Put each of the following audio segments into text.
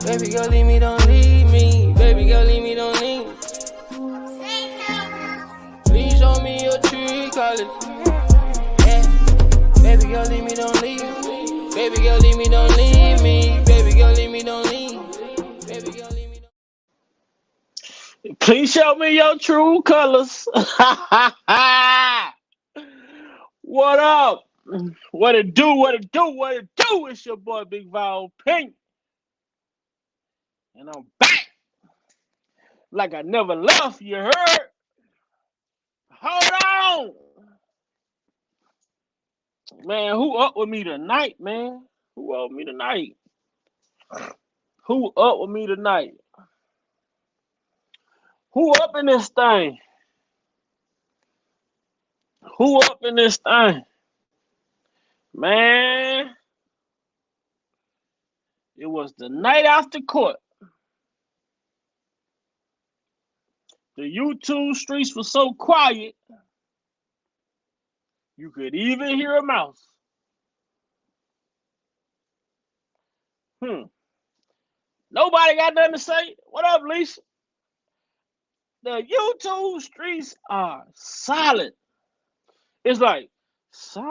Baby girl, leave me, don't leave me. Baby girl, leave me, don't leave me. Please show me your true colors. Yeah. Baby girl, leave me, don't leave me. Baby girl, leave me, don't leave me. Baby girl, leave me, don't leave me. Baby girl, leave me, don't. Please show me your true colors. What up? What it do? What it do? What it do? It's your boy Big Val Pink. And I'm back. Like I never left, you heard? Hold on. Man, who up with me tonight, man? Who up with me tonight? Who up with me tonight? Who up in this thing? Who up in this thing? Man, it was the night after court. The YouTube streets were so quiet, you could even hear a mouse. Nobody got nothing to say. What up, Lisa? The YouTube streets are silent. It's like, silent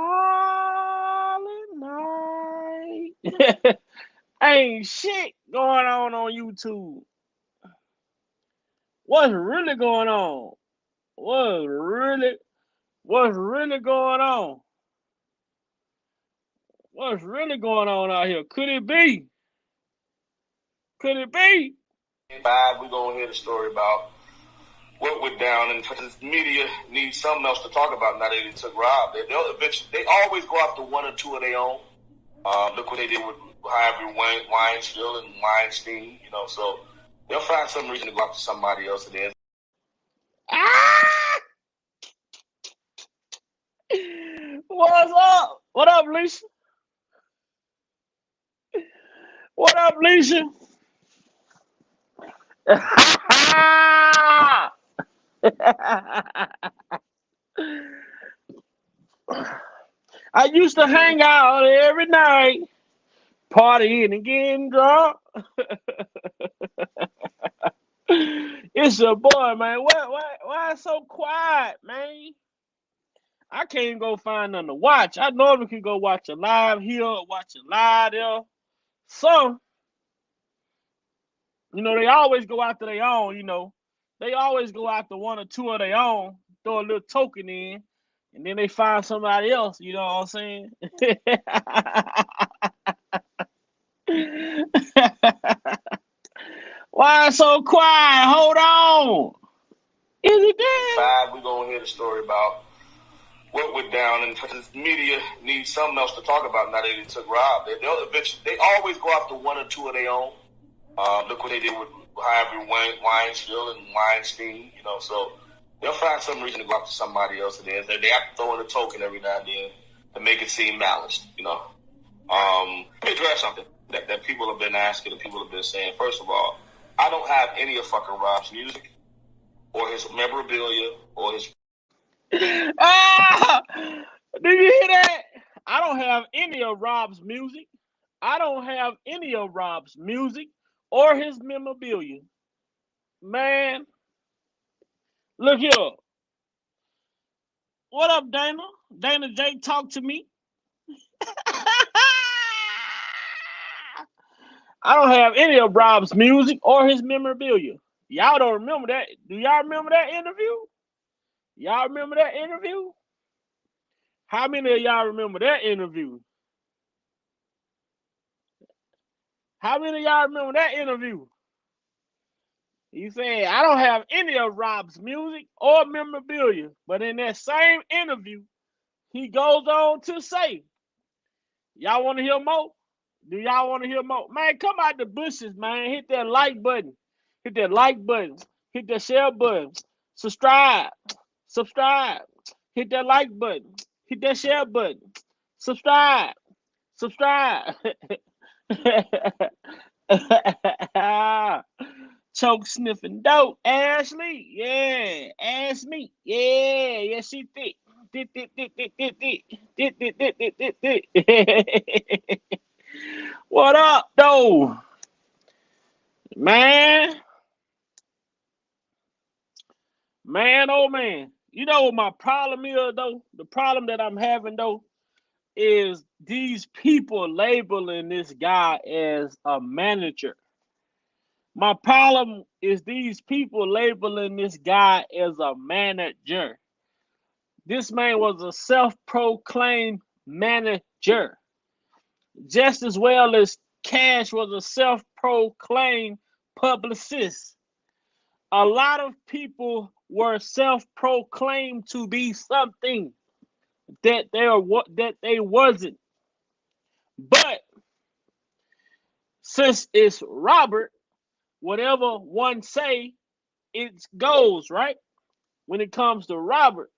night. Ain't shit going on YouTube. What's really going on? What's really going on? What's really going on out here? Could it be? Could it be? We're going to hear the story about what went down, and the media needs something else to talk about now that they took Rob. They always go after one or two of their own. Look what they did with Harvey Weinstein and Weinstein, so they'll find some reason to go after somebody else. And then What's up? What up, Lisa? What up, Lisa? I used to hang out every night, partying and getting drunk. It's your boy, man. Why it's so quiet, man? I can't go find nothing to watch. I normally can go watch a live here, watch a live there. So, they always go after their own, They always go after one or two of their own, throw a little token in, and then they find somebody else, you know what I'm saying? Why so quiet? Hold on. Is it dead? we're going to hear the story about what went down, and the media needs something else to talk about now that they took Rob. They always go after one or two of their own. Look what they did with Harvey Weinstein and Weinstein, so they'll find some reason to go after somebody else. And then they have to throw in a token every now and then to make it seem malice, Let me address something that people have been asking and people have been saying. First of all, I don't have any of fucking Rob's music or his memorabilia or his... Do you hear that? I don't have any of Rob's music. I don't have any of Rob's music or his memorabilia. Man, look here. What up, Dana? Dana J, talk to me. I don't have any of Rob's music or his memorabilia. Y'all don't remember that? Do y'all remember that interview? Y'all remember that interview? How many of y'all remember that interview? How many of y'all remember that interview? He said, I don't have any of Rob's music or memorabilia. But in that same interview, he goes on to say, y'all want to hear more? Do y'all want to hear more? Man, come out the bushes, man. Hit that like button. Hit that like button. Hit that share button. Subscribe. Hit that like button. Hit that share button. Subscribe. Choke sniffing dope. Ashley. Yeah. Ass meat. Yeah, she thick. What up, though? Man, oh man. You know what my problem is, though? The problem that I'm having, though, is these people labeling this guy as a manager. My problem is these people labeling this guy as a manager. This man was a self-proclaimed manager. Just as well as Cash was a self-proclaimed publicist. A lot of people were self-proclaimed to be something that they wasn't. But since it's Robert, whatever one say, it goes, right? When it comes to Robert,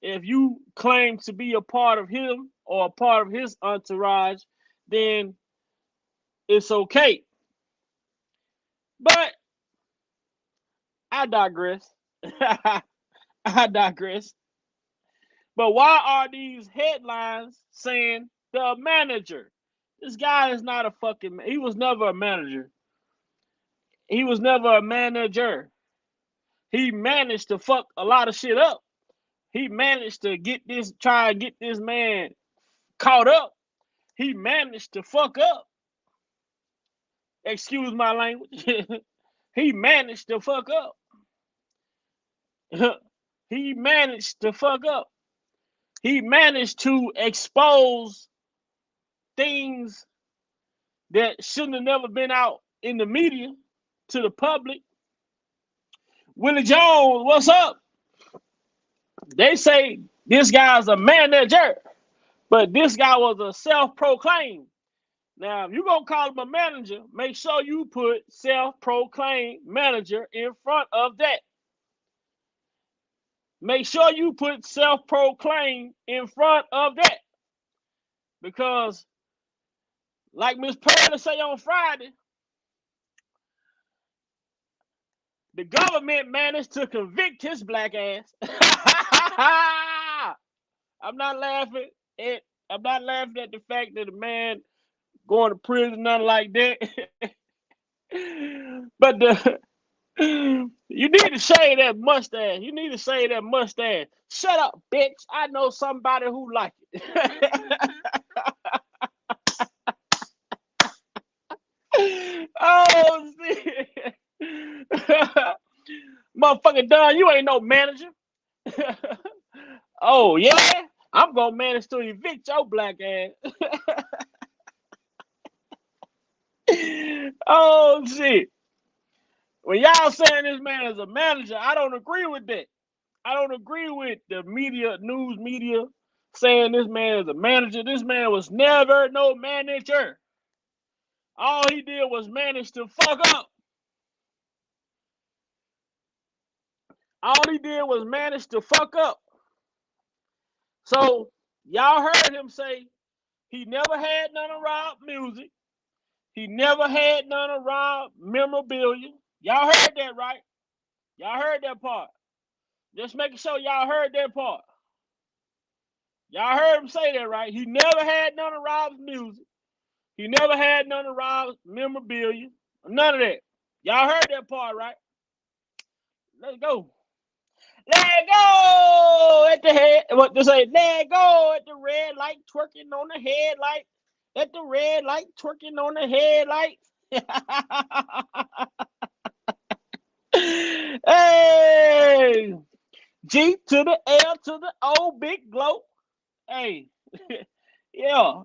if you claim to be a part of him or a part of his entourage, then it's okay. But I digress. I digress. But why are these headlines saying the manager? This guy is not a fucking, he was never a manager. He was never a manager. He managed to fuck a lot of shit up. He managed to try and get this man caught up. He managed to fuck up. Excuse my language. He managed to fuck up. He managed to fuck up. He managed to expose things that shouldn't have never been out in the media to the public. Willie Jones, what's up? They say this guy's a manager, but this guy was a self-proclaimed. Now, if you're going to call him a manager, make sure you put self-proclaimed manager in front of that. Make sure you put self-proclaimed in front of that. Because, like Miss Pearl say on Friday, the government managed to convict his black ass. I'm not laughing at the fact that a man going to prison, nothing like that. But you need to shave that mustache. You need to shave that mustache. Shut up, bitch. I know somebody who like it. Oh, shit. Motherfucker Don, you ain't no manager. Oh, yeah? I'm going to manage to evict your black ass. Oh, shit. When y'all saying this man is a manager, I don't agree with that. I don't agree with the media, news media, saying this man is a manager. This man was never no manager. All he did was manage to fuck up. All he did was manage to fuck up. So, y'all heard him say he never had none of Rob music. He never had none of Rob memorabilia. Y'all heard that, right? Y'all heard that part. Just making sure y'all heard that part. Y'all heard him say that, right? He never had none of Rob's music. He never had none of Rob's memorabilia. None of that. Y'all heard that part, right? Let's go. Let go at the head. What to say? Let go at the red light, twerking on the headlight. At the red light, twerking on the headlight. Hey, G to the L to the O, big glow. Hey, yeah.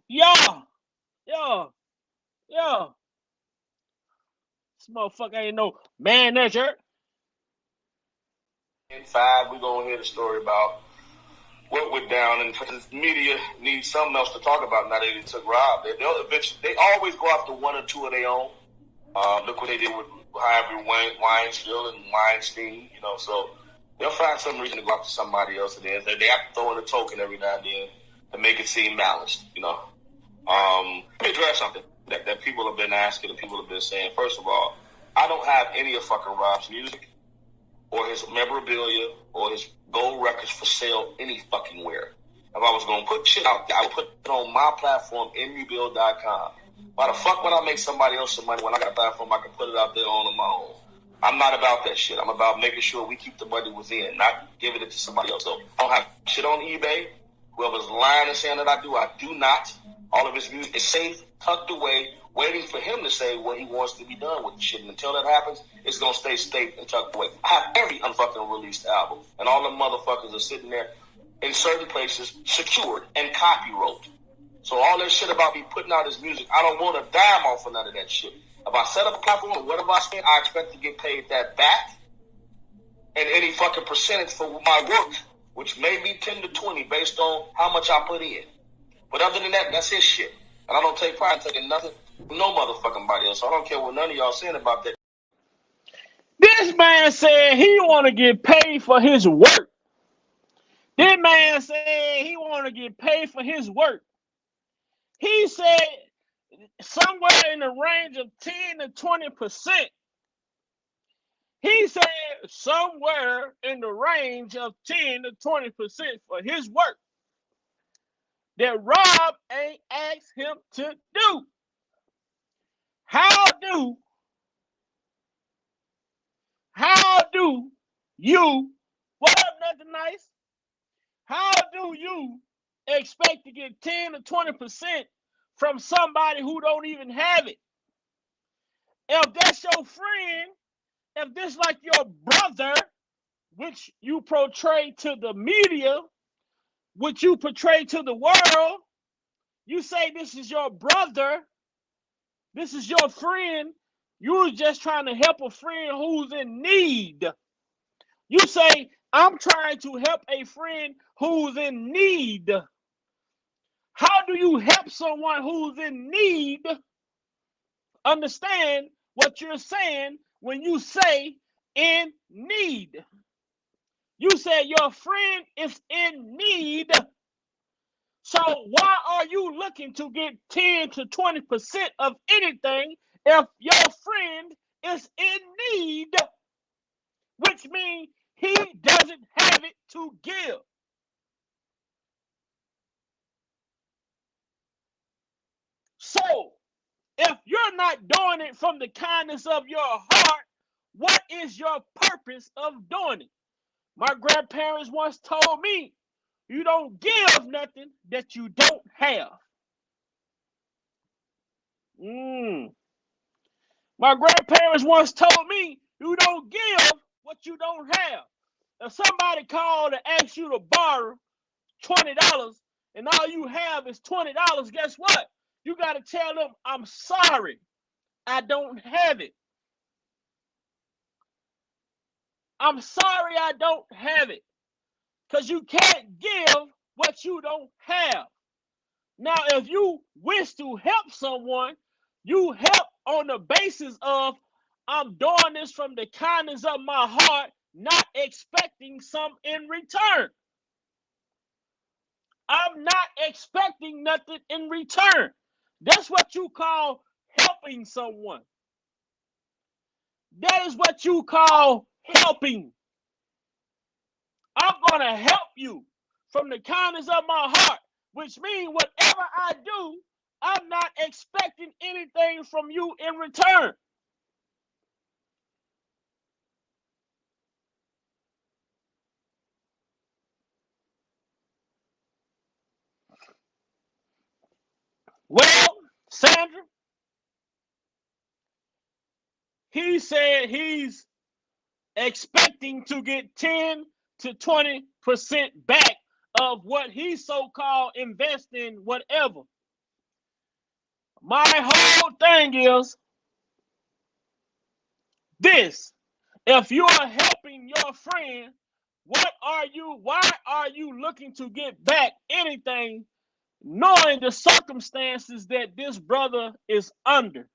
This motherfucker ain't no manager. In 5, we're going to hear the story about what went down, and the media needs something else to talk about now that they took Rob. They always go after one or two of their own. Look what they did with Harvey Weinstein, so they'll find some reason to go after somebody else. And they have to throw in a token every now and then to make it seem balanced, Let me address something that people have been asking and people have been saying. First of all, I don't have any of fucking Rob's music or his memorabilia or his gold records for sale any fucking where. If I was going to put shit out there, I would put it on my platform, nrebuild.com. Why the fuck would I make somebody else some money when I got a platform I can put it out there on my own? I'm not about that shit. I'm about making sure we keep the money within, not giving it to somebody else. So I don't have shit on eBay. Whoever's lying and saying that I do not. All of his music is safe, tucked away, waiting for him to say what he wants to be done with the shit. And until that happens, it's going to stay safe and tucked away. I have every unfucking released album, and all the motherfuckers are sitting there in certain places, secured and copyrighted. So all that shit about me putting out his music, I don't want a dime off of none of that shit. If I set up a platform and whatever I spend, I expect to get paid that back and any fucking percentage for my work, which may be 10 to 20 based on how much I put in. But other than that, that's his shit. And I don't take pride in taking nothing from no motherfucking body else. So I don't care what none of y'all saying about that. This man said he want to get paid for his work. This man said he want to get paid for his work. He said somewhere in the range of 10 to 20%. He said somewhere in the range of 10 to 20% for his work that Rob ain't asked him to do. How do you, what up, nothing nice? How do you expect to get 10 to 20% from somebody who don't even have it? If that's your friend, if this like your brother, which you portray to the media, which you portray to the world, you say this is your brother, this is your friend, you're just trying to help a friend who's in need. You say, I'm trying to help a friend who's in need. How do you help someone who's in need understand what you're saying when you say in need? You said your friend is in need. So why are you looking to get 10 to 20% of anything if your friend is in need? Which means he doesn't have it to give. So if you're not doing it from the kindness of your heart, what is your purpose of doing it? My grandparents once told me, you don't give nothing that you don't have. My grandparents once told me, you don't give what you don't have. If somebody called and asked you to borrow $20 and all you have is $20, guess what? You got to tell them, I'm sorry, I don't have it. I'm sorry I don't have it. Because you can't give what you don't have. Now, if you wish to help someone, you help on the basis of, I'm doing this from the kindness of my heart, not expecting some in return. I'm not expecting nothing in return. That's what you call helping someone. That is what you call helping. I'm going to help you from the kindness of my heart, which means whatever I do, I'm not expecting anything from you in return. Well, Sandra, he said he's expecting to get 10 to 20% back of what he so-called invest in whatever. My whole thing is this. If you are helping your friend, why are you looking to get back anything knowing the circumstances that this brother is under?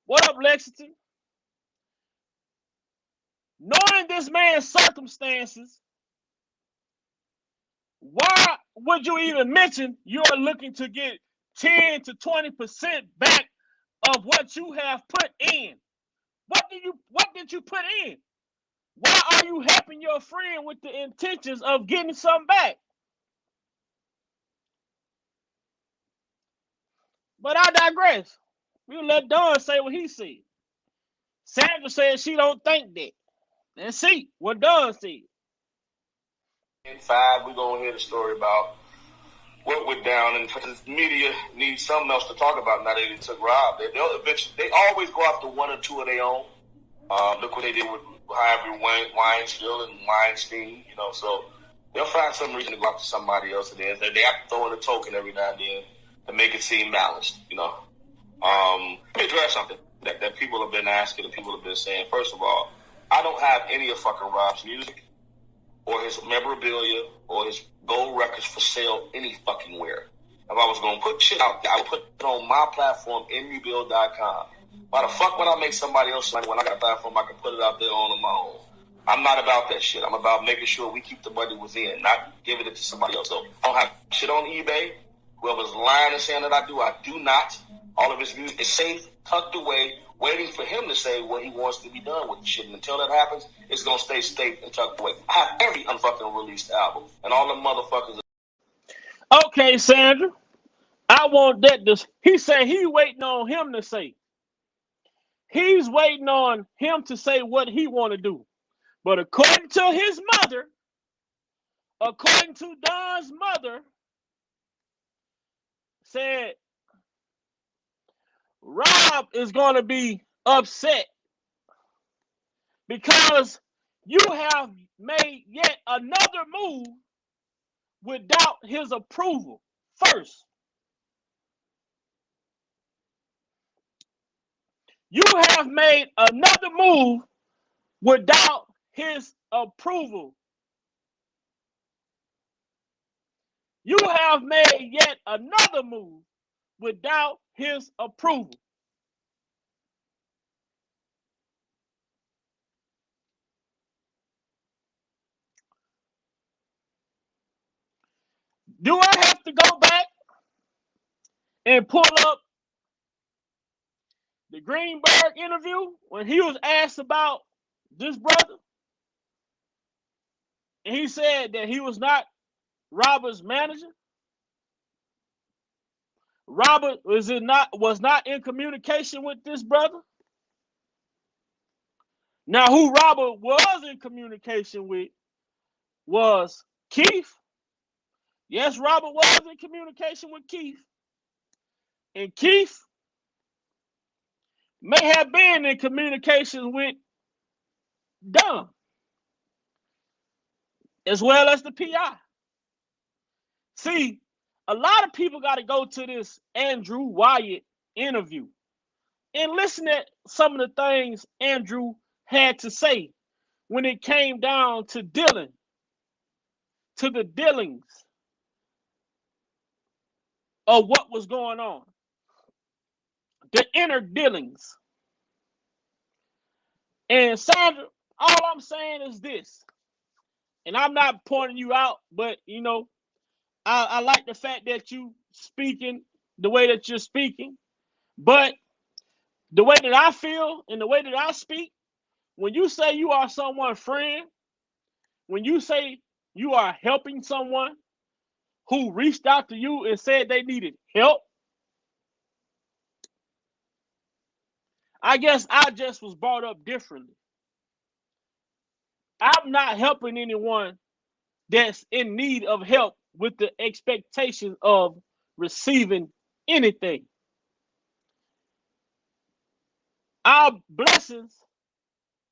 What up, Lexington? Knowing this man's circumstances, why would you even mention you're looking to get 10 to 20% back of what you have put in? What did you put in? Why are you helping your friend with the intentions of getting some back? But I digress. We'll let Don say what he said. Sandra said she don't think that. And see what Don said. In 5, we're going to hear the story about what went down, and the media needs something else to talk about now that they took Rob. They always go after one or two of their own. Look what they did with Harvey Weinstein and Weinstein, you know, so they'll find some reason to go after somebody else. And they have to throw in a token every now and then to make it seem balanced, you know. Let me address something that people have been asking and people have been saying. First of all, I don't have any of fucking Rob's music or his memorabilia or his gold records for sale any fucking where. If I was going to put shit out there, I would put it on my platform, nrebuild.com. Why the fuck would I make somebody else money when I got a platform I can put it out there on my own? I'm not about that shit. I'm about making sure we keep the money within, not giving it to somebody else. So I don't have shit on eBay. Whoever's lying and saying that I do not. All of his music is safe, tucked away, waiting for him to say what he wants to be done with the shit. And until that happens, it's going to stay safe and tucked away. I have every unfucking released album. And all the motherfuckers. Okay, Sandra. I want that. He said he waiting on him to say. He's waiting on him to say what he want to do. But according to his mother, according to Don's mother, said Rob is going to be upset because you have made yet another move without his approval first. You have made another move without his approval. You have made yet another move without his approval. Do I have to go back and pull up the Greenberg interview when he was asked about this brother? And he said that he was not Robert's manager. Robert was not in communication with this brother. Now, who Robert was in communication with was Keith. Yes, Robert was in communication with Keith. And Keith may have been in communication with Don, as well as the PI. See, a lot of people got to go to this Andrew Wyatt interview and listen to some of the things Andrew had to say when it came down to dealing, to the dealings of what was going on, the inner dealings. And Sandra, all I'm saying is this, and I'm not pointing you out, but you know, I like the fact that you speaking the way that you're speaking, but the way that I feel and the way that I speak, when you say you are someone's friend, when you say you are helping someone who reached out to you and said they needed help, I guess I just was brought up differently. I'm not helping anyone that's in need of help with the expectation of receiving anything. Our blessings,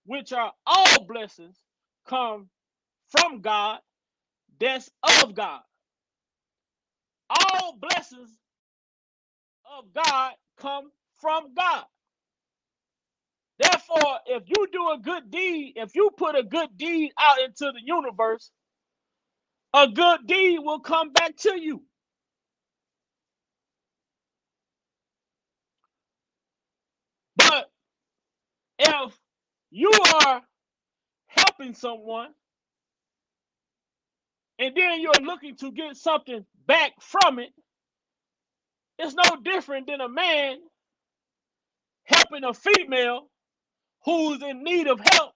which are all blessings, come from God, that's of God. All blessings of God come from God. Therefore, if you do a good deed, if you put a good deed out into the universe, a good deed will come back to you. But if you are helping someone and then you're looking to get something back from it, it's no different than a man helping a female who's in need of help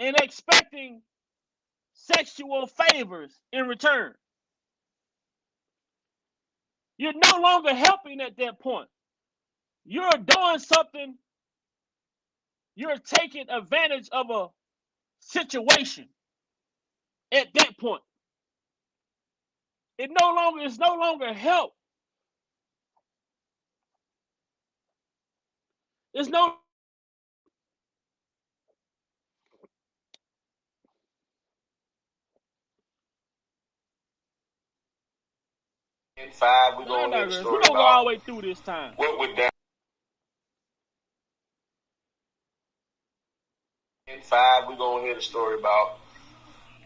and expecting sexual favors in return. You're no longer helping at that point. You're doing something. You're taking advantage of a situation at that point. It's no longer help. It's no In 5, we're going to hear the story we're gonna go all the way through this time. what went down. In 5, we're going to hear the story about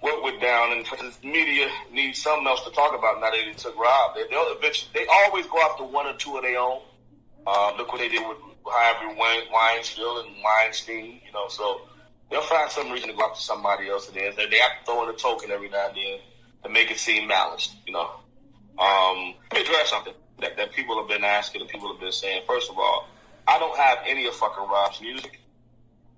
what went down, and the media needs something else to talk about now that they took Rob. They always go after one or two of their own. Look what they did with Harvey Weinstein and Weinstein, you know, so they'll find some reason to go after somebody else. And they have to throw in a token every now and then to make it seem balanced, you know. Let me address something that people have been asking and people have been saying. First of all, I don't have any of fucking Rob's music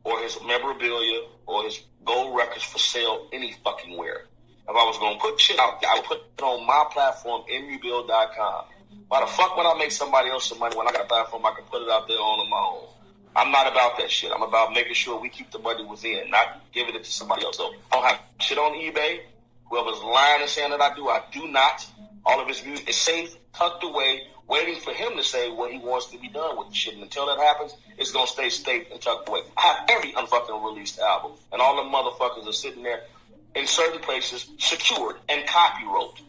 or his memorabilia or his gold records for sale any fucking where. If I was going to put shit out there, I would put it on my platform, nrebuild.com. Why the fuck would I make somebody else some money when I got a platform I can put it out there on my own? I'm not about that shit. I'm about making sure we keep the money within, not giving it to somebody else. So I don't have shit on eBay. Whoever's lying and saying that I do not. All of his music is safe, tucked away, waiting for him to say what he wants to be done with the shit. And until that happens, it's going to stay safe and tucked away. I have every unfucking released album, and all the motherfuckers are sitting there in certain places, secured and copywrote.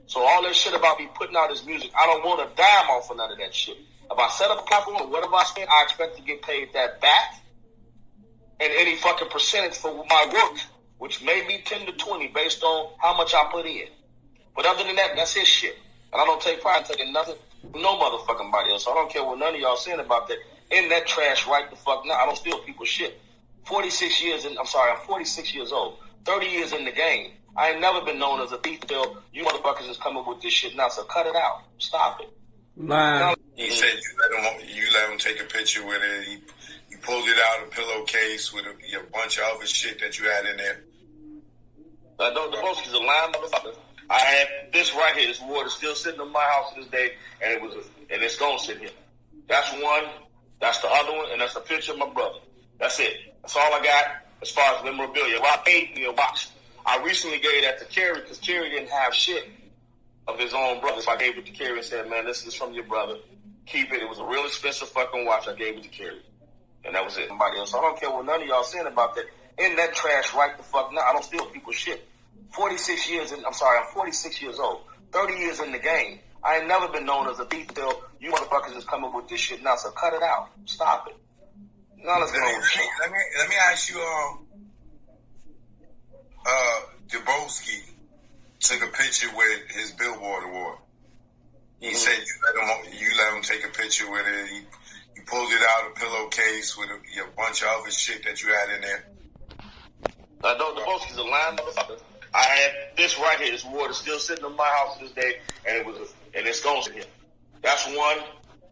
So all that shit about me putting out his music, I don't want a dime off of none of that shit. If I set up a platform or whatever I spend, I expect to get paid that back and any fucking percentage for my work, which may be 10 to 20 based on how much I put in. But other than that, that's his shit. And I don't take pride in taking nothing from no motherfucking body else. So I don't care what none of y'all saying about that. In that trash right the fuck now. I don't steal people's shit. 46 years in, I'm 46 years old. 30 years in the game. I ain't never been known as a thief till you motherfuckers is coming with this shit now. So cut it out. Stop it. Man. He said you let him take a picture with it. He pulled it out of a pillowcase with a bunch of other shit that you had in there. The most is a lying motherfucker. I had this right here. This water still sitting in my house to this day, and it's gonna sit here. That's one. That's the other one, and that's a picture of my brother. That's it. That's all I got as far as memorabilia. Rob paid me a watch. I recently gave that to Kerry because Kerry didn't have shit of his own brother. So I gave it to Kerry and said, man, this is from your brother. Keep it. It was a real expensive fucking watch. I gave it to Kerry. And that was it. Somebody else. So I don't care what none of y'all saying about that. In that trash right the fuck now. I don't steal people's shit. 46 years in, I'm 46 years old. 30 years in the game. I ain't never been known as a thief till you motherfuckers is coming with this shit now. So cut it out. Stop it. Now let's go. Let me ask you, Dubowski took a picture with his Billboard award. He said you let him take a picture with it. He pulled it out of a pillowcase with a bunch of other shit that you had in there. Dubowski's a lying motherfucker. I had this right here. This water still sitting in my house to this day, and it's gonna sit here. That's one.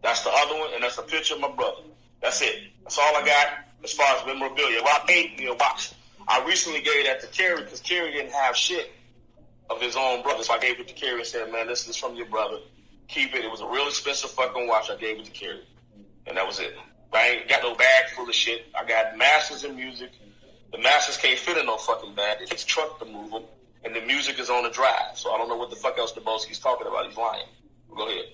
That's the other one, and that's a picture of my brother. That's it. That's all I got as far as memorabilia. Rob paid me a watch. I recently gave that to Kerry because Kerry didn't have shit of his own brother. So I gave it to Kerry and said, man, this is from your brother. Keep it. It was a real expensive fucking watch. I gave it to Kerry. And that was it. I ain't got no bag full of shit. I got masters in music. The masters can't fit in no fucking bag. It takes a truck to move them. And the music is on the drive. So I don't know what the fuck else Dubowski's talking about. He's lying. Go ahead.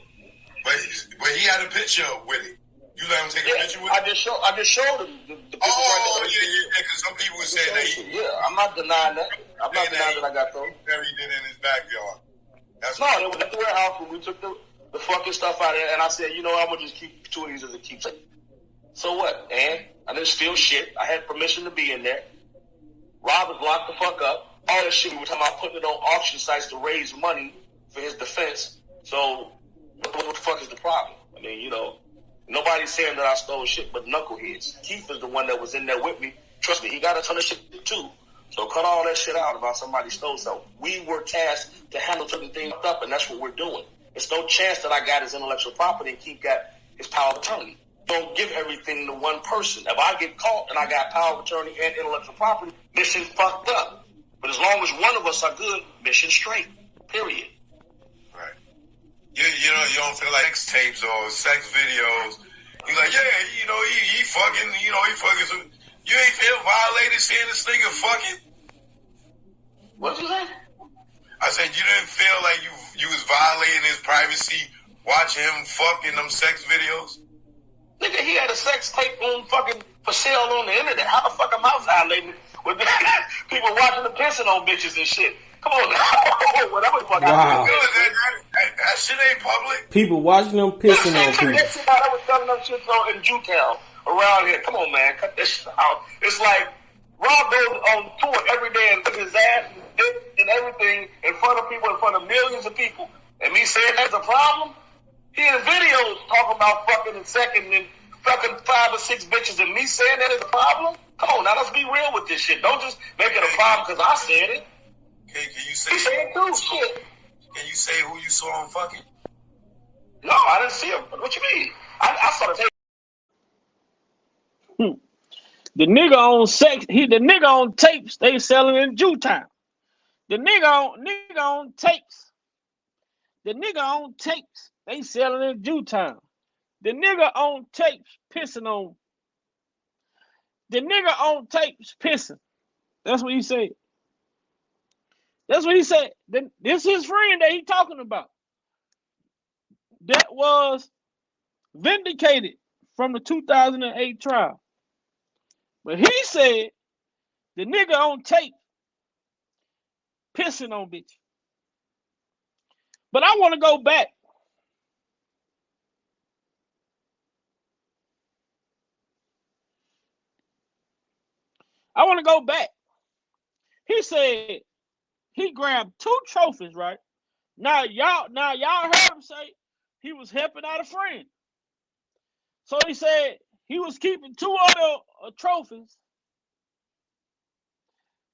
But he had a picture with it. You let him take a picture with it? I just showed him the picture. Oh, yeah, because some people say that I'm not denying that. I'm not denying that I got those. He did in his backyard. It was at the warehouse when we took the fucking stuff out of there, and I said, you know, I'm going to just keep two of these as a keepsake. So what, and I didn't steal shit. I had permission to be in there. Rob was locked the fuck up. All that shit we were talking about putting it on auction sites to raise money for his defense. So what the fuck is the problem? I mean, you know, nobody's saying that I stole shit but knuckleheads. Keith is the one that was in there with me. Trust me, he got a ton of shit too. So cut all that shit out about somebody stole something. We were tasked to handle certain things up, and that's what we're doing. There's no chance that I got his intellectual property and Keith got his power of attorney. Don't give everything to one person. If I get caught and I got power of attorney and intellectual property, mission fucked up. But as long as one of us are good, mission straight. Period. Right. you know, you don't feel like sex tapes or sex videos. You're like, yeah, you know, he fucking, you know, he fucking. So you ain't feel violated seeing this nigga fucking? What you say? I said you didn't feel like you was violating his privacy watching him fuck in them sex videos? Nigga, he had a sex tape on fucking for sale on the internet. How the fuck am I violating with people watching the pissing on bitches and shit? Come on now. Whatever the fuck Wow. That shit ain't public. People watching them pissing on people. That shit I was telling them shit on in Jewtown around here. Come on, man. Cut that shit out. It's like Rob goes on tour every day and puts his ass and dick and everything in front of people, in front of millions of people. And me saying that's a problem? He in videos talking about fucking and second and fucking 5 or 6 bitches and me saying that is a problem? Come on, now let's be real with this shit. Don't just make it a problem because I said it. Can you say? He said it too, shit. Can you say who you saw him fucking? No, I didn't see him. What you mean? I saw the tape. The nigga on sex, the nigga on tapes, they selling in Jewtown. The nigga on tapes. The nigga on tapes, they selling in Jewtown. The nigga on tapes pissing on. The nigga on tapes pissing. That's what he said. That's what he said. This is his friend that he talking about. That was vindicated from the 2008 trial. But he said the nigga on tape pissing on bitch. But I want to go back. I want to go back. He said he grabbed 2 trophies, right? Now y'all heard him say he was helping out a friend. So he said he was keeping 2 other trophies.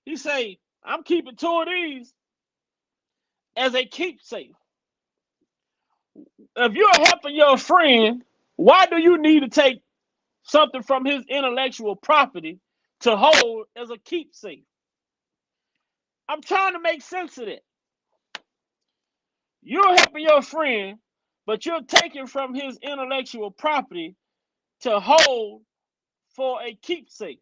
He said, I'm keeping 2 of these as a keepsake. If you're helping your friend, why do you need to take something from his intellectual property to hold as a keepsake? I'm trying to make sense of that. You're helping your friend, but you're taking from his intellectual property to hold for a keepsake.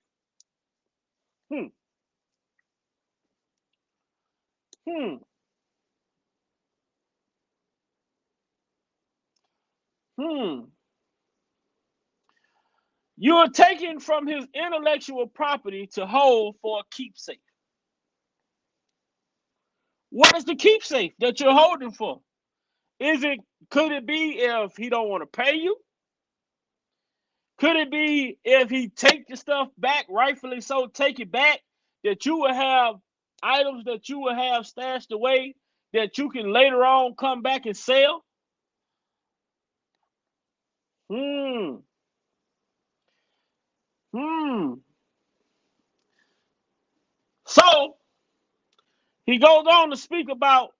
You're taking from his intellectual property to hold for a keepsake. What is the keepsake that you're holding for? Could it be if he don't want to pay you? Could it be if he take the stuff back, rightfully so, take it back, that you will have items that you will have stashed away that you can later on come back and sell? So he goes on to speak about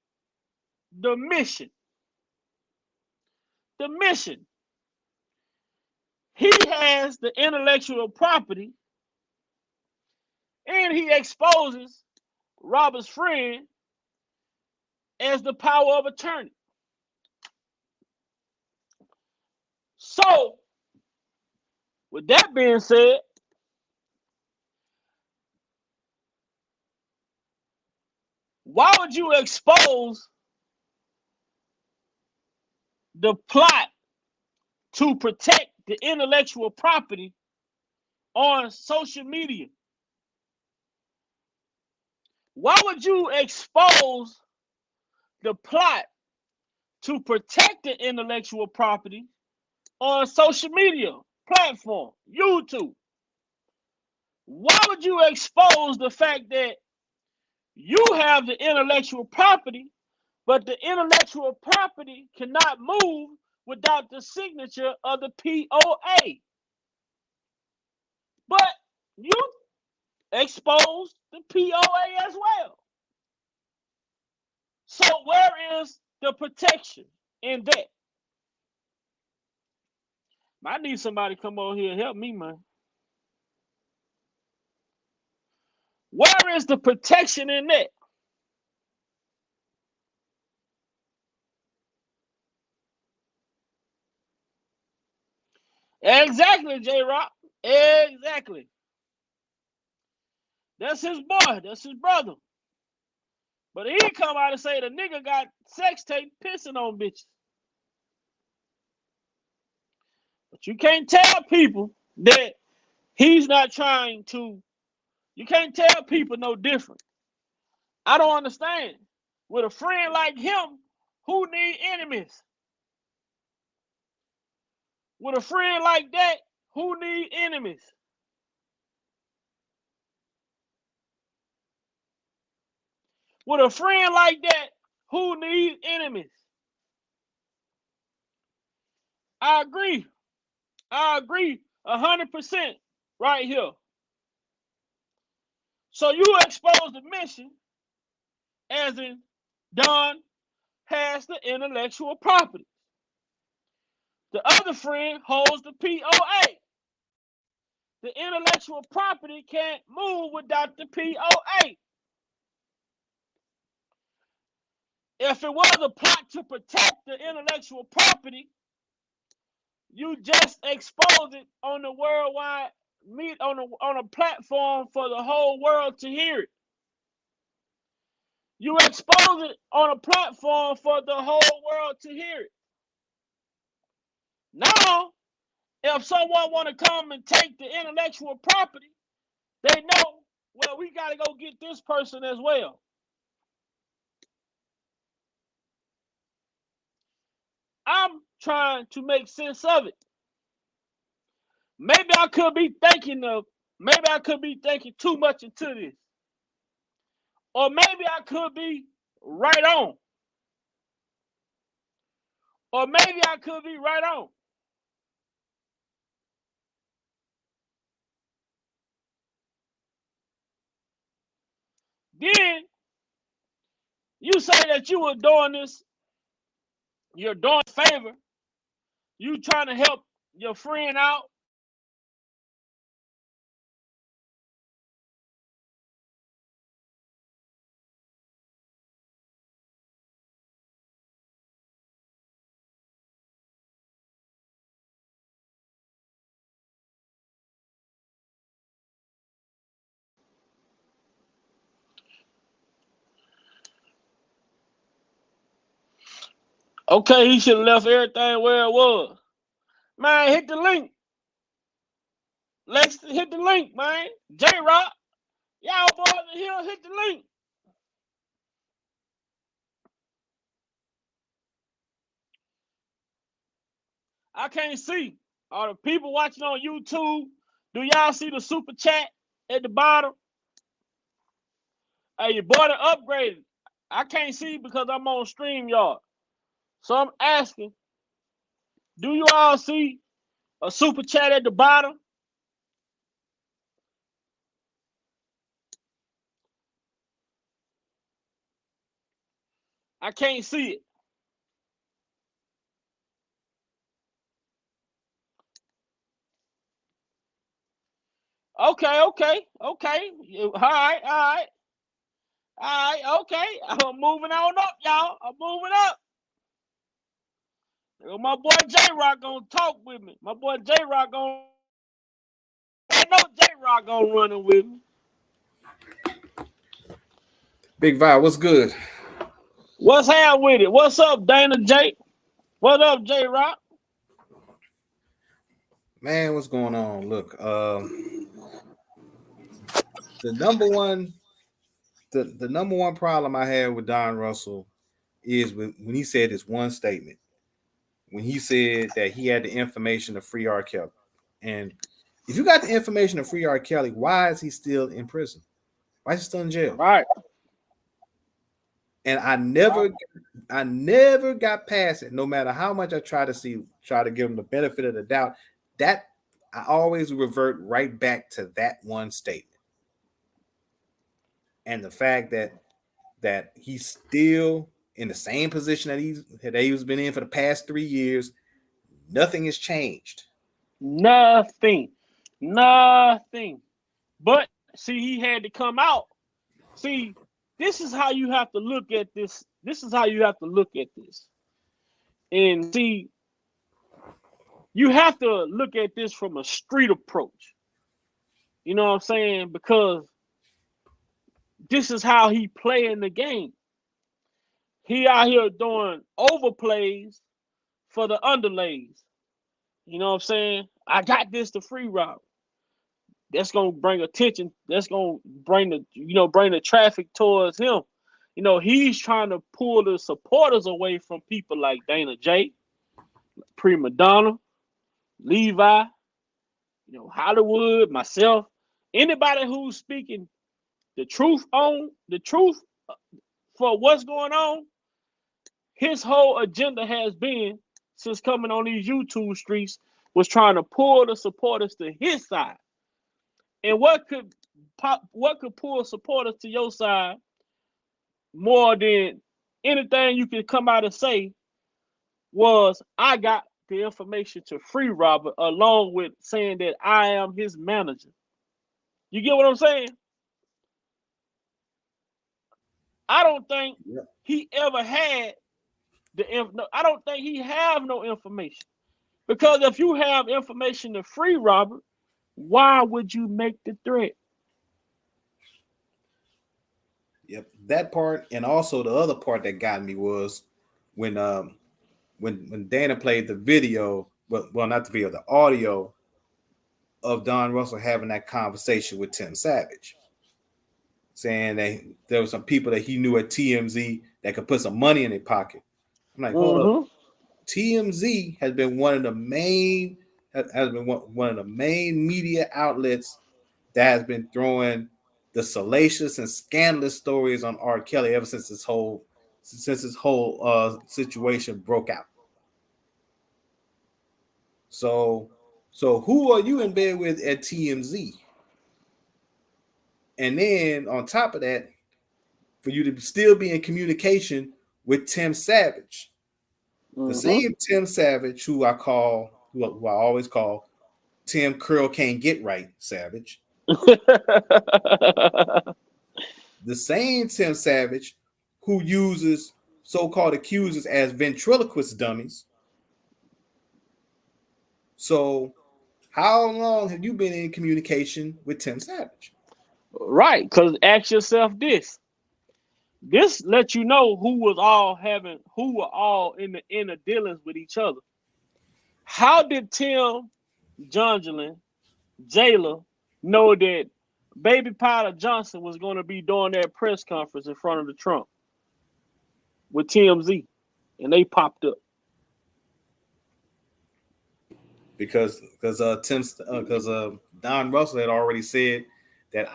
the mission. The mission. He has the intellectual property and he exposes Robert's friend as the power of attorney. So, with that being said, why would you expose the plot to protect the intellectual property on social media? Why would you expose the plot to protect the intellectual property on social media platform, YouTube? Why would you expose the fact that you have the intellectual property, but the intellectual property cannot move without the signature of the POA? But you expose the POA as well. So where is the protection in that? I need somebody to come over here and help me, man. Where is the protection in that? Exactly, J-Rock. Exactly. That's his boy. That's his brother. But he come out and say the nigga got sex tape pissing on bitches. But you can't tell people that he's not trying to. You can't tell people no different. I don't understand. With a friend like him, who need enemies? With a friend like that, who need enemies? With a friend like that, who needs enemies? I agree. I agree 100% right here. So you expose the mission as in Don has the intellectual property. The other friend holds the POA. The intellectual property can't move without the POA. If it was a plot to protect the intellectual property, you just expose it on the worldwide meet on a platform for the whole world to hear it. You expose it on a platform for the whole world to hear it. Now, if someone want to come and take the intellectual property, they know, well, we got to go get this person as well. I'm trying to make sense of it. Maybe I could be thinking too much into this. Or maybe I could be right on. Or maybe I could be right on. Then you say that you were doing this, you're doing a favor, you trying to help your friend out. Okay, he should have left everything where it was. Man, hit the link. Let's hit the link, man. J-Rock, y'all boys in here, hit the link. I can't see. All the people watching on YouTube, do y'all see the super chat at the bottom? Hey, your boy done upgraded. I can't see because I'm on StreamYard. So I'm asking, do you all see a super chat at the bottom? I can't see it. Okay. All right, okay. I'm moving on up, y'all. I'm moving up. My boy J-Rock gonna talk with me. My boy J-Rock gonna... I know J-Rock gonna run with me. Big Vi, what's good? What's happening with it? What's up, Dana J? What up, J-Rock? Man, what's going on? Look, the number one problem I had with Don Russell is when he said this one statement. When he said that he had the information to free R. Kelly. And if you got the information to free R. Kelly, why is he still in prison? Why is he still in jail? Right. And I never got past it, no matter how much I try to give him the benefit of the doubt. That I always revert right back to that one statement. And the fact that he's still in the same position that he's been in for the past 3 years, nothing has changed. Nothing. But see, he had to come out. See, this is how you have to look at this. And see, you have to look at this from a street approach. You know what I'm saying? Because this is how he playing the game. He out here doing overplays for the underlays. You know what I'm saying? I got this to free route. That's gonna bring attention. That's gonna bring the traffic towards him. You know, he's trying to pull the supporters away from people like Dana J, Prima Donna, Levi, Hollywood, myself, anybody who's speaking the truth for what's going on. His whole agenda has been, since coming on these YouTube streets, was trying to pull the supporters to his side. And what could pull supporters to your side more than anything you could come out and say was, I got the information to free Robert, along with saying that I am his manager. You get what I'm saying? I don't think he ever had I don't think he have no information. Because if you have information to free Robert, why would you make the threat? Yep, that part, and also the other part that got me was when Dana played the video, well, not the video, the audio of Don Russell having that conversation with Tim Savage, saying that there were some people that he knew at TMZ that could put some money in their pocket. I'm like, hold up. TMZ has been one of the main media outlets that has been throwing the salacious and scandalous stories on R. Kelly ever since this whole situation broke out. So who are you in bed with at TMZ? And then on top of that, for you to still be in communication with Tim Savage, the same Tim Savage who I always call Tim Curl Can't Get Right Savage. The same Tim Savage who uses so-called accusers as ventriloquist dummies. So how long have you been in communication with Tim Savage? Right, because ask yourself this. This lets you know who were all in the inner dealings with each other. How did Tim Jongelin, jailer, know that Baby Powder Johnson was going to be doing that press conference in front of the Trump with TMZ, and they popped up? Because Don Russell had already said that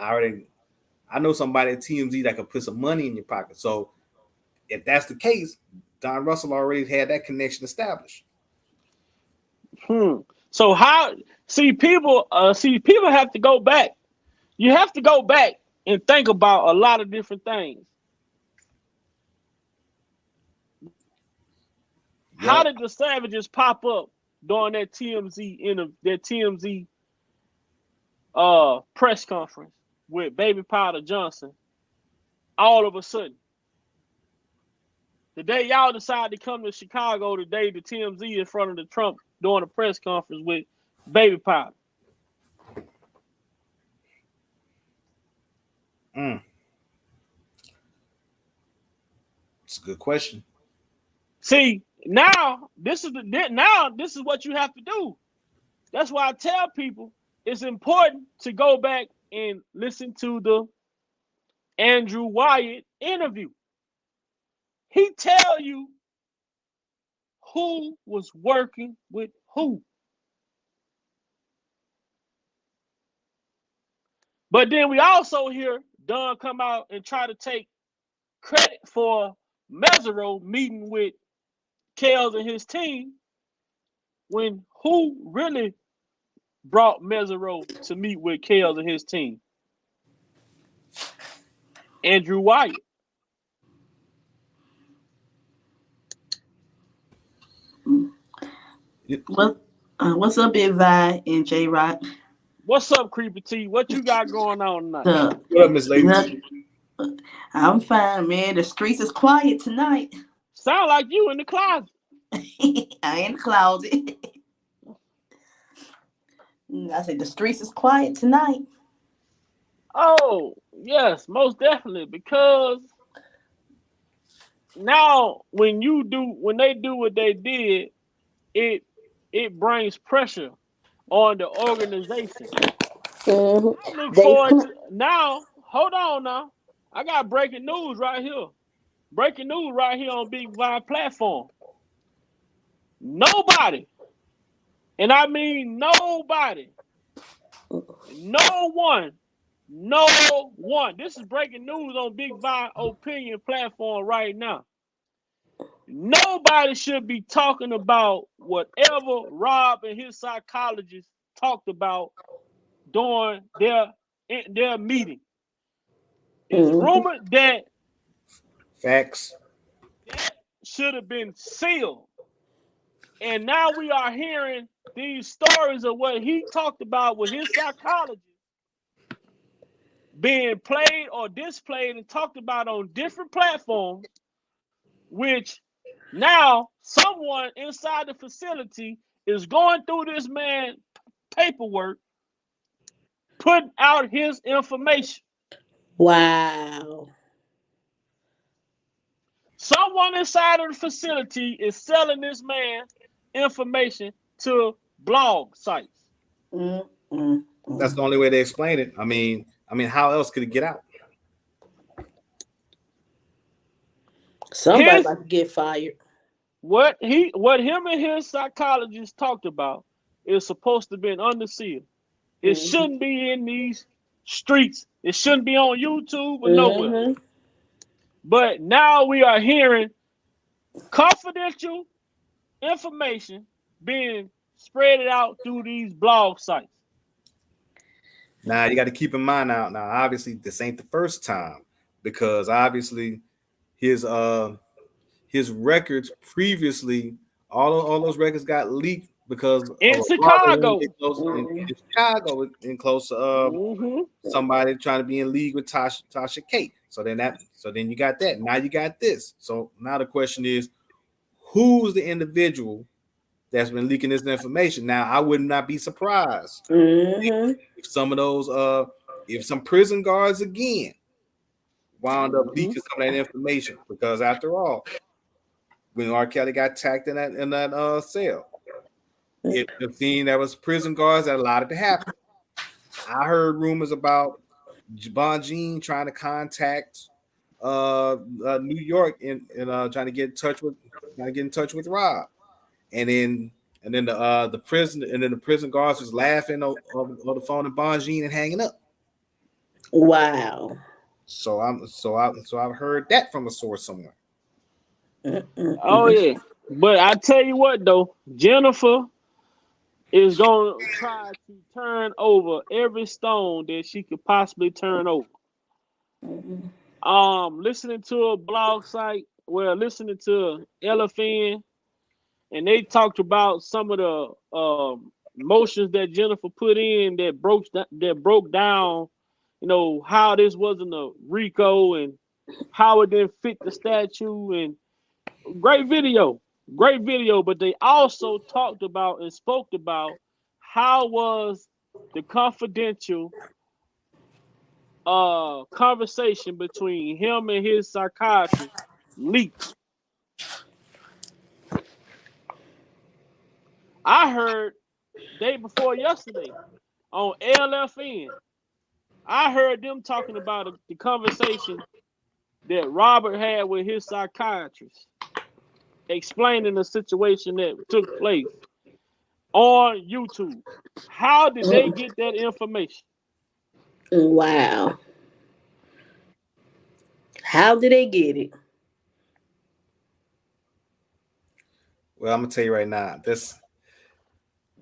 I know somebody at TMZ that could put some money in your pocket. So if that's the case, Don Russell already had that connection established. So people have to go back. You have to go back and think about a lot of different things. Yep. How did the Savages pop up during that TMZ press conference with Baby Powder Johnson all of a sudden? The day y'all decided to come to Chicago, the day the TMZ in front of the Trump doing a press conference with Baby Powder. It's a good question. See, now this is what you have to do. That's why I tell people it's important to go back and listen to the Andrew Wyatt interview. He tell you who was working with who. But then we also hear Don come out and try to take credit for Mesereau meeting with Kels and his team, when who really brought Mesereau to meet with Kels and his team? Andrew Wyatt. What's up, Big Vi and J Rock? What's up, Creepy T? What you got going on tonight? What up, Miss Lady? I'm fine, man. The streets is quiet tonight. Sound like you in the closet. I in the closet. I said the streets is quiet tonight. Oh, yes, most definitely. Because now when they do what they did, it brings pressure on the organization. I look forward to now. Hold on now. I got breaking news right here. Breaking news right here on Big Vibe platform. Nobody, and I mean nobody, no one. This is breaking news on Big Vibe opinion platform right now. Nobody should be talking about whatever Rob and his psychologist talked about during their meeting. It's rumored that facts that should have been sealed. And now we are hearing these stories of what he talked about with his psychologist being played or displayed and talked about on different platforms, which now someone inside the facility is going through this man's paperwork, putting out his information. Wow. Someone inside of the facility is selling this man information to blog sites. That's the only way they explain it. I mean, how else could it get out? Somebody about to get fired. What him and his psychologist talked about is supposed to be under seal. It shouldn't be in these streets. It shouldn't be on YouTube or nowhere. But now we are hearing confidential information being spread out through these blog sites. Now you got to keep in mind now. Obviously, this ain't the first time, because obviously his records previously, all those records got leaked because in Chicago, in close to somebody trying to be in league with Tasha K. So then you got that. Now you got this. So now the question is, who's the individual that's been leaking this information? Now I would not be surprised if some of those, if some prison guards again wound up leaking some of that information, because after all, when R. Kelly got attacked in that cell, it seemed there was prison guards that allowed it to happen. I heard rumors about Bonjean trying to contact New York and trying to get in touch with Rob, and then the prison guards was laughing on the phone to Bonjean and hanging up. Wow. So I've heard that from a source somewhere. Oh yeah, but I tell you what though, Jennifer is going to try to turn over every stone that she could possibly turn over. Listening to a blog site, listening to LFN, and they talked about some of the motions that Jennifer put in that broke down, how this wasn't a RICO and how it didn't fit the statute, and great video, but they also talked about and spoke about how was the confidential conversation between him and his psychiatrist leaked. I heard day before yesterday on LFN, I heard them talking about the conversation that Robert had with his psychiatrist, explaining the situation that took place on YouTube. How did they get that information? Wow. How did they get it? Well, I'm gonna tell you right now,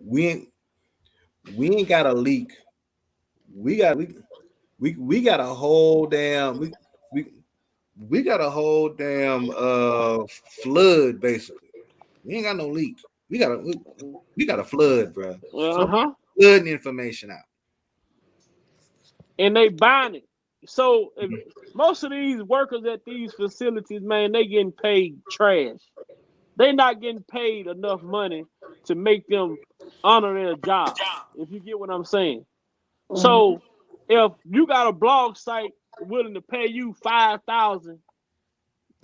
we ain't got a leak. We got a whole damn we got a whole damn flood, basically. We ain't got no leak. We got a flood, bro. Flooding information out. And they buying it. So most of these workers at these facilities, man, they getting paid trash. they're not getting paid enough money to make them honor their job. If you get what I'm saying. So if you got a blog site willing to pay you $5,000,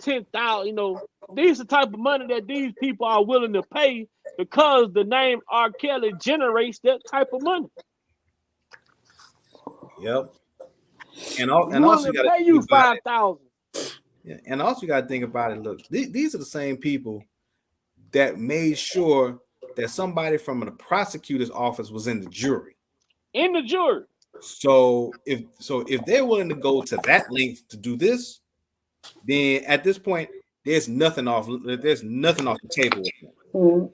$10,000, these are the type of money that these people are willing to pay because the name R. Kelly generates that type of money. Yep. And also willing you to got pay you $5,000. Yeah, and also you got to think about it. Look, these are the same people that made sure that somebody from the prosecutor's office was in the jury. In the jury. So if they're willing to go to that length to do this, then at this point there's nothing off the table.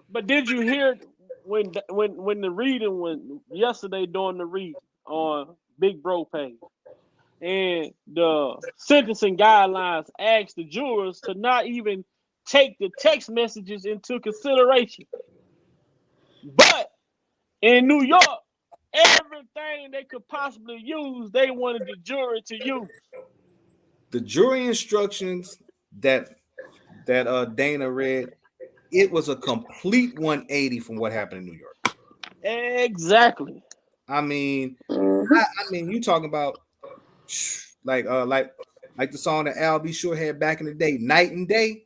But did you hear when the reading was yesterday during the reading on Big Bro page, and the sentencing guidelines asked the jurors to not even take the text messages into consideration. But in New York, everything they could possibly use, they wanted the jury to use. The jury instructions that Dana read, it was a complete 180 from what happened in New York. Exactly. I mean, you talking about like the song that Al B. Sure had back in the day, Night and Day.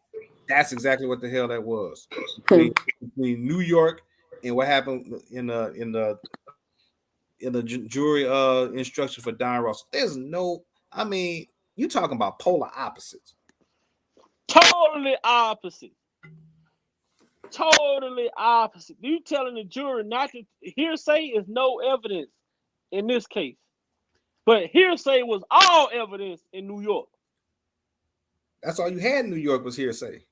That's exactly what the hell that was between New York and what happened in the jury instruction for Don Russell. There's no, you talking about polar opposites. Totally opposite. Totally opposite. You telling the jury not to hearsay is no evidence in this case. But hearsay was all evidence in New York. That's all you had in New York was hearsay.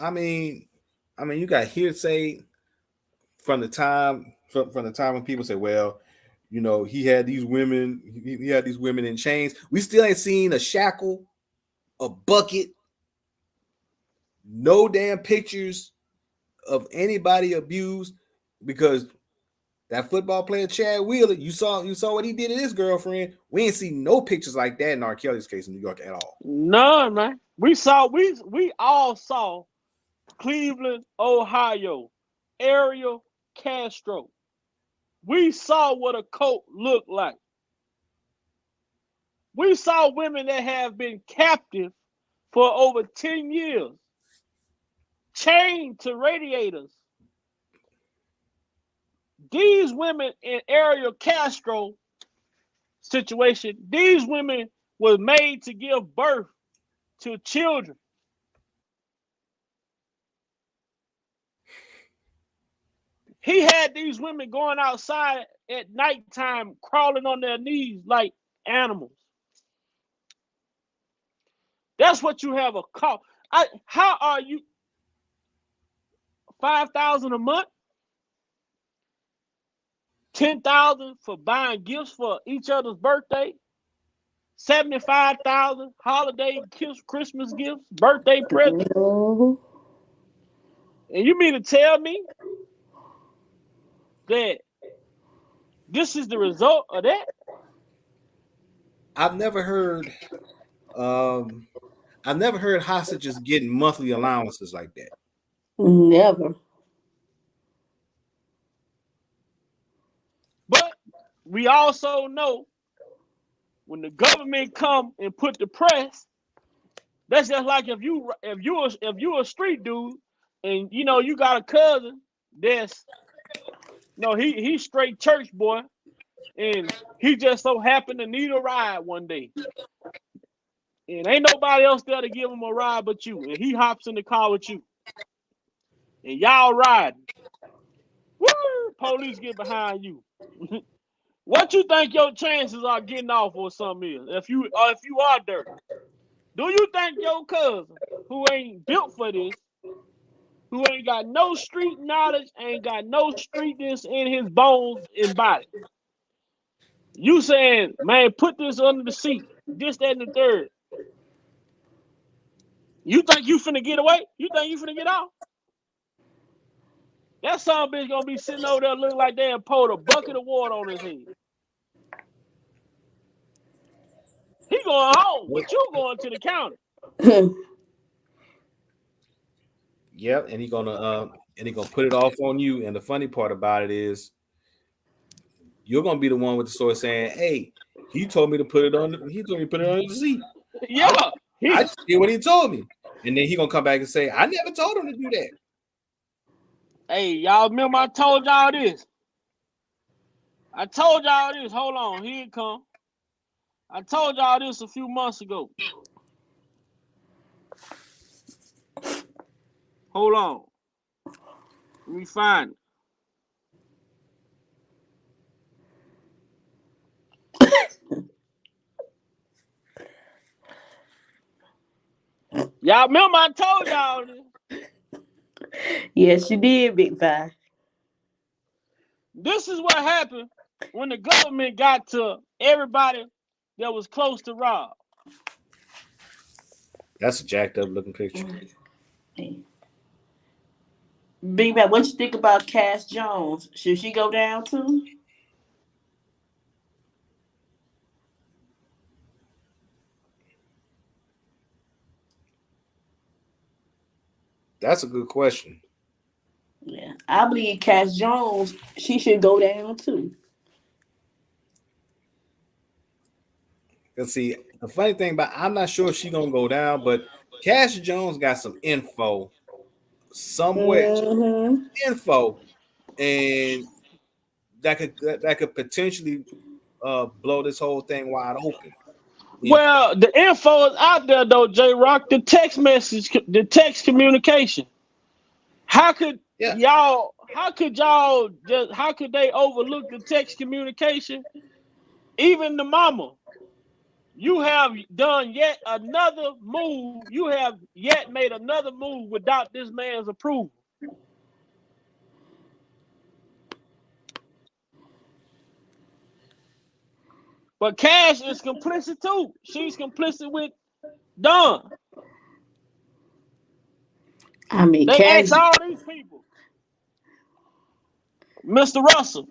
You got hearsay from the time when people say, well, he had these women, he had these women in chains. We still ain't seen a shackle, a bucket, no damn pictures of anybody abused, because that football player Chad Wheeler, you saw what he did to his girlfriend. We ain't seen no pictures like that in R. Kelly's case in New York at all. None, man. We all saw Cleveland, Ohio, Ariel Castro. We saw what a cult looked like. We saw women that have been captive for over 10 years, chained to radiators. These women in Ariel Castro situation, these women were made to give birth to children. He had these women going outside at nighttime, crawling on their knees like animals. That's what you have a call. How are you? $5,000 a month? $10,000 for buying gifts for each other's birthday? $75,000 holiday gifts, Christmas gifts, birthday presents? And you mean to tell me that this is the result of that? I've never heard hostages getting monthly allowances like that. Never. But we also know when the government come and put the press, that's just like if you're a street dude and you got a cousin that's he's straight church boy, and he just so happened to need a ride one day. And ain't nobody else there to give him a ride but you. And he hops in the car with you. And y'all riding. Woo! Police get behind you. What you think your chances are getting off or something is? If you are dirty. Do you think your cousin, who ain't built for this, who ain't got no street knowledge, ain't got no streetness in his bones and body, you saying, man, put this under the seat, this, that, and the third. You think you finna get away? You think you finna get off? That son bitch gonna be sitting over there looking like they had poured a bucket of water on his head. He going home, but you going to the county. Yep, and he gonna put it off on you. And the funny part about it is, you're gonna be the one with the story saying, "Hey, he told me to put it on. He told me to put it on the receipt. Yeah. I just did what he told me." And then he gonna come back and say, "I never told him to do that." Hey, y'all remember I told y'all this? I told y'all this. Hold on, here it come. I told y'all this a few months ago. Hold on. Let me find it. Y'all remember I told y'all this? Yes, you did, Big Five. This is what happened when the government got to everybody that was close to Rob. That's a jacked up looking picture. Big Bad, what you think about Cass Jones? Should she go down too? That's a good question. Yeah, I believe Cass Jones, she should go down too. Cause see, the funny thing about, I'm not sure if she's gonna go down, but Cash Jones got some info somewhere, and that could potentially blow this whole thing wide open. Well, the info is out there though, J Rock. The text message, the text communication. How could y'all just, how could they overlook the text communication? Even the mama, you have done yet another move. You have yet made another move without this man's approval. But Cash is complicit too. She's complicit with Don. I mean, They Cass. ask all these people, Mr. Russell,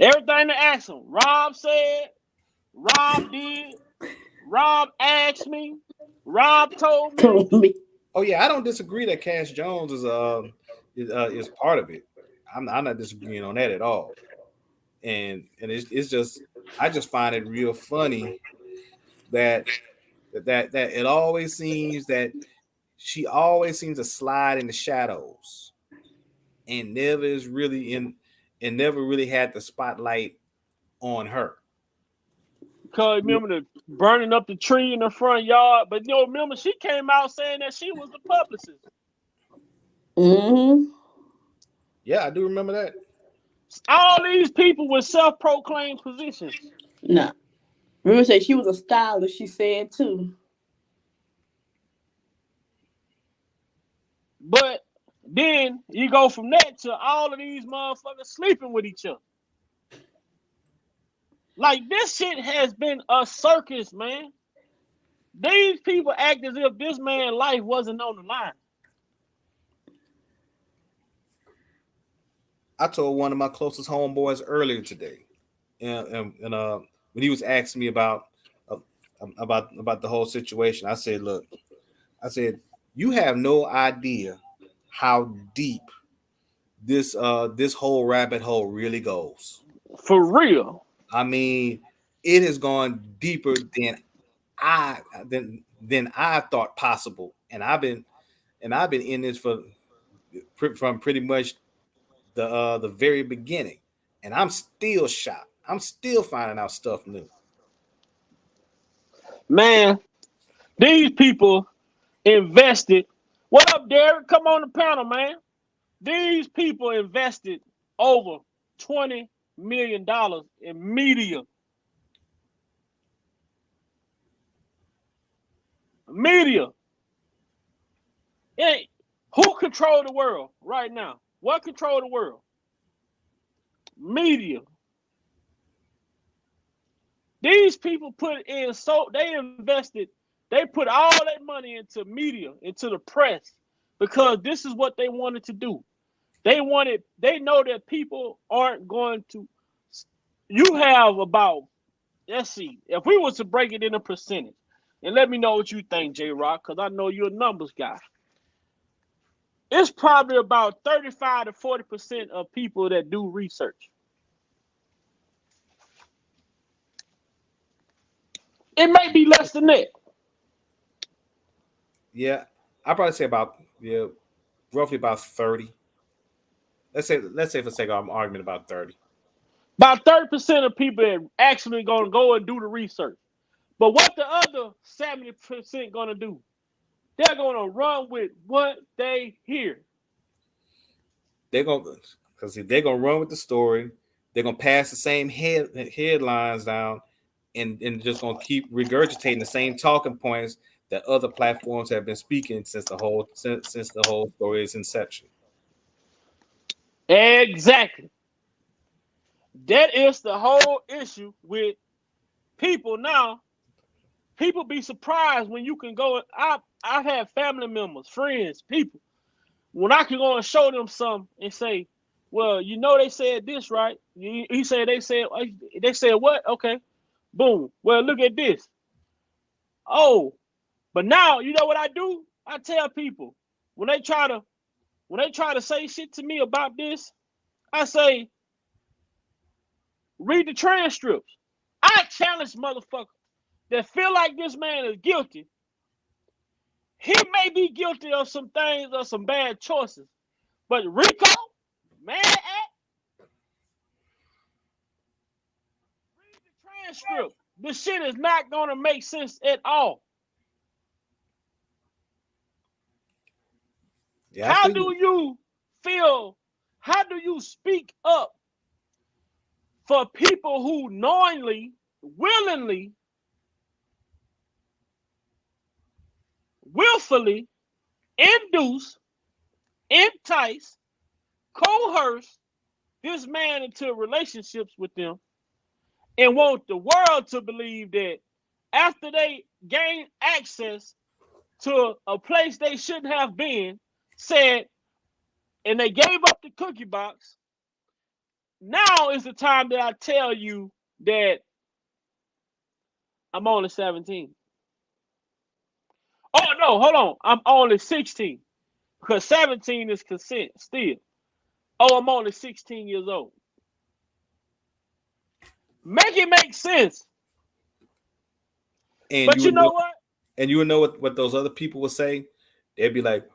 everything they ask him. Rob said, Rob did, Rob asked me, Rob told me. Oh yeah, I don't disagree that Cash Jones is part of it. I'm not disagreeing on that at all. And it's just, I just find it real funny that it always seems that she always seems to slide in the shadows and never is really in, and never really had the spotlight on her. Because remember the burning up the tree in the front yard, but you know, remember she came out saying that she was the publicist. Yeah, I do remember that. All these people with self-proclaimed positions. No. Remember, said she was a stylist, she said too. But then you go from that to all of these motherfuckers sleeping with each other. Like, this shit has been a circus, man. These people act as if this man's life wasn't on the line. I told one of my closest homeboys earlier today, and when he was asking me about the whole situation, I said, "Look, I said, you have no idea how deep this whole rabbit hole really goes. For real. I mean, it has gone deeper than I thought possible, and I've been in this from pretty much the very beginning, and I'm still shocked. I'm still finding out stuff new. Man, these people invested. What up, Derek? Come on the panel, man. These people invested over $20 million in media. Media. Hey, who control the world right now? What control the world? Media. These people they invested, they put all that money into media, into the press, because this is what they wanted to do. They know that people aren't going to, you have about, let's see, if we was to break it in a percentage, and let me know what you think, J-Rock, because I know you're a numbers guy. it's probably about 35 to 40% of people that do research. It may be less than that. Yeah, I'd probably say roughly about 30. Let's say for sake of argument about 30. About 30% of people that actually gonna go and do the research. But what the other 70% gonna do? They're gonna run with what they hear. They're gonna run with the story. They're gonna pass the same headlines down, and just gonna keep regurgitating the same talking points that other platforms have been speaking since the whole story's inception. Exactly. That is the whole issue with people now. People be surprised when you can go. I've had family members, friends, people, when I can go and show them something and say, well, you know, they said this, right? He said they said what? Okay. Boom. Well, look at this. Oh, but now you know what I do? I tell people when they try to say shit to me about this, I say, read the transcripts. I challenge motherfuckers that feel like this man is guilty. He may be guilty of some things or some bad choices, but Rico, man, read the transcript. This shit is not gonna make sense at all. Yeah, how do you feel? How do you speak up for people who knowingly, willingly, willfully induce, entice, coerce this man into relationships with them and want the world to believe that after they gain access to a place they shouldn't have been, said, and they gave up the cookie box, now is the time that I tell you that I'm only 17. Oh, no, hold on. I'm only 16. Because 17 is consent still. Oh, I'm only 16 years old. Make it make sense. But you know what? And you would know what those other people would say? They'd be like,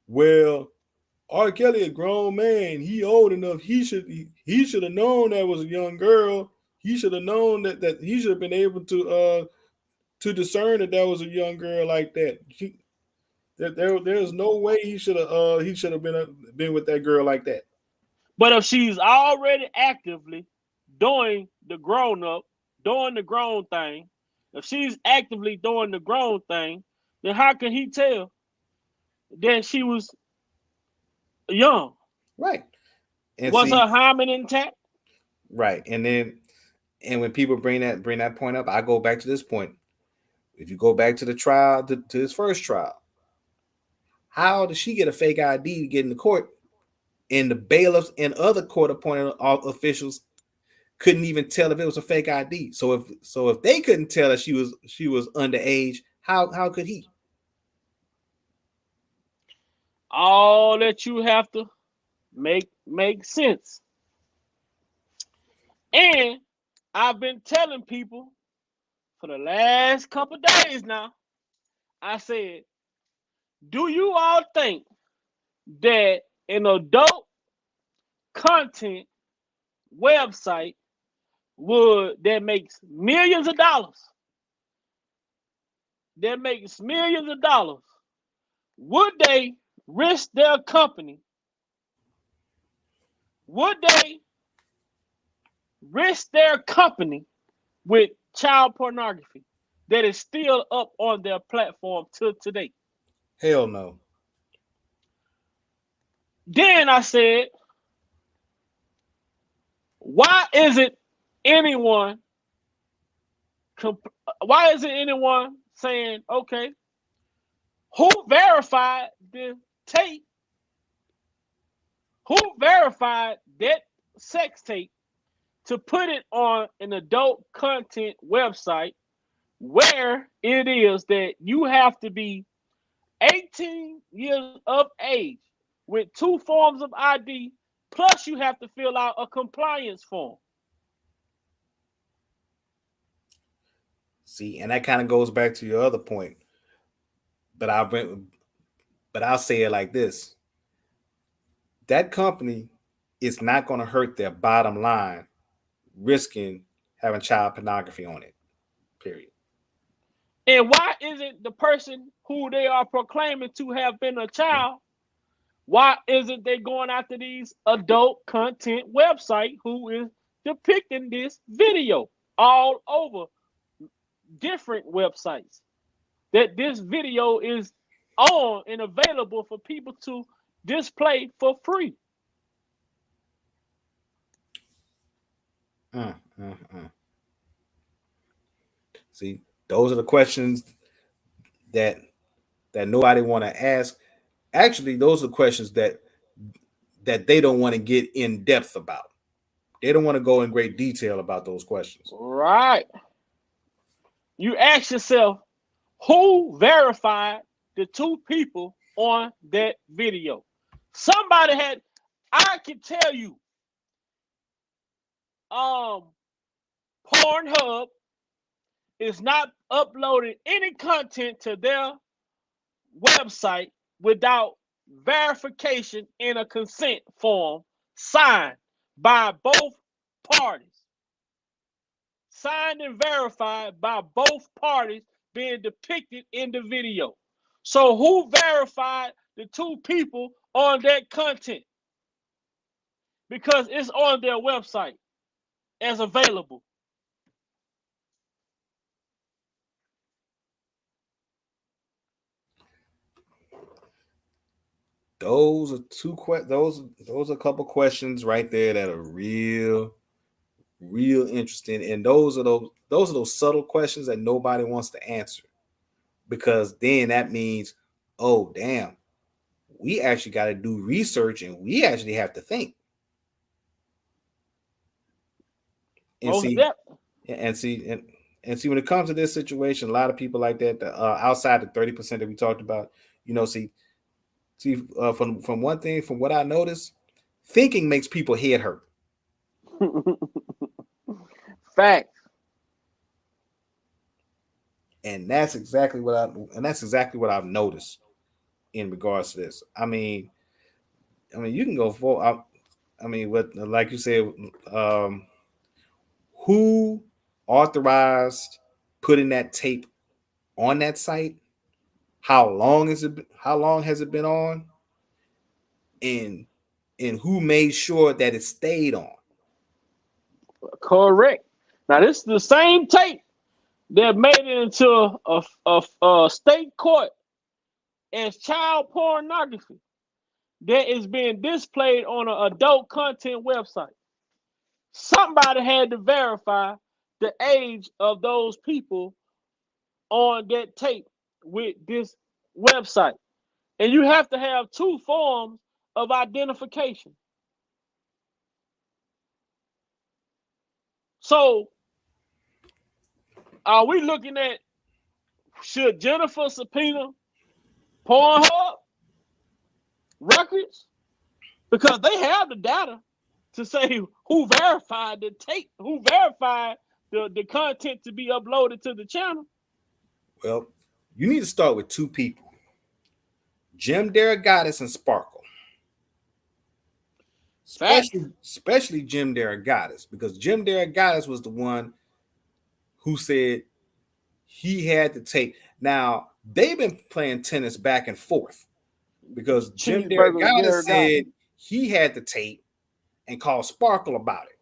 well, R. Kelly, a grown man, he old enough. He should have known that was a young girl. He should have known that he should have been able to discern that was a young girl like that. There's no way he should have been with that girl like that. But if she's already actively doing the grown thing, if she's actively doing the grown thing, then how can he tell that she was young? Right. And was her hymen intact? Right. And when people bring that point up, I go back to this point. If you go back to the trial, to his first trial, how did she get a fake ID to get into court? And the bailiffs and other court-appointed officials couldn't even tell if it was a fake ID. So if they couldn't tell that she was underage, how could he? All that you have to make sense. And I've been telling people for the last couple of days now, I said, do you all think that an adult content website that makes millions of dollars, would they risk their company? Would they risk their company with child pornography that is still up on their platform till today? Hell no. Then I said, why isn't anyone saying, okay, who verified the tape? Who verified that sex tape to put it on an adult content website where it is that you have to be 18 years of age with 2 forms of ID, plus you have to fill out a compliance form. See, and that kind of goes back to your other point. But I'll say it like this. That company is not going to hurt their bottom line risking having child pornography on it. Period. And why isn't the person who they are proclaiming to have been a child, why isn't they going after these adult content website who is depicting this video all over different websites that this video is on and available for people to display for free? See, those are the questions that nobody want to ask. Actually, those are questions that they don't want to get in depth about. They don't want to go in great detail about those questions. Right. You ask yourself, who verified the 2 people on that video? Somebody had, I can tell you, Pornhub is not uploading any content to their website without verification in a consent form signed by both parties. Signed and verified by both parties being depicted in the video. So who verified the 2 people on that content? Because it's on their website as available. Those are those are a couple questions right there that are real interesting, and those are those subtle questions that nobody wants to answer, because then that means, oh damn, we actually got to do research and we actually have to think. And see when it comes to this situation, a lot of people like that, outside the 30% that we talked about, from one thing, from what I noticed, thinking makes people head hurt. Fact. And that's exactly what I've noticed in regards to this. I mean, you can go for. What, like you said, who authorized putting that tape on that site? How long has it been on? And who made sure that it stayed on? Correct. Now this is the same tape that made it into a state court as child pornography that is being displayed on an adult content website. Somebody had to verify the age of those people on that tape with this website. And you have to have 2 forms of identification. So, are we looking at, should Jennifer subpoena Pornhub records? Because they have the data to say who verified the tape, who verified the content to be uploaded to the channel. Well, you need to start with 2 people, Jim Derogatis and Sparkle. Especially Jim Derogatis, because Jim Derogatis was the one who said he had the tape. Now, they've been playing tennis back and forth, because Jim Derogatis said he had the tape and called Sparkle about it.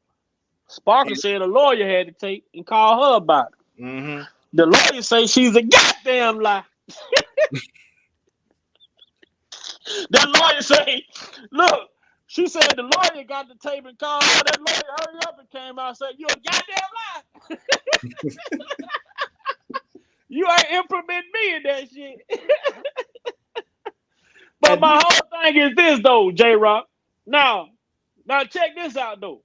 Sparkle said a lawyer had the tape and called her about it. Mm-hmm. The lawyer says she's a goddamn lie. That lawyer say, look, she said the lawyer got the tape and called her. That lawyer hurry up and came out and said, you a goddamn lie. You ain't implementing me in that shit. But my whole thing is this though, J-Rock. Now check this out though.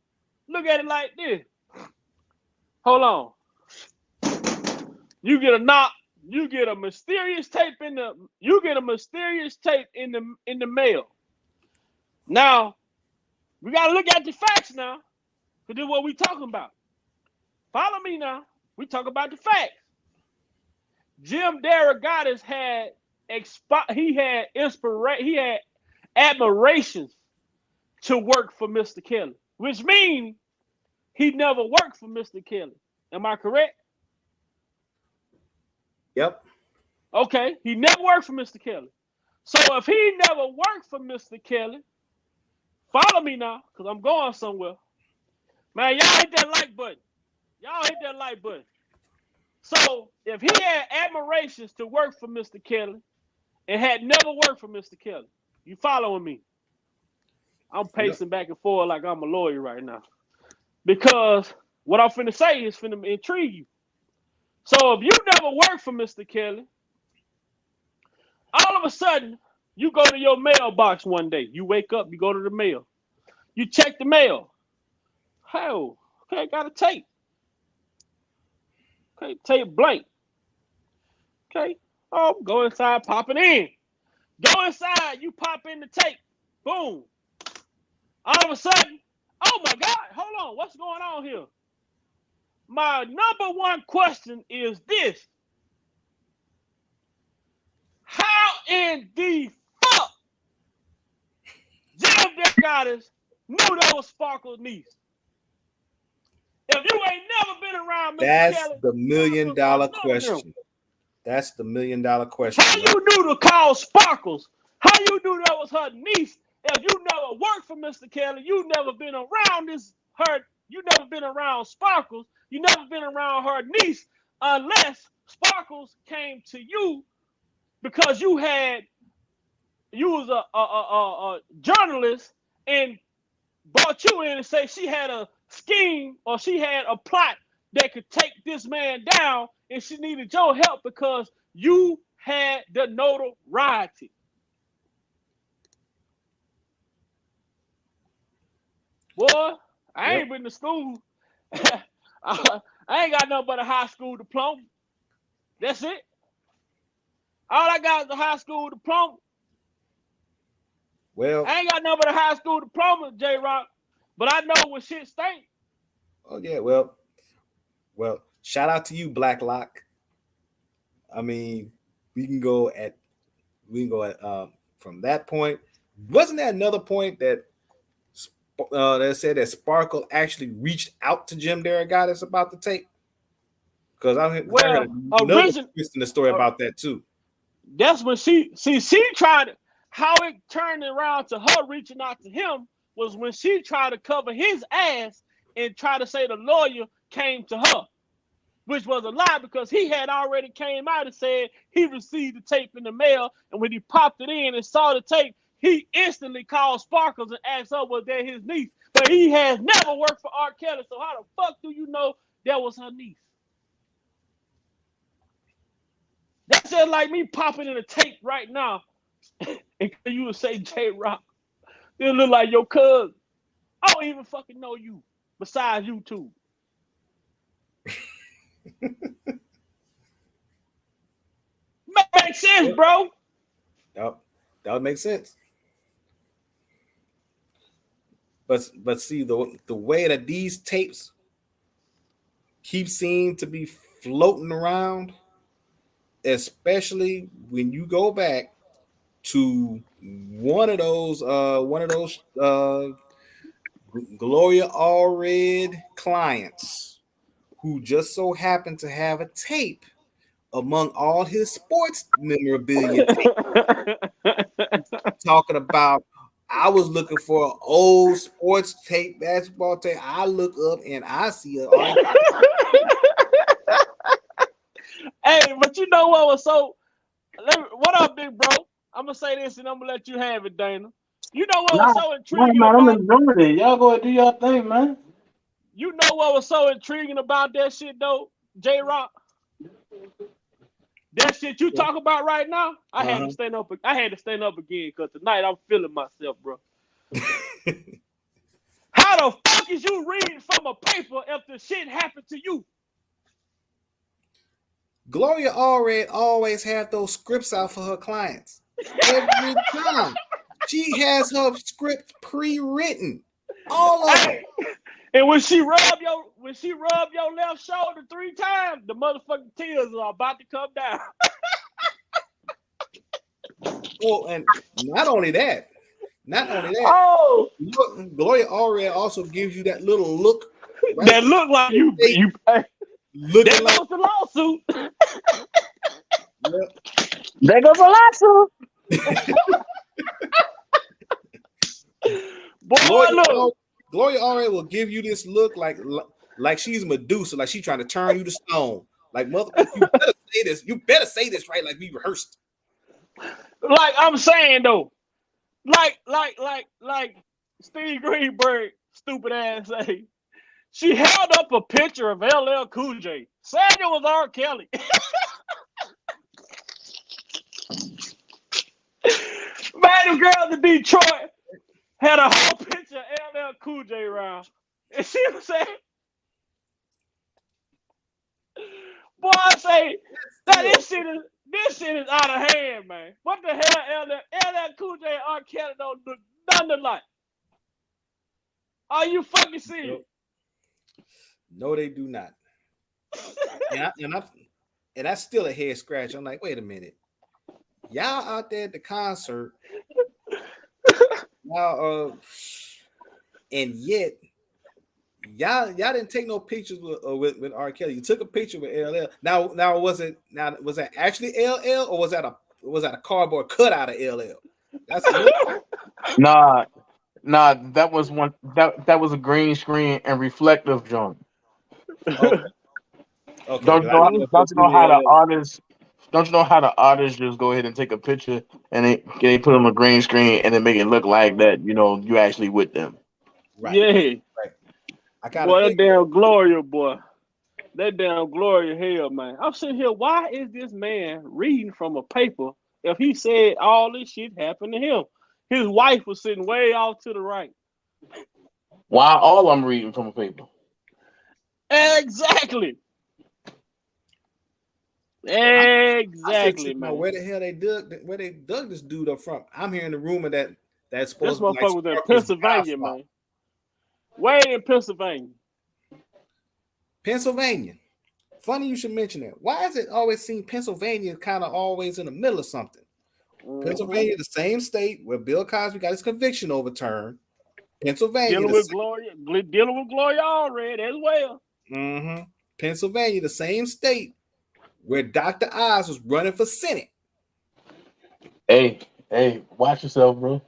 Look at it like this. Hold on. You get a knock. You get a mysterious tape in the mail. Now, we got to look at the facts now, because this is what we talking about. Follow me now. We talk about the facts. Jim Derogatis had admirations to work for Mr. Kelly, which means he never worked for Mr. Kelly. Am I correct? Yep. Okay, he never worked for Mr. Kelly. So if he never worked for Mr. Kelly, follow me now, because I'm going somewhere. Man, y'all hit that like button. Y'all hit that like button. So if he had admirations to work for Mr. Kelly and had never worked for Mr. Kelly, you following me? I'm pacing back and forth like I'm a lawyer right now. Because what I'm finna say is finna intrigue you. So if you never worked for Mr. Kelly, all of a sudden, you go to your mailbox one day. You wake up, you go to the mail. You check the mail. Hell, okay, got a tape. Okay, tape blank. Okay, oh, go inside, pop it in. Go inside, you pop in the tape. Boom. All of a sudden, oh my God, hold on, what's going on here? My number one question is this. How in the fuck Jim Derogatis knew that was Sparkle's niece? If you ain't never been around Mr. That's Kelly, the $1 million question. That's the $1 million question. How you knew to call Sparkles? How you knew that was her niece? If you never worked for Mr. Kelly, you never been around you never been around Sparkles, you never been around her niece, unless Sparkles came to you because you was a journalist and brought you in and say she had a scheme or she had a plot that could take this man down and she needed your help because you had the notoriety. Boy, I ain't been to school. I ain't got nothing but a high school diploma. That's it. All I got is a high school diploma. Well, I ain't got nothing but a high school diploma, J-Rock. But I know when shit stink. Oh yeah, well, shout out to you, Blacklock. I mean, we can go at from that point. Wasn't there another point that said that Sparkle actually reached out to Jim Derogatis about the tape? Because I heard another twist in the story about that too. That's when she tried it. How it turned around to her reaching out to him was when she tried to cover his ass and try to say the lawyer came to her, which was a lie because he had already came out and said he received the tape in the mail, and when he popped it in and saw the tape, he instantly called Sparkles and asked her was that his niece. But he has never worked for R. Kelly, so how the fuck do you know that was her niece? That's just like me popping in a tape right now and you would say J-Rock. It look like your cousin. I don't even fucking know you besides YouTube. Makes sense, bro. Yep, that would make sense. But see, the way that these tapes keep seeming to be floating around, especially when you go back to one of those Gloria Allred clients who just so happened to have a tape among all his sports memorabilia talking about, I was looking for an old sports tape, basketball tape. I look up and I see it. Hey, but you know what was so? What up, big bro? I'm gonna say this and I'm gonna let you have it, Dana. You know what was so intriguing? I'm enjoying it. Y'all go do your thing, man. You know what was so intriguing about that shit, though, J-Rock? That shit you talk about right now, I had to stand up. I had to stand up again because tonight I'm feeling myself, bro. How the fuck is you reading from a paper if the shit happened to you? Gloria Allred always had those scripts out for her clients every time. She has her script pre-written. All of them. And when she rub your left shoulder 3 times, the motherfucking tears are about to come down. Oh, and not only that. Oh, Gloria already also gives you that little look. Right? That look like you looking there like goes the lawsuit. Yep. There goes the lawsuit. Boy, look. Gloria already will give you this look like she's Medusa, like she's trying to turn you to stone. Like, motherfucker, you better say this. You better say this right, like we rehearsed. Like I'm saying though, like Steve Greenberg, stupid ass say, she held up a picture of LL Cool J. Said it was R. Kelly. Man, the girls in Detroit had a whole picture of LL Cool J around. And she was saying, boy, I say, this shit is out of hand, man. What the hell, LL Cool J and R. Kelly don't look nothing alike. Are you fucking serious? No, they do not. and that's still a head scratch. I'm like, wait a minute. Y'all out there at the concert, y'all, and yet y'all didn't take no pictures with R. Kelly. You took a picture with LL. Now was that actually LL or was that a cardboard cutout of LL? That's Nah, that was one that was a green screen and reflective joint. Okay. Don't you know how the artists? Don't you know how the artists just go ahead and take a picture and they put on a green screen and then make it look like that? You know, you actually with them. Right. Yeah. Right. Boy, that damn Gloria, boy. That damn Gloria hell, man. I'm sitting here. Why is this man reading from a paper if he said all this shit happened to him? His wife was sitting way off to the right. Why all I'm reading from a paper? Exactly. Exactly, man. Where the hell they dug this dude up from? I'm hearing the rumor that's This supposed to be motherfucker was in Pennsylvania, man. Way in Pennsylvania. Pennsylvania. Funny you should mention that. Why is it always seem Pennsylvania kind of always in the middle of something? Mm-hmm. Pennsylvania, the same state where Bill Cosby got his conviction overturned. Pennsylvania. Dealing with Gloria already as well. Mm-hmm. Pennsylvania, the same state where Dr. Oz was running for Senate. Hey, watch yourself, bro.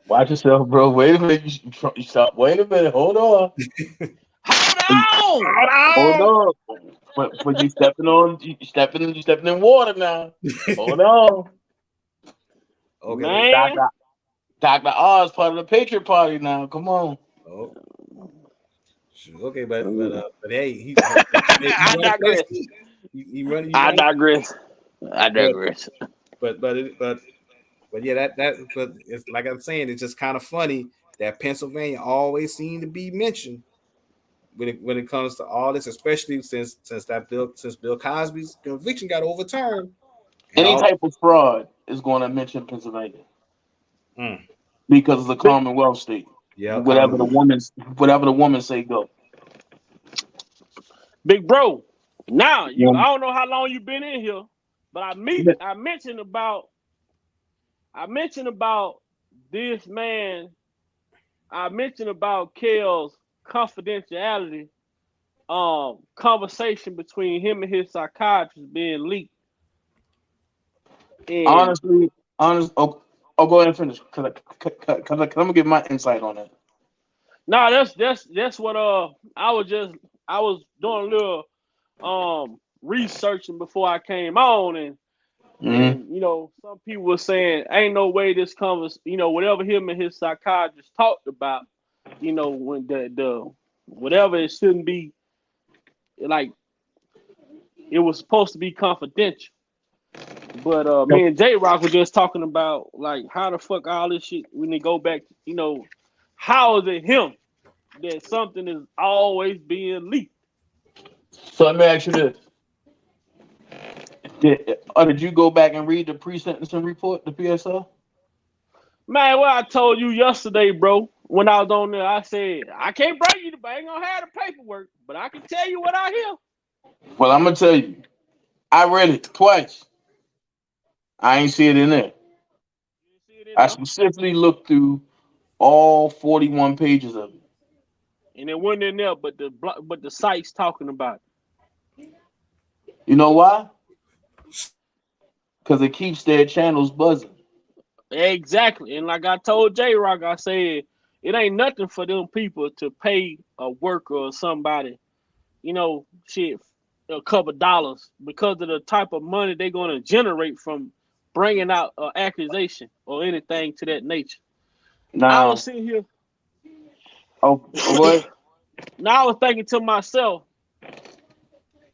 Watch yourself, bro. Wait a minute. You stop. Wait a minute. Hold on. Hold on. But you stepping in water now. Hold on. Okay. Man. Dr. Oz part of the Patriot Party now. Come on. Oh. Okay, but hey, I digress. I digress. But yeah, but it's like I'm saying, it's just kind of funny that Pennsylvania always seemed to be mentioned when it comes to all this, especially since Bill Cosby's conviction got overturned. Any type of fraud is going to mention Pennsylvania because it's a Commonwealth state. Yeah, whatever the woman say go. Big bro, now I don't know how long you've been in here, but I mentioned about this man. I mentioned about Kel's confidentiality conversation between him and his psychiatrist being leaked. And honestly, go ahead and finish because I'm gonna give my insight on it. No, that's what I was doing a little researching before I came on, and you know, some people were saying ain't no way this whatever him and his psychiatrist talked about, you know, when the whatever, it shouldn't be, like, it was supposed to be confidential. But me and J-Rock were just talking about, like, how the fuck all this shit, when they go back, you know, how is it him that something is always being leaked? So let me ask you this. Did you go back and read the pre-sentencing report, the PSL? Man, what I told you yesterday, bro, when I was on there, I said, I can't bring you I ain't gonna have the paperwork, but I can tell you what I hear. Well, I'm gonna tell you, I read it twice. I ain't see it in there. I specifically looked through all 41 pages of it. And it wasn't in there, but the site's talking about it. You know why? Because it keeps their channels buzzing. Exactly. And like I told J-Rock, I said, it ain't nothing for them people to pay a worker or somebody, shit, a couple dollars because of the type of money they're going to generate from bringing out an accusation or anything to that nature. I was sitting here. Oh, what? Now I was thinking to myself,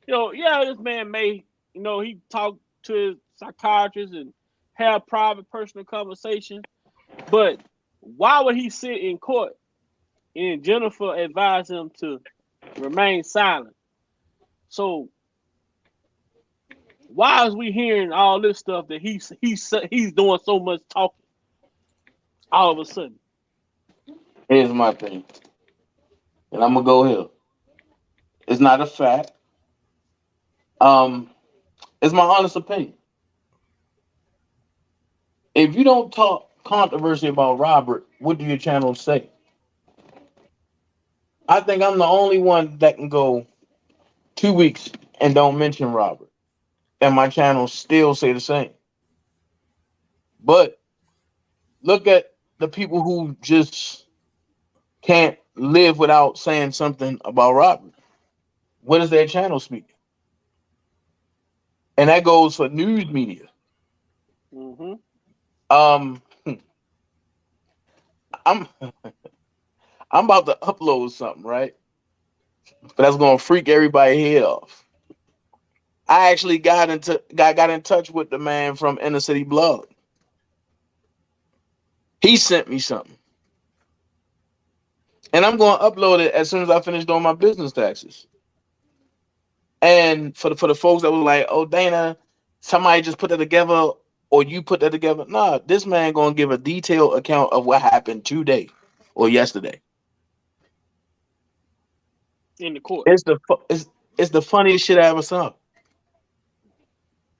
this man may, he talked to his psychiatrist and have private personal conversations, but why would he sit in court and Jennifer advised him to remain silent? So why is we hearing all this stuff that he's doing so much talking all of a sudden? Here's my thing, and I'm gonna go here. It's not a fact. It's my honest opinion. If you don't talk controversy about Robert, what do your channels say? I think I'm the only one that can go 2 weeks and don't mention Robert, and my channels still say the same. But look at the people who just can't live without saying something about Robert. What is their channel speaking? And that goes for news media. Mm-hmm. I'm about to upload something, right? But that's gonna freak everybody head off. I actually got in touch with the man from Inner City Blog. He sent me something, and I'm gonna upload it as soon as I finish doing my business taxes. And for the folks that was like, "Oh, Dana, somebody just put that together, or you put that together," nah, this man gonna give a detailed account of what happened today or yesterday in the court. It's the funniest shit I ever saw.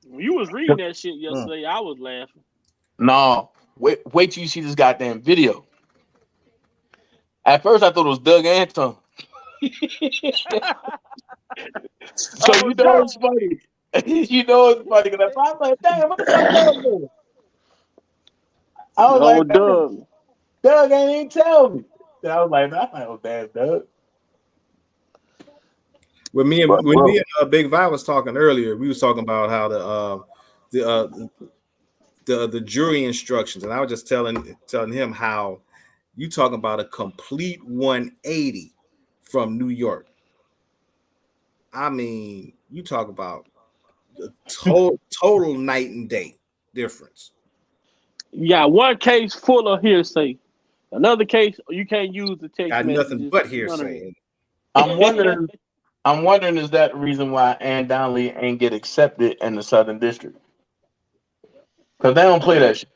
When you was reading that shit yesterday, I was laughing. No, wait till you see this goddamn video. At first, I thought it was Doug Anton. So you know it's funny. You know it's funny because I'm like, damn, what the fuck Doug doing? I was like, Doug ain't even tell me. And I was like, oh damn, Doug. When me and Big Vi was talking earlier, we was talking about how the jury instructions, and I was just telling him how you talking about a complete 180 from New York. I mean, you talk about the total night and day difference. You got one case full of hearsay, another case you can't use the text. Got nothing but hearsay. I'm wondering, is that the reason why Ann Donnelly ain't get accepted in the Southern District? Because they don't play that shit.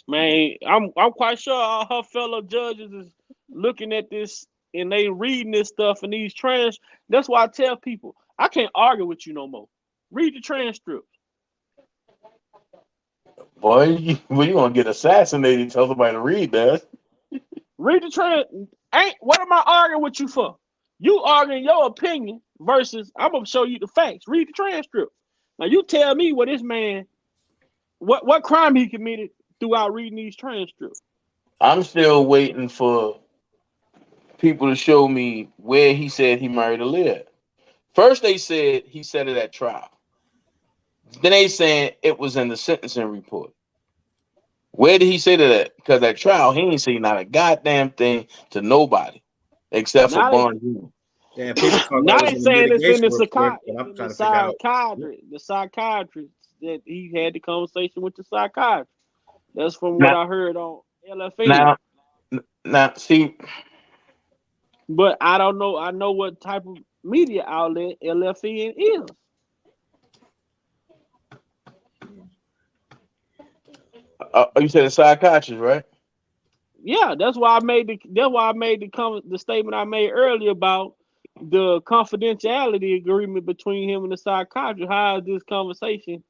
Man, I'm quite sure all her fellow judges is looking at this and they reading this stuff and these trans. That's why I tell people I can't argue with you no more. Read the transcripts. Boy, you gonna get assassinated. Tell somebody to read that. Read the transcript. What am I arguing with you for? You arguing your opinion versus I'm gonna show you the facts. Read the transcript. Now you tell me what this man, what crime he committed throughout reading these transcripts. I'm still waiting for people to show me where he said he married Aaliyah. First they said he said it at trial. Then they saying it was in the sentencing report. Where did he say that? Because at trial, he ain't say not a goddamn thing to nobody except for Barnes Jr. Yeah, people talk now about they saying it's in the psychiatrist that he had the conversation with the psychiatrist. That's from what I heard on LFN. Now, see. But I don't know. I know what type of media outlet LFN is. You said a psychiatrist, right? Yeah, that's why I made the statement I made earlier about the confidentiality agreement between him and the psychiatrist. How is this conversation?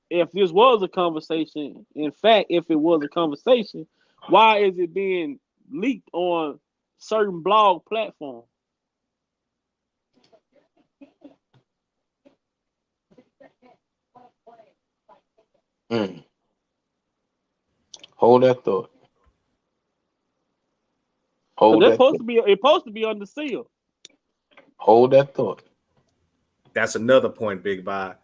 If this was a conversation, in fact, if it was a conversation, why is it being leaked on certain blog platforms? Hold that thought. It's supposed to be under seal. Hold that thought. That's another point, Big Vi.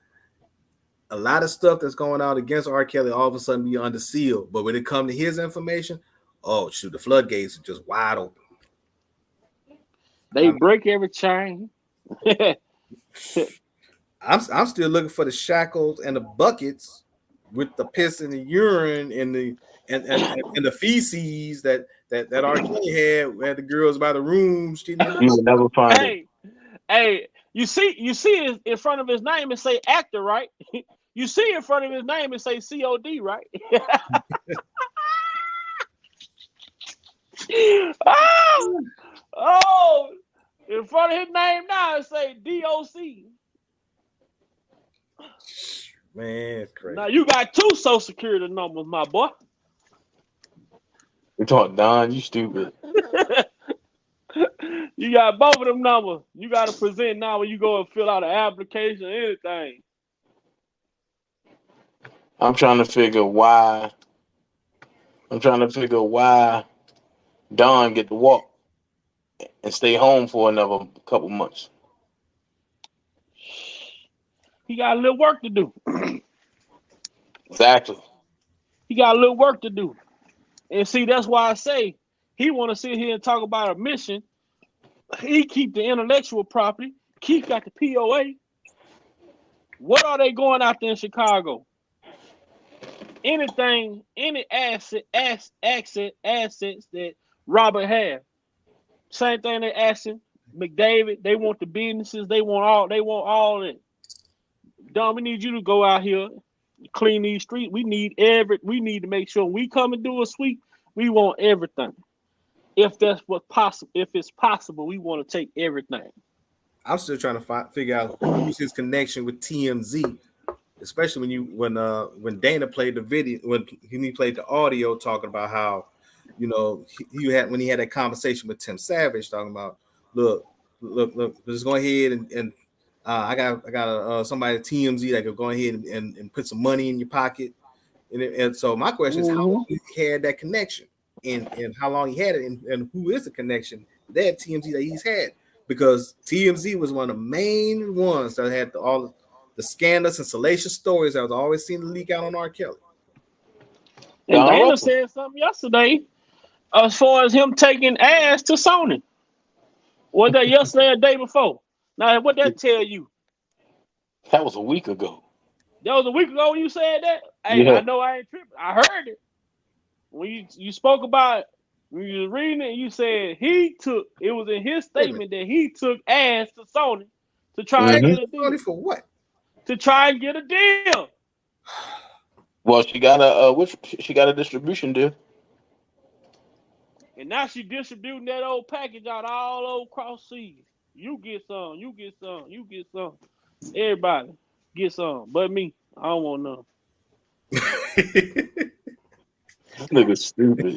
A lot of stuff that's going on against R. Kelly all of a sudden be under seal, but when it comes to his information, oh shoot, the floodgates are just wide open. They break every chain. I'm still looking for the shackles and the buckets with the piss and the urine and the feces that R. Kelly had where the girls by the rooms. You will never find it. Hey, you see it in front of his name and say actor, right? You see in front of his name and say COD, right? oh, in front of his name now it say DOC. Man, it's crazy. Now you got 2 social security numbers, my boy. We talking Don, you stupid. You got both of them numbers. You got to present now when you go and fill out an application or anything. I'm trying to figure why Don get to walk and stay home for another couple months. He got a little work to do. Exactly. He got a little work to do. And see, that's why I say he want to sit here and talk about a mission. He keep the intellectual property. Keith got the POA. What are they going out there in Chicago? Anything, any assets that Robert had. Same thing they asking McDavid. They want the businesses. They want all that. Don, we need you to go out here, clean these streets. We need to make sure we come and do a sweep. We want everything. If that's what possible, if it's possible, we want to take everything. I'm still trying to figure out who's his connection with TMZ, especially when Dana played the video, when he played the audio talking about how, when he had that conversation with Tim Savage talking about, look, let's go ahead and I got somebody at TMZ that could go ahead and put some money in your pocket, and so my question is how long he had that connection, and how long he had it, and who is the connection that TMZ that he's had, because TMZ was one of the main ones that had all the scandalous and salacious stories that was always seen to leak out on R. Kelly. And Dana said something yesterday as far as him taking ass to Sony. Was that yesterday or the day before? Now, what that tell you? That was a week ago. That was a week ago when you said that? Hey, yeah. I know I ain't tripping. I heard it. When you spoke about it, when you was reading it, you said it was in his statement that he took ass to Sony to try and get a deal. Sony for what? To try and get a deal. Well, she got a distribution deal. And now she distributing that old package out all over cross seas. You get some, you get some, you get some. Everybody get some, but me. I don't want none. This nigga stupid,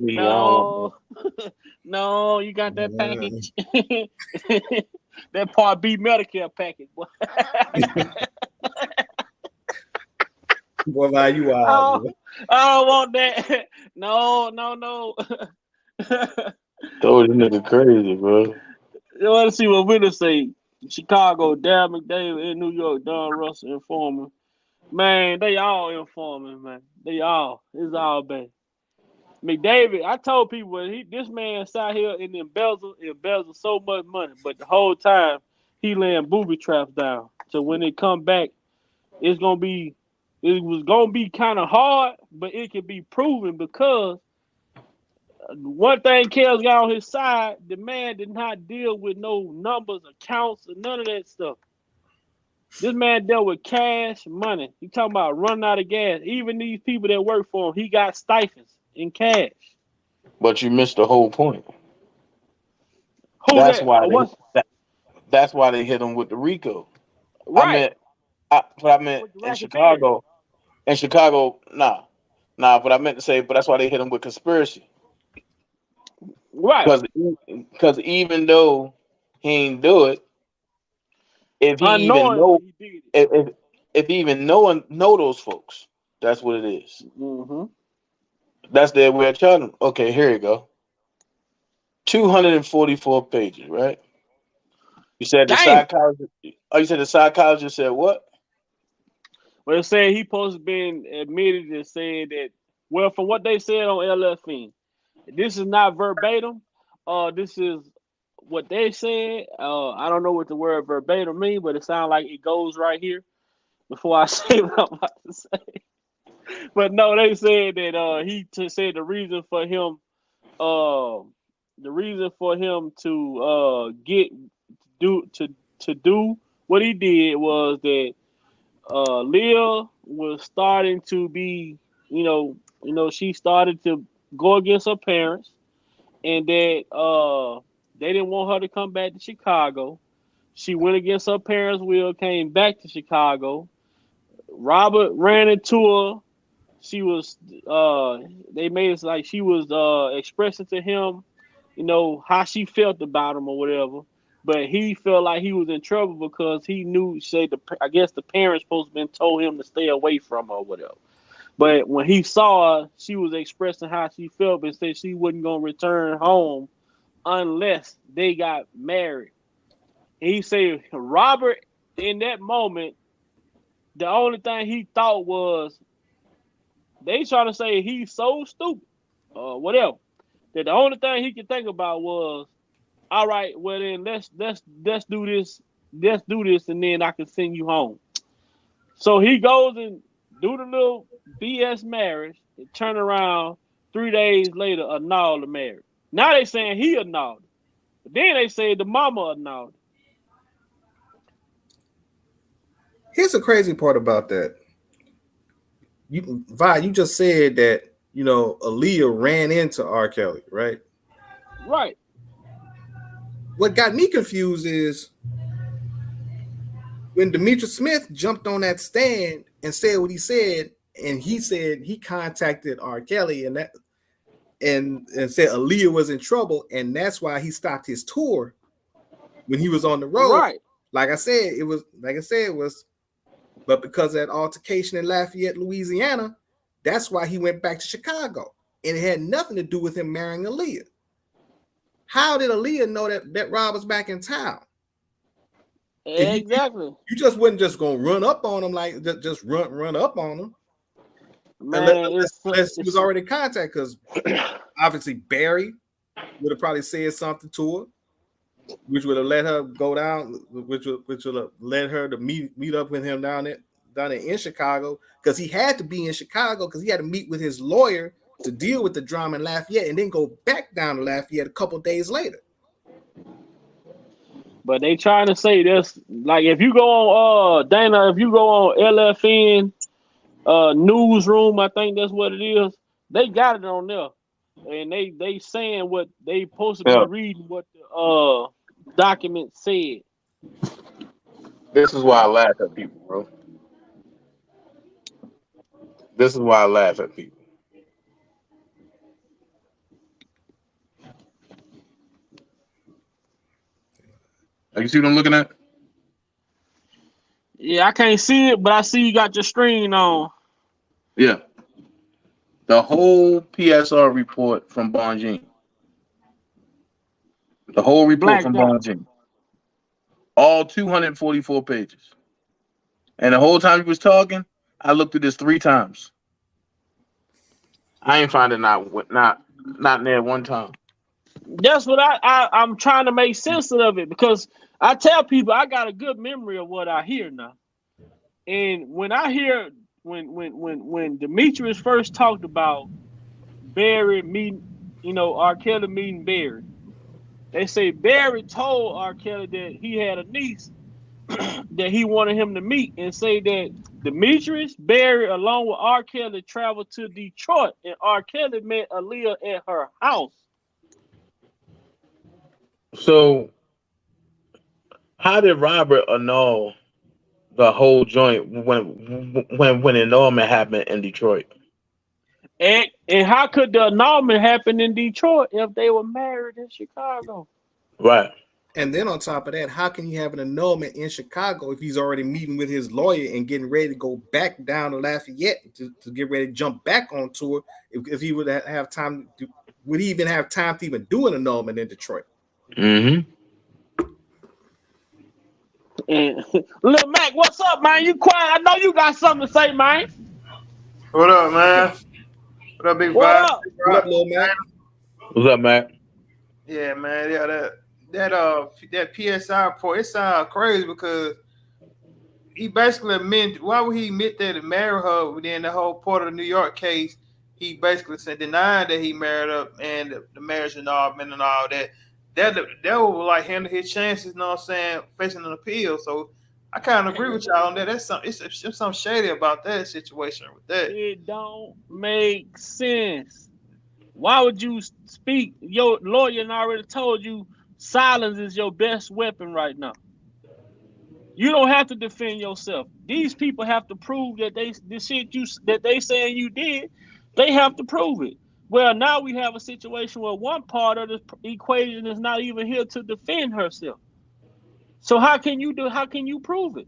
yo. No, you got that package. That Part B Medicare package, boy. Boy, why you are? I don't want that. No. Told this nigga crazy, bro. You want to see what Winner say? Chicago, Dad McDavid, in New York, Don Russell informing. Man, they all informing, man. They all. It's all bad. McDavid, I told people this man sat here and embezzled so much money, but the whole time he laying booby traps down. So when it come back, it was gonna be kind of hard, but it can be proven because one thing Kel's got on his side, the man did not deal with no numbers, accounts, or none of that stuff. This man dealt with cash money. You talking about running out of gas. Even these people that work for him, he got stipends in cash. But you missed the whole point. Who That's that? why What? that's why they hit him with the RICO. Right. I meant With the in racketeering. Chicago. In Chicago, nah. But I meant to say, but that's why they hit him with conspiracy. Right. Because even though he ain't do it, if he even know, Unknowingly, he did it. if he even know those folks, that's what it is. Mm-hmm. That's their way of charging. Okay, here you go. 244 pages, right? You said the Damn. psychologist. Oh, you said the psychologist said what? Well, it said he supposed to been admitted and said that. Well, from what they said on LFN, this is not verbatim. This is what they said. I don't know what the word verbatim means, but it sounds like it goes right here. Before I say what I'm about to say, but no, they said that he said the reason for him to do what he did was that Leah was starting to be, she started to go against her parents, and that they didn't want her to come back to Chicago. She went against her parents' will, came back to Chicago. Robert ran into her. She was they made it like she was expressing to him, how she felt about him or whatever. But he felt like he was in trouble because he knew, I guess the parents supposed to been told him to stay away from her or whatever. But when he saw her, she was expressing how she felt, but said she wasn't gonna return home unless they got married. And he said Robert in that moment, the only thing he thought was they trying to say he's so stupid or whatever. That the only thing he could think about was, all right, well then let's do this, and then I can send you home. So he goes and do the little BS marriage and turn around 3 days later annul the marriage. Now they saying he annulled it. But then they say the mama annulled it. Here's the crazy part about that. You just said that, Aaliyah ran into R. Kelly, right? Right. What got me confused is when Demetrius Smith jumped on that stand and said what he said, and he said he contacted R. Kelly and said Aaliyah was in trouble, and that's why he stopped his tour when he was on the road. Right. Like I said, it was, but because of that altercation in Lafayette, Louisiana, that's why he went back to Chicago. And it had nothing to do with him marrying Aaliyah. How did Aaliyah know that Rob was back in town? Exactly. You just wasn't just gonna run up on him like just run up on him. Man, unless he was already in contact, because obviously Barry would have probably said something to her, which would have let her go down, which would have led her to meet up with him down there in Chicago, because he had to be in Chicago because he had to meet with his lawyer to deal with the drama in Lafayette, and then go back down to Lafayette a couple days later. But they trying to say this, like if you go on Dana, if you go on LFN newsroom, I think that's what it is. They got it on there, and they saying what they supposed to be reading, what the document said. This is why I laugh at people, bro. This is why I laugh at people. You see what I'm looking at? Yeah, I can't see it, but I see you got your screen on. Yeah. The whole PSR report from Bonjean. The whole report from Bonjean. All 244 pages. And the whole time he was talking, I looked at this 3 times. I ain't finding not there one time. That's what I'm trying to make sense of it, because I tell people I got a good memory of what I hear now. And when I hear when Demetrius first talked about Barry meeting, R. Kelly meeting Barry, they say Barry told R. Kelly that he had a niece that he wanted him to meet and say that Demetrius, Barry, along with R. Kelly, traveled to Detroit and R. Kelly met Aaliyah at her house. So, how did Robert annul the whole joint when annulment happened in Detroit? And how could the annulment happen in Detroit if they were married in Chicago? Right. And then on top of that, how can you have an annulment in Chicago if he's already meeting with his lawyer and getting ready to go back down to Lafayette to get ready to jump back on tour? If he would have time, would he even have time to even do an annulment in Detroit? Mm-hmm. And Lil Mac, what's up, man? You quiet? I know you got something to say, man. What up, man? What up, Big What Five? up? What up, Lil Mac? What's up, Mac? Yeah, man. Yeah, that PSI report, it sounds crazy because he basically admitted. Why would he admit that he married her within the whole Port of New York case? He basically said denied that he married her and the marriage annulment and all that. That would like hinder his chances, you know what I'm saying, facing an appeal. So I kind of agree with y'all on that. That's something shady about that situation with that. It don't make sense. Why would you speak? Your lawyer already told you silence is your best weapon right now. You don't have to defend yourself. These people have to prove that the shit that they saying you did, they have to prove it. Well, now we have a situation where one part of the equation is not even here to defend herself. So how can you prove it?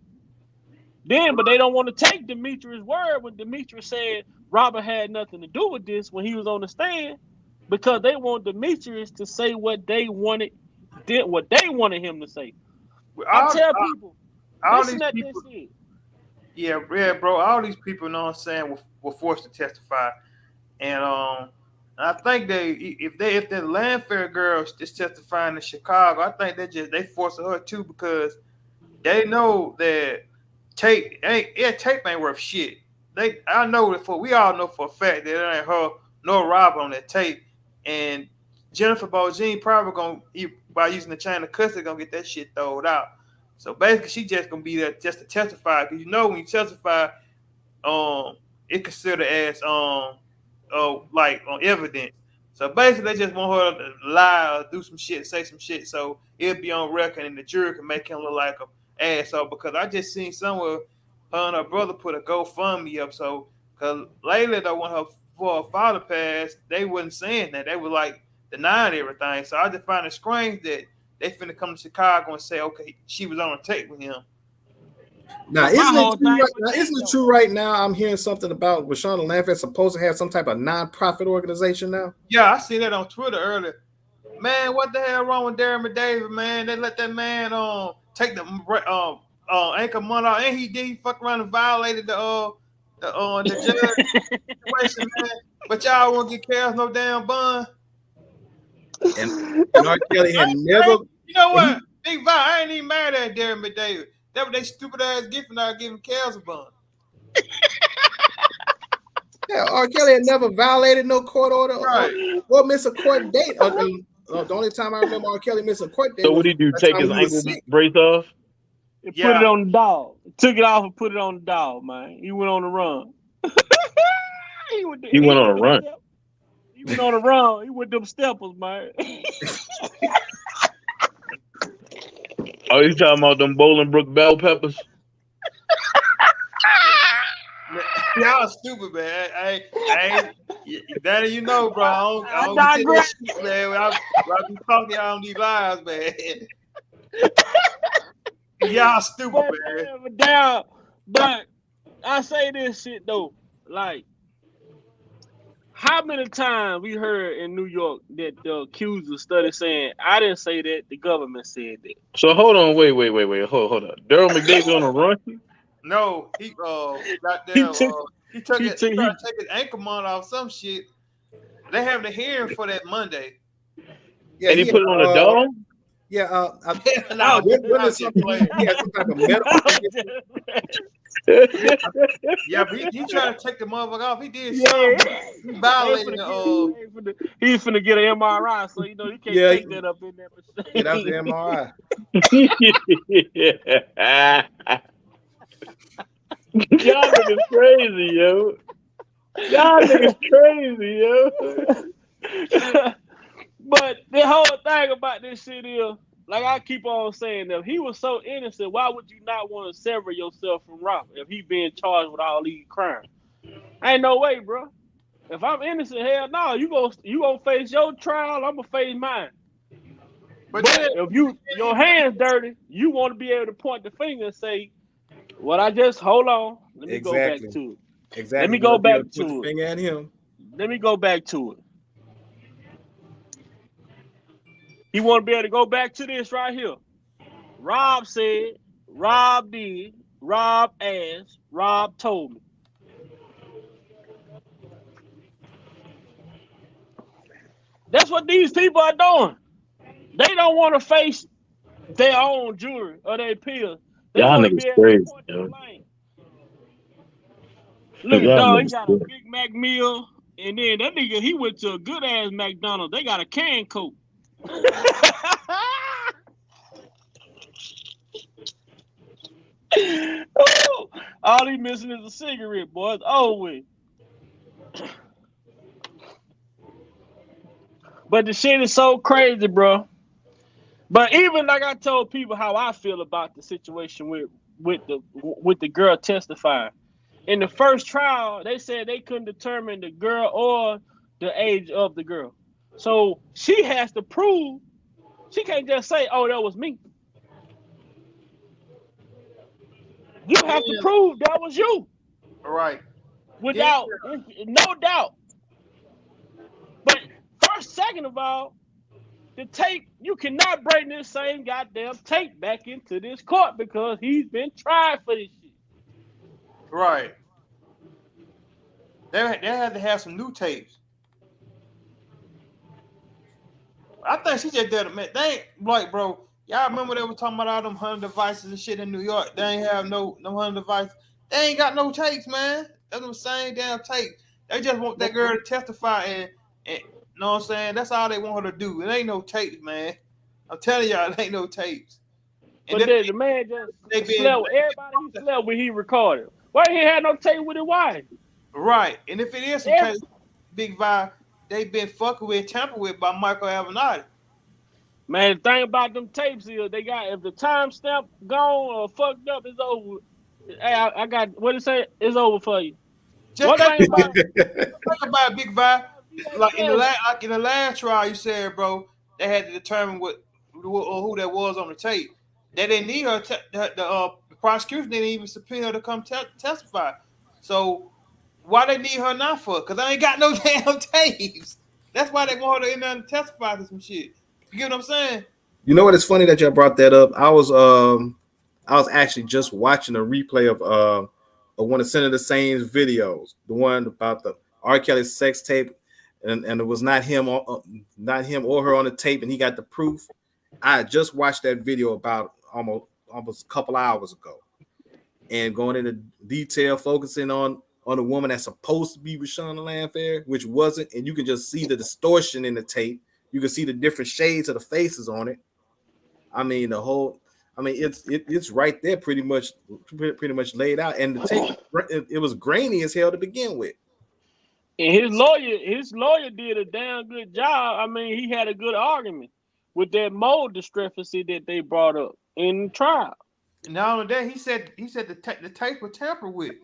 But they don't want to take Demetrius' word when Demetrius said Robert had nothing to do with this when he was on the stand, because they want Demetrius to say what they wanted him to say. I tell people, listen at this shit. Yeah, bro. All these people, know what I'm saying, were forced to testify, and I think if the Landfair girls just testifying in Chicago, I think they forcing her too because they know that tape ain't worth shit. We all know for a fact that it ain't her nor Robert on that tape, and Jennifer Bogine probably gonna, by using the chain of custody, gonna get that shit thrown out. So basically, she just gonna be there just to testify, because when you testify, it considered as like on evidence. So basically, they just want her to lie or do some shit, say some shit, so it'll be on record, and the jury can make him look like an asshole. Because I just seen somewhere her and her brother put a GoFundMe up. So, because lately, though, when her father passed, they wasn't saying that. They were like denying everything. So I just find it strange that they finna come to Chicago and say, okay, she was on a tape with him. Now, isn't it true right now? I'm hearing something about Rashawn Landfair supposed to have some type of non-profit organization now. Yeah, I seen that on Twitter earlier. Man, what the hell wrong with Darren McDavid, man? They let that man take the anchor money out, and he fucked around and violated the judge situation, man. But y'all won't get Chaos no damn bun. And R. Kelly had never. You know what? Big Vi, I ain't even mad at Darren McDavid. That was they stupid ass gift for not giving Chaos a bun. Yeah, R. Kelly had never violated no court order, right, or missed a court date. The only time I remember R. Kelly missing a court date. So what did he do? Take his ankle brace off? Put it on the dog. Took it off and put it on the dog, man. He went on the run. He went on a run. He went on a run. He went them steppers, man. Oh, you talking about them Bolingbrook bell peppers? Y'all stupid, man. I Danny, you know, bro. I don't get this shit, man. I be talking y'all on these lives, man. Y'all stupid, man. But I say this shit though, like, how many times we heard in New York that the accuser started saying, "I didn't say that, the government said that." So hold on, wait, hold on. Daryl McDavid on a run? No, he took his ankle money off some shit. They have the hearing for that Monday. Yeah, and he put it on a dog? Yeah, some type of medical. Yeah, but he trying to take the motherfucker off. He did Yeah. something. He violated the He's finna get an MRI, so you know you can't take that up in that machine. Get out the MRI. Y'all niggas crazy, yo. Y'all niggas crazy, yo. But the whole thing about this shit is, like I keep on saying, if he was so innocent, why would you not want to sever yourself from Rob if he being charged with all these crimes? Ain't no way, bro. If I'm innocent, hell no, you gonna face your trial, I'm gonna face mine. But if your hands dirty, you want to be able to point the finger and say, "Well, I just hold on. Let me go back to it. Exactly. Let me go back to it. Finger at him. Let me go back to it." He want to be able to go back to this right here. Rob said, Rob did, Rob asked, Rob told me. That's what these people are doing. They don't want to face their own jury or their peers. They Y'all want to niggas be able crazy, to point yo. the blame. Look, Y'all dog, he niggas got a Big Mac meal, and then that nigga, he went to a good ass McDonald's. They got a can Coke. All he missing is a cigarette, boy. It's over with. But the shit is so crazy, bro. But even like I told people how I feel about the situation with the girl testifying. In the first trial, they said they couldn't determine the girl or the age of the girl. So she has to prove. She can't just say, "Oh, that was me." You have to prove that was you. Right. Without no doubt. But first, second of all, the tape, you cannot bring this same goddamn tape back into this court because he's been tried for this shit. Right. They had to have some new tapes. I think she just did it, man. They ain't like, bro. Y'all remember they were talking about all them hunting devices and shit in New York? They ain't have no hunting devices. They ain't got no tapes, man. That's the same damn tape. They just want that girl to testify and you know what I'm saying? That's all they want her to do. It ain't no tapes, man. I'm telling y'all, it ain't no tapes. And but then the man just slept with everybody he slept with, he recorded. Why he had no tape with his wife? Right. And if it is some tape, Big Vi, they been fucking with, tampered with by Michael Avenatti. Man, the thing about them tapes is they got, if the timestamp gone or fucked up, it's over. Hey, I got, what it say? It's over for you. Just think about it, Big Vi. Like in the last trial, you said, bro, they had to determine who that was on the tape. They didn't need her. The prosecution didn't even subpoena her to come testify. So why they need her now for? Because I ain't got no damn tapes. That's why they want her in there to testify to some shit. You get what I'm saying? You know what? It's funny that y'all brought that up. I was actually just watching a replay of one of Senator Sane's videos, the one about the R. Kelly sex tape, and it was not him or her on the tape, and he got the proof. I just watched that video about almost a couple hours ago, and going into detail, focusing on a woman that's supposed to be Rashonda Landfair, which wasn't, and you can just see the distortion in the tape. You can see the different shades of the faces on it. I mean, it's right there, pretty much laid out, and the tape, it was grainy as hell to begin with. And his lawyer did a damn good job. I mean, he had a good argument with that mold discrepancy that they brought up in the trial. And not only that, he said the tape was tampered with.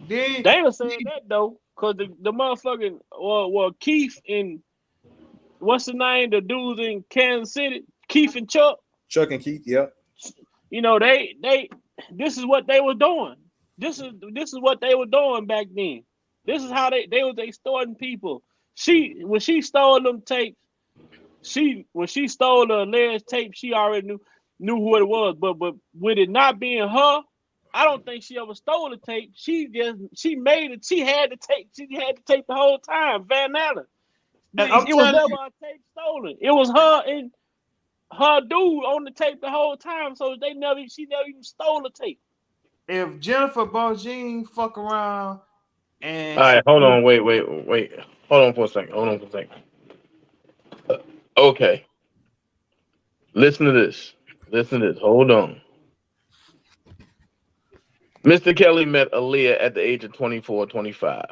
They were saying that though, because the motherfucking Keith and what's the name? The dudes in Kansas City, Keith and Chuck. Chuck and Keith, yeah. You know, they this is what they were doing. This is what they were doing back then. This is how they was extorting people. When she stole them tapes, when she stole the alleged tape, she already knew who it was. But with it not being her, I don't think she ever stole the tape. She made it. She had the tape. She had the tape the whole time. Van Allen. It was never a tape stolen. It was her and her dude on the tape the whole time. So she never even stole the tape. if Jennifer Bojine fuck around and All right, hold on, wait. Hold on for a second. Okay, listen to this. Hold on. Mr. Kelly met Aaliyah at the age of 24 or 25.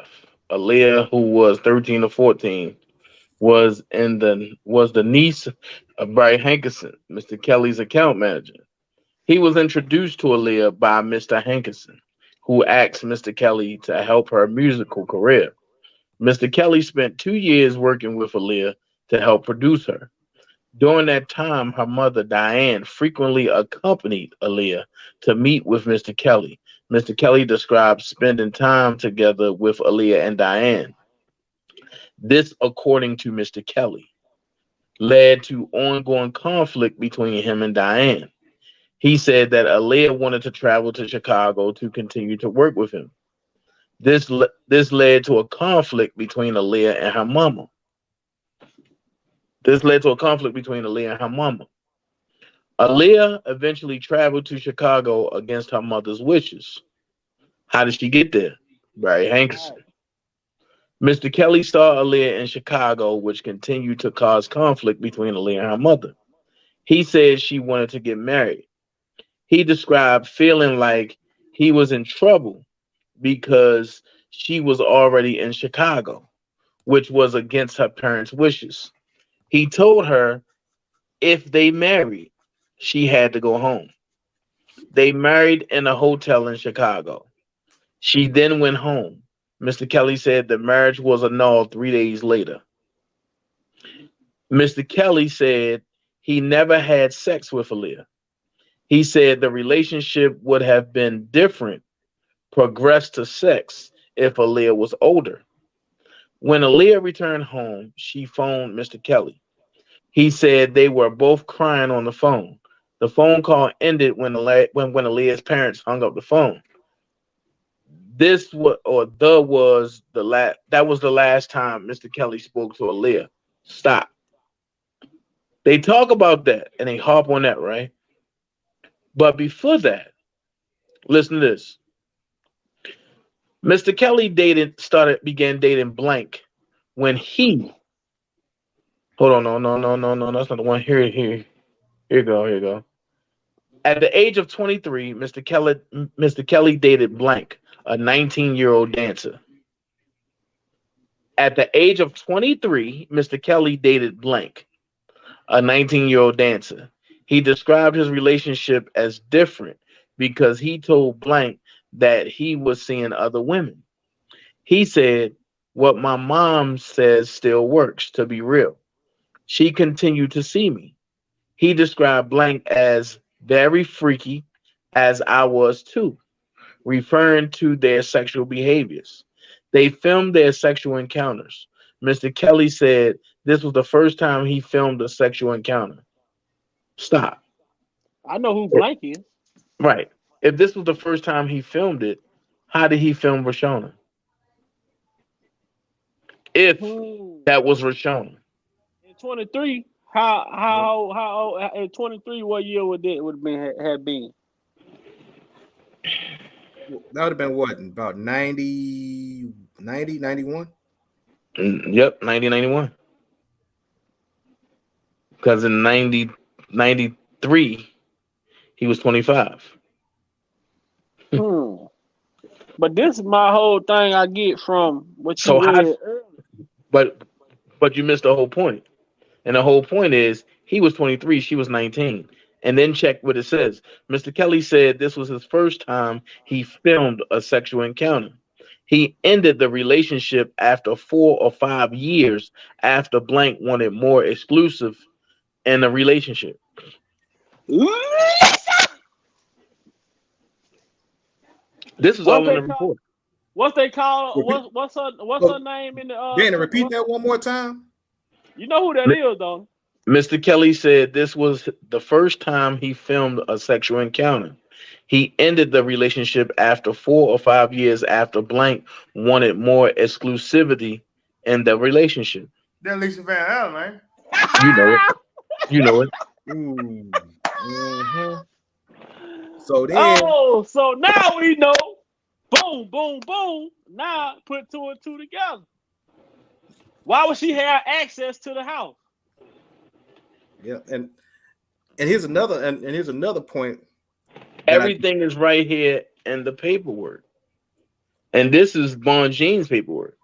Aaliyah, who was 13 or 14, was the niece of Barry Hankerson, Mr. Kelly's account manager. He was introduced to Aaliyah by Mr. Hankerson, who asked Mr. Kelly to help her musical career. Mr. Kelly spent 2 years working with Aaliyah to help produce her. During that time, her mother, Diane, frequently accompanied Aaliyah to meet with Mr. Kelly. Mr. Kelly described spending time together with Aaliyah and Diane. This, according to Mr. Kelly, led to ongoing conflict between him and Diane. He said that Aaliyah wanted to travel to Chicago to continue to work with him. This led to a conflict between Aaliyah and her mama. Aaliyah eventually traveled to Chicago against her mother's wishes. How did she get there? Barry Hankerson. Mr. Kelly saw Aaliyah in Chicago, which continued to cause conflict between Aaliyah and her mother. He said she wanted to get married. He described feeling like he was in trouble because she was already in Chicago, which was against her parents' wishes. He told her if they married, she had to go home. They married in a hotel in Chicago. She then went home. Mr. Kelly said the marriage was annulled 3 days later. Mr. Kelly said he never had sex with Aaliyah. He said the relationship would have been different, progressed to sex, if Aaliyah was older. When Aaliyah returned home, she phoned Mr. Kelly. He said they were both crying on the phone. The phone call ended when Aaliyah's parents hung up the phone. That was the last time Mr. Kelly spoke to Aaliyah. Stop. They talk about that and they harp on that, right? But before that, listen to this. Mr. Kelly began dating blank when he. Hold on, no, that's not the one. Here you go. At the age of 23, Mr. Kelly dated blank, a 19-year-old dancer. At the age of 23, Mr. Kelly dated blank, a 19-year-old dancer. He described his relationship as different because he told blank that he was seeing other women. He said, "What my mom says still works, to be real. She continued to see me." He described blank as very freaky, as I was too, referring to their sexual behaviors. They filmed their sexual encounters. Mr. Kelly said this was the first time he filmed a sexual encounter. Stop. I know who Blank is. Right. If this was the first time he filmed it, how did he film Rashona? If that was Rashona. In 23, how in 23, what year would that have been? That would have been what? About 90, 91? Yep, 91. Because in 93, he was 25. But this is my whole thing I get from what you read earlier. But you missed the whole point. And the whole point is he was 23, she was 19. And then check what it says. Mr. Kelly said this was his first time he filmed a sexual encounter. He ended the relationship after 4 or 5 years after blank wanted more exclusive in the relationship. This is all in the report. What's they call? What's her name in the? Dana, repeat that one more time. You know who that is, though. Mr. Kelly said this was the first time he filmed a sexual encounter. He ended the relationship after 4 or 5 years after blank wanted more exclusivity in the relationship. That Lisa Van Allen, man. You know it. Mm-hmm. So then, so now we know. Boom, boom, boom. Now put two and two together. Why would she have access to the house? yeah, and here's another point. Everything is right here in the paperwork. And this is Bon Jean's paperwork.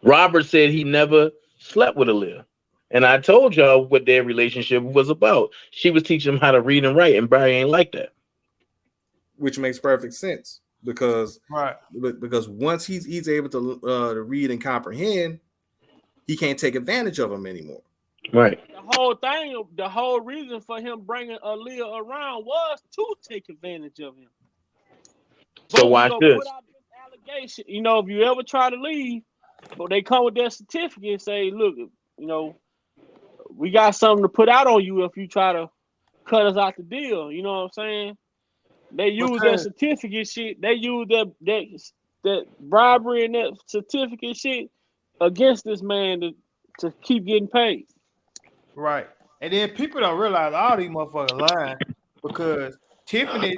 Robert said he never slept with Aaliyah. And I told y'all what their relationship was about. She was teaching him how to read and write, and Barry ain't like that. Which makes perfect sense because once he's able to read and comprehend, he can't take advantage of him anymore. Right. The whole reason for him bringing Aaliyah around was to take advantage of him. So watch this. Put out this allegation. You know, if you ever try to leave, but they come with their certificate and say, look, you know, we got something to put out on you if you try to cut us out the deal. You know what I'm saying? They use that certificate shit. They use that bribery and that certificate shit against this man to keep getting paid. Right. And then people don't realize all these motherfuckers lying because Tiffany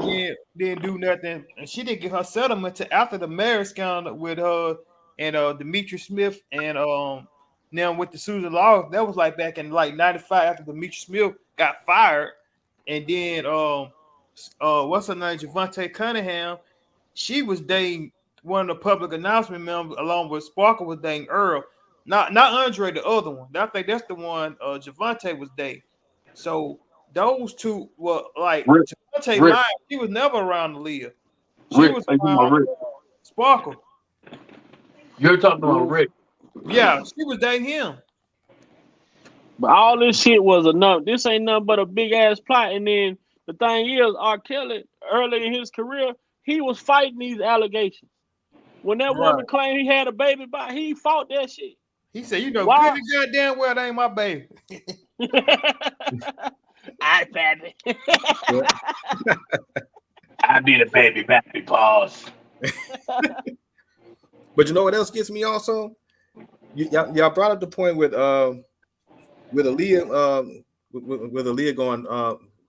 didn't do nothing, and she didn't get her settlement till after the marriage scandal with her and Demetrius Smith and now with the Susan Law. That was like back in like 95 after Demetrius Smith got fired, and then what's her name, Javante Cunningham, she was dating one of the public announcement members along with Sparkle was dating Earl. Not Andre, the other one. I think that's the one Javante was dating. So those two were like Javante lied. She was never around Aaliyah. She was around Sparkle. You're talking about Rick. Yeah, she was dating him. But all this shit was enough. This ain't nothing but a big ass plot. And then the thing is, R. Kelly, early in his career, he was fighting these allegations. When that woman claimed he had a baby by, he fought that shit. He said, you know, good and goddamn well that ain't my baby. I baby. I be the baby pause. But you know what else gets me also? Y'all brought up the point with Aaliyah with Aaliyah going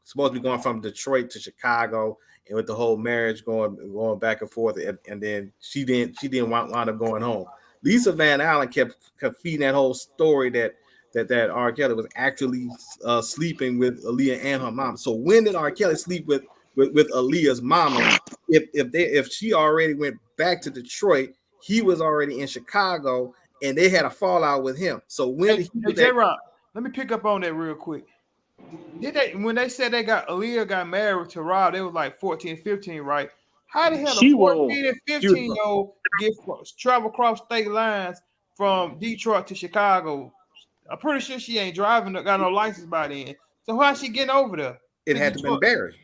supposed to be going from Detroit to Chicago, and with the whole marriage going back and forth, and then she didn't wind up going home. Lisa Van Allen kept feeding that whole story that R. Kelly was actually sleeping with Aaliyah and her mom. So when did R. Kelly sleep with Aaliyah's mama? If she already went back to Detroit, he was already in Chicago, and they had a fallout with him. So when J-Rock, let me pick up on that real quick. When they said Aaliyah got married to Rob, they was like 14, 15, right? How the hell a 14 and 15-year-old travel across state lines from Detroit to Chicago? I'm pretty sure she ain't driving, got no license by then. So how's she getting over there? It had to be Barry.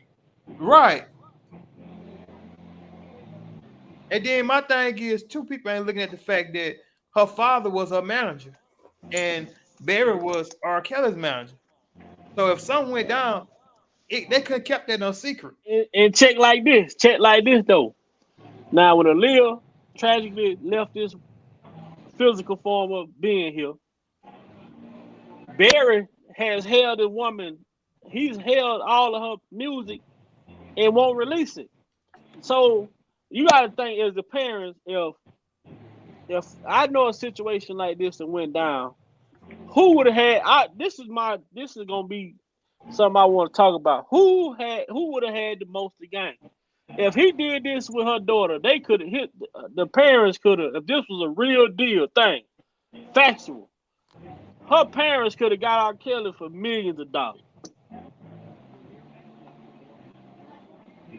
Right. And then my thing is, two people ain't looking at the fact that her father was her manager and Barry was R. Kelly's manager. So if something went down, they could have kept that no secret. And check like this though. Now when Aaliyah tragically left this physical form of being here, Barry has held a woman. He's held all of her music and won't release it. So you got to think as the parents, if I know a situation like this that went down, who would have had? This is gonna be something I want to talk about. Who would have had the most to gain? If he did this with her daughter, they could have hit. The parents could have. If this was a real deal thing, factual, her parents could have got R. Kelly for millions of dollars.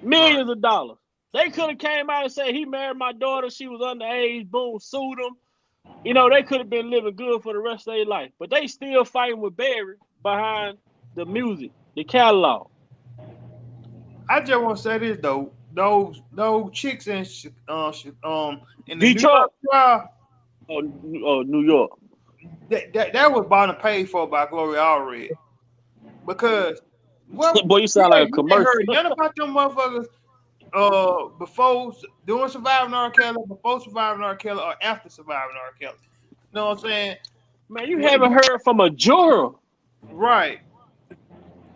Millions of dollars. They could have came out and said he married my daughter. She was underage. Boom, sued him. You know, they could have been living good for the rest of their life. But they still fighting with Barry behind the music, the catalog. I just want to say this though. Those chicks in the Detroit, New York. That was bought and paid for by Gloria Allred. Because boy, you sound like a commercial. Heard none about them motherfuckers before doing Surviving R. Kelly, before Surviving R. Kelly, or after Surviving R. Kelly. You know what I'm saying? Man, you haven't heard from a juror. Right.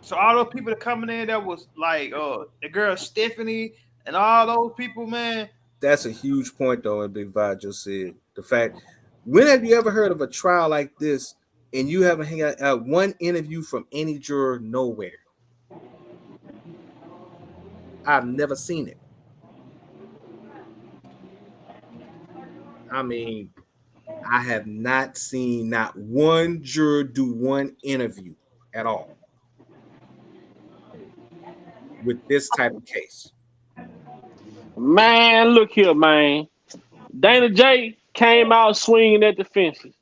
So all those people that coming in that was like the girl Stephanie and all those people, man. That's a huge point, though, and Big Vi just said. The fact, when have you ever heard of a trial like this and you haven't had one interview from any juror nowhere? I've never seen it. I mean, I have not seen not one juror do one interview at all with this type of case. Man, look here, man. Dana J came out swinging at the fences.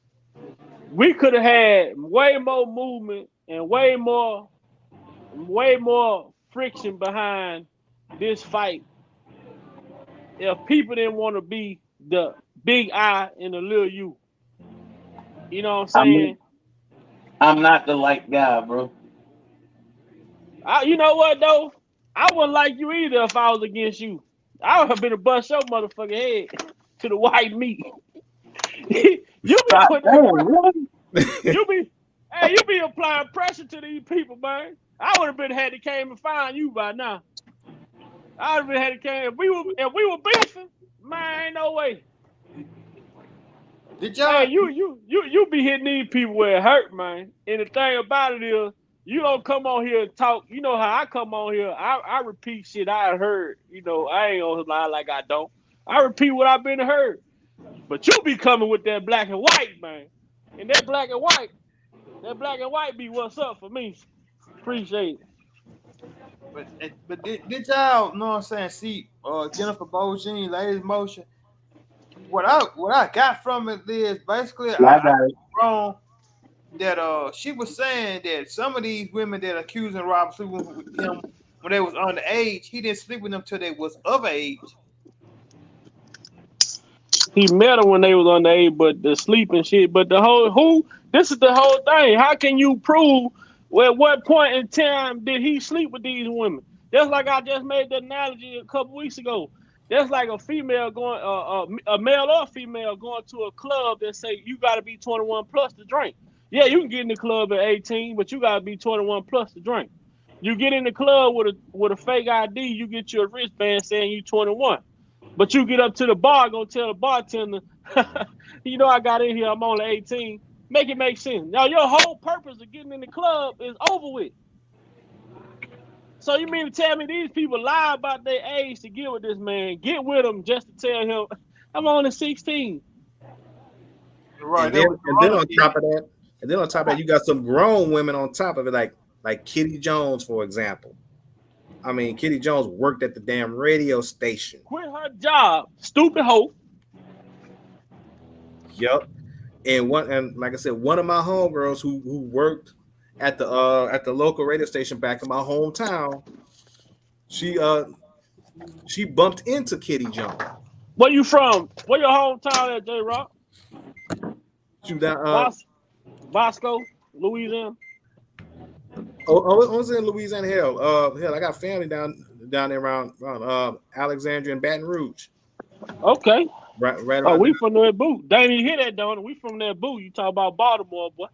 We could have had way more movement and way more friction behind this fight if people didn't want to be the big I and the little U. You know what I'm saying? I'm not the light guy, bro. You know what, though? I wouldn't like you either if I was against you. I would have been a bust your motherfucking head to the white meat. you be applying pressure to these people, man. I would have been had to came and find you by now. I would have been had to came if we were beefing, man, ain't no way. Did y'all? Hey, you be hitting these people where it hurt, man. And the thing about it is, you don't come on here and talk. You know how I come on here. I repeat shit I heard. You know, I ain't gonna lie like I don't. I repeat what I've been heard. But you be coming with that black and white, man. And that black and white be what's up for me. Appreciate it. But did y'all know what I'm saying? See, Jennifer Bogine, Ladies Motion. What I got from it is basically wrong. That she was saying that some of these women that accusing Rob sleeping with him when they was underage, he didn't sleep with them till they was of age. He met them when they was underage, but the sleeping shit. But this is the whole thing. How can you prove at what point in time did he sleep with these women? That's like I just made the analogy a couple weeks ago. That's like a female going, a male or female going to a club that say you got to be 21 plus to drink. Yeah, you can get in the club at 18, but you gotta be 21 plus to drink. You get in the club with a fake ID, you get your wristband saying you 21. But you get up to the bar, gonna tell the bartender, you know I got in here, I'm only 18. Make it make sense. Now your whole purpose of getting in the club is over with. So you mean to tell me these people lie about their age to get with this man, get with him just to tell him I'm only 16. Right. And then on top of that, you got some grown women on top of it, like Kitty Jones, for example. I mean, Kitty Jones worked at the damn radio station. Quit her job, stupid hoe. Yep. And like I said, one of my homegirls who worked at the local radio station back in my hometown, she bumped into Kitty Jones. Where you from? Where your hometown at, J-Rock? She down Bosco, Louisiana. I was in Louisiana. Hell, I got family down there around Alexandria and Baton Rouge. Okay. Right. Oh, we from that boot. They ain't even hear that, don't it? We from that boot. You talk about Baltimore, boy.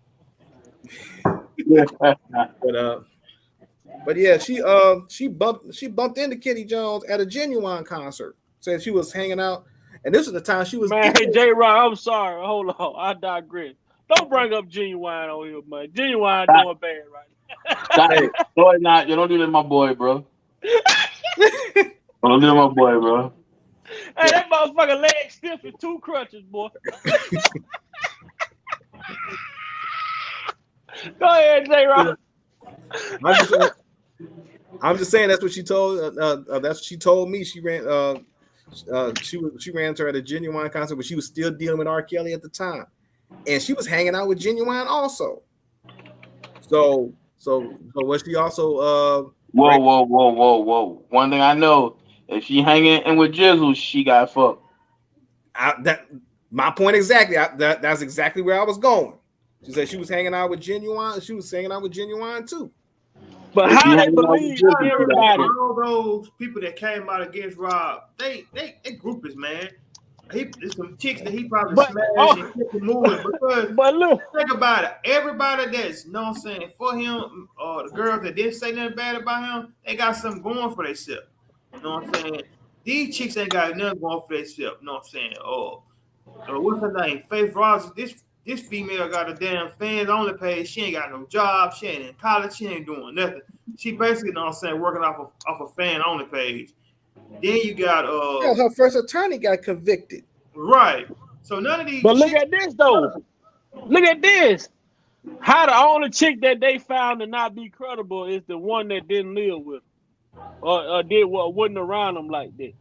But yeah, she bumped into Kitty Jones at a Genuine concert. Said she was hanging out, and this is the time she was. Man, hey, J-Rock, I'm sorry. Hold on, I digress. Don't bring up Genuine on here, man. Genuine doing bad right Hey, boy, not you don't do that to my boy, bro. Don't do that to my boy, bro. Hey, that motherfucker leg stiff and 2 crutches, boy. Go ahead, J-Rock. I'm just saying that's what she told. That's what she told me. She ran. She ran to her at a Genuine concert, but she was still dealing with R. Kelly at the time, and she was hanging out with Genuine also. So was she also? Whoa! One thing I know, if she hanging in with Jizzle, she got fucked. My point exactly. That's exactly where I was going. She said she was hanging out with Genuine. She was hanging out with Genuine too. But how they believe everybody? All those people that came out against Rob, they groupies, man. there's some chicks that he probably But smashed and kept it moving. Because but look, think about it. Everybody that's, you know what I'm saying, for him, or the girls that didn't say nothing bad about him, they got something going for themselves. You know what I'm saying? These chicks ain't got nothing going for themselves. You know what I'm saying? What's her name? Faith Rogers. This female got a damn fans only page. She ain't got no job. She ain't in college. She ain't doing nothing. She basically, you know what I'm saying, working off a fan only page. Then you got her first attorney got convicted. right. So none of these. but look at this though. Look at this. How the only chick that they found to not be credible is the one that didn't live with him, or did what wasn't around him like that.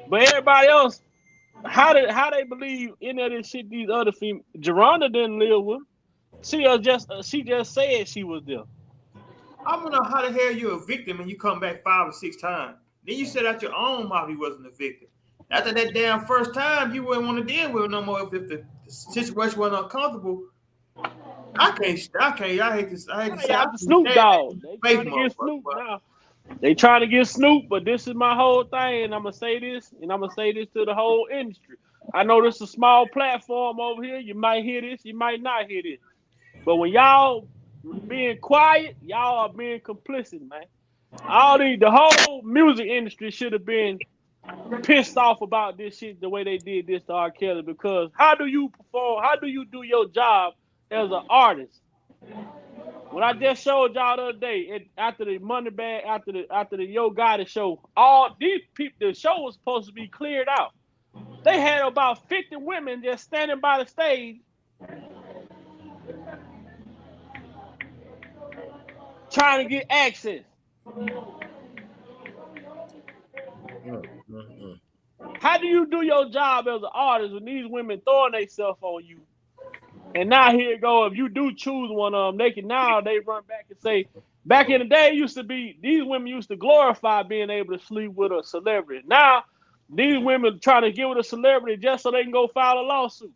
But everybody else, how they believe any of this shit? These other females, Geronda didn't live with him. She just said she was there. I don't know how the hell you're a victim and you come back 5 or 6 times. Then you said out your own mouth he wasn't a victim. After that damn first time, you wouldn't want to deal with it no more if the situation wasn't uncomfortable. I hate to say Snoop Dogg. They trying to get Snoop now. They trying to get Snoop, but this is my whole thing, and I'm gonna say this, and I'm gonna say this to the whole industry. I know this is a small platform over here. You might hear this, you might not hear this. But when y'all being quiet, y'all are being complicit, man. The whole music industry should have been pissed off about this shit the way they did this to R. Kelly, because how do you perform? How do you do your job as an artist? When I just showed y'all the other day, after the Money Bag, after the Yo Gotti show, all these people, the show was supposed to be cleared out. They had about 50 women just standing by the stage, trying to get access. How do you do your job as an artist when these women throwing themselves on you? And now here it go. If you do choose one of them, they run back and say, back in the day, these women used to glorify being able to sleep with a celebrity. Now these women trying to get with a celebrity just so they can go file a lawsuit.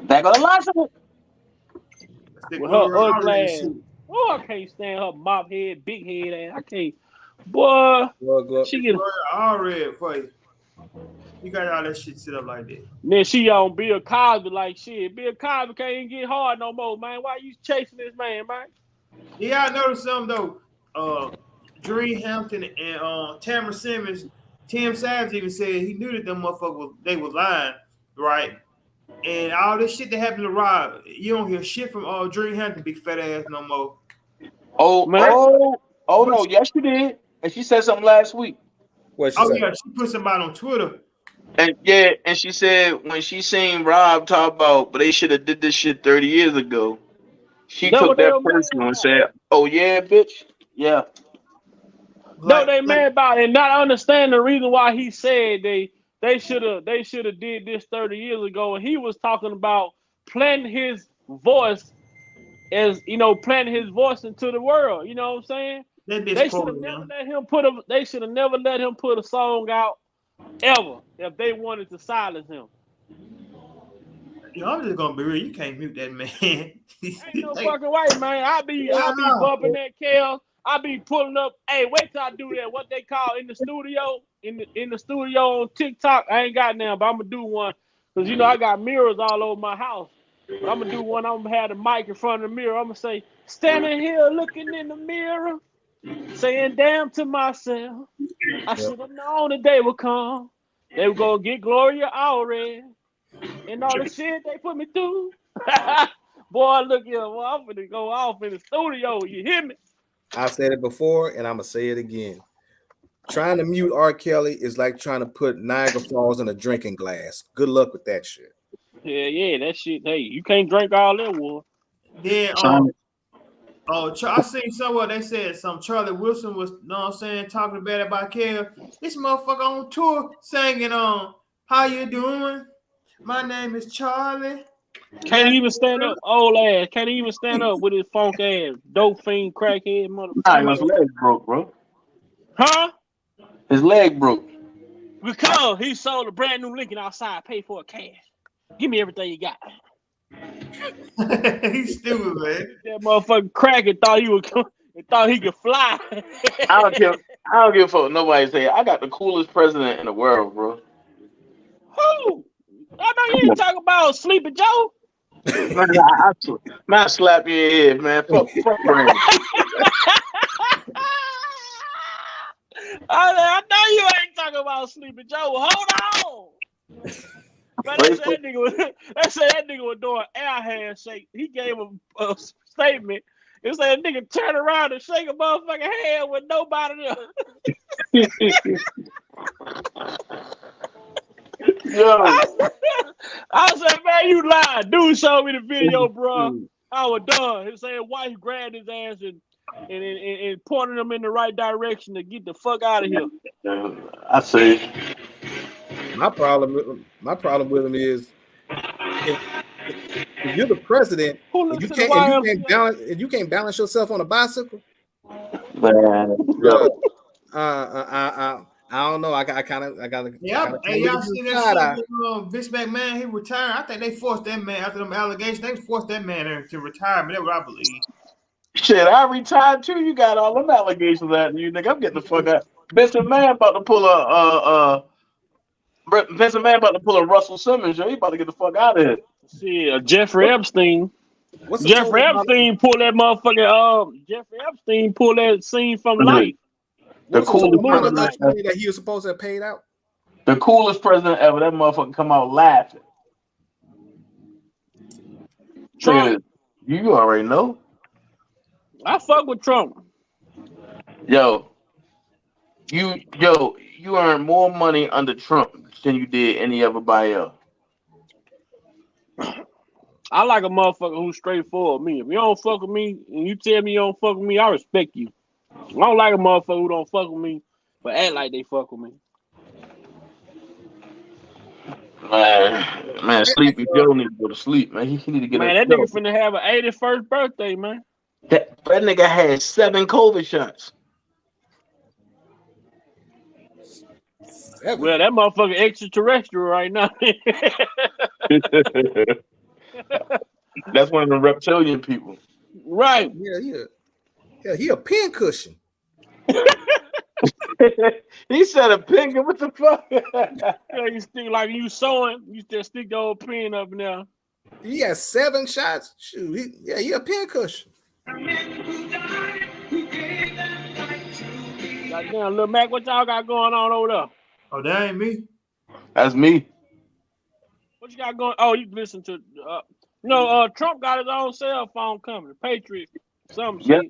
Back on the lawsuit. With her ugly ass. Oh, I can't stand her mop head, big head ass. I can't. Boy, she get all red for you. You got all that shit set up like that. Then she on Bill Cosby like shit. Bill Cosby can't even get hard no more, man. Why you chasing this man, man? Yeah, I noticed something though. Dream Hampton and Tamara Simmons, Tim Savage even said he knew that them motherfuckers they was lying, right? And all this shit that happened to Rob, you don't hear shit from Dream Hampton, big fat ass no more. Oh no, yes she did. And she said something last week. Yeah, she put somebody on Twitter. And she said when she seen Rob talk about, but they should have did this shit 30 years ago. She took that personal and said, "Oh yeah, bitch, yeah." No, they mad about it and not understand the reason why he said they should have did this 30 years ago. And he was talking about planting his voice planting his voice into the world. You know what I'm saying? They should have never let him put a song out ever if they wanted to silence him. I'm just gonna be real. You can't mute that man. Ain't no fucking way, man. I be bumping that Kel. I be pulling up. Hey, wait till I do that. What they call in the studio, in the studio on TikTok. I ain't got now, but I'm gonna do one because I got mirrors all over my house. But I'm gonna do one. I'm gonna have the mic in front of the mirror. I'm gonna say, standing here looking in the mirror, saying damn to myself. I should have known the day would come. They were gonna get Gloria already. And all the shit they put me through. Boy, look here. Boy, I'm gonna go off in the studio. You hear me? I've said it before and I'm gonna say it again. Trying to mute R. Kelly is like trying to put Niagara Falls in a drinking glass. Good luck with that shit. Yeah, that shit. Hey, you can't drink all that water. Then I seen somewhere they said some Charlie Wilson was, talking bad about Kel. This motherfucker on tour singing how you doing? My name is Charlie. Can't even stand up, old ass. Can't even stand up with his funk ass, dope fiend, crackhead motherfucker. Nah, his leg broke, bro. Huh? His leg broke. Because he sold a brand new Lincoln outside, paid for it cash. Give me everything you got. He's stupid, man. That motherfucking cracker thought he could fly. I I don't give a fuck. Nobody say I got the coolest president in the world, bro. Who? I know you ain't talking about Sleepy Joe. Man, I slap you in your head, man. Fuck Brandon. I know you ain't talking about Sleepy Joe. Hold on. But they said that nigga was doing air handshake. He gave a statement. It said nigga turn around and shake a motherfucking hand with nobody there. Yo. I said, man, you lied. Dude showed me the video, bro. I was done. He said wife grabbed his ass and pointed him in the right direction to get the fuck out of here. I say My problem with him is if you're the president, and you can't balance yourself on a bicycle. Man, I don't know. I gotta. Yeah, hey, y'all see that shit? Vince McMahon, he retired. I think they forced that man after them allegations. They forced that man to retirement. That's what I believe. Shit, I retired too. You got all them allegations at you, nigga. I'm getting the fuck out. Vince McMahon about to pull a Russell Simmons. Yo, he about to get the fuck out of here. See, Jeffrey Epstein. Jeffrey Epstein pulled that motherfucking. Jeffrey Epstein pulled that scene from Life. The coolest president that he was supposed to have paid out. The coolest president ever. That motherfucker come out laughing. Trump. You already know. I fuck with Trump. Yo, you earned more money under Trump than you did any everybody else. I like a motherfucker who's straightforward with me. If you don't fuck with me and you tell me you don't fuck with me, I respect you. I don't like a motherfucker who don't fuck with me but act like they fuck with me. Man, Sleepy Joe need to go to sleep, man. He need to get. Man, that nigga finna have an 81st birthday, man. That nigga had 7 COVID shots. Well, that motherfucker extraterrestrial right now. That's one of the reptilian people. Right. Yeah, he a pin cushion. He said a pin. What the fuck? Yeah, you stick like you sewing. You just stick the old pin up in there. He has 7 shots. Shoot, he a pin cushion. Goddamn, Lil Mac, what y'all got going on over there? Oh, that ain't me. That's me. What you got going? Oh, you listen to Trump got his own cell phone company, Patriot, some shit. Yep.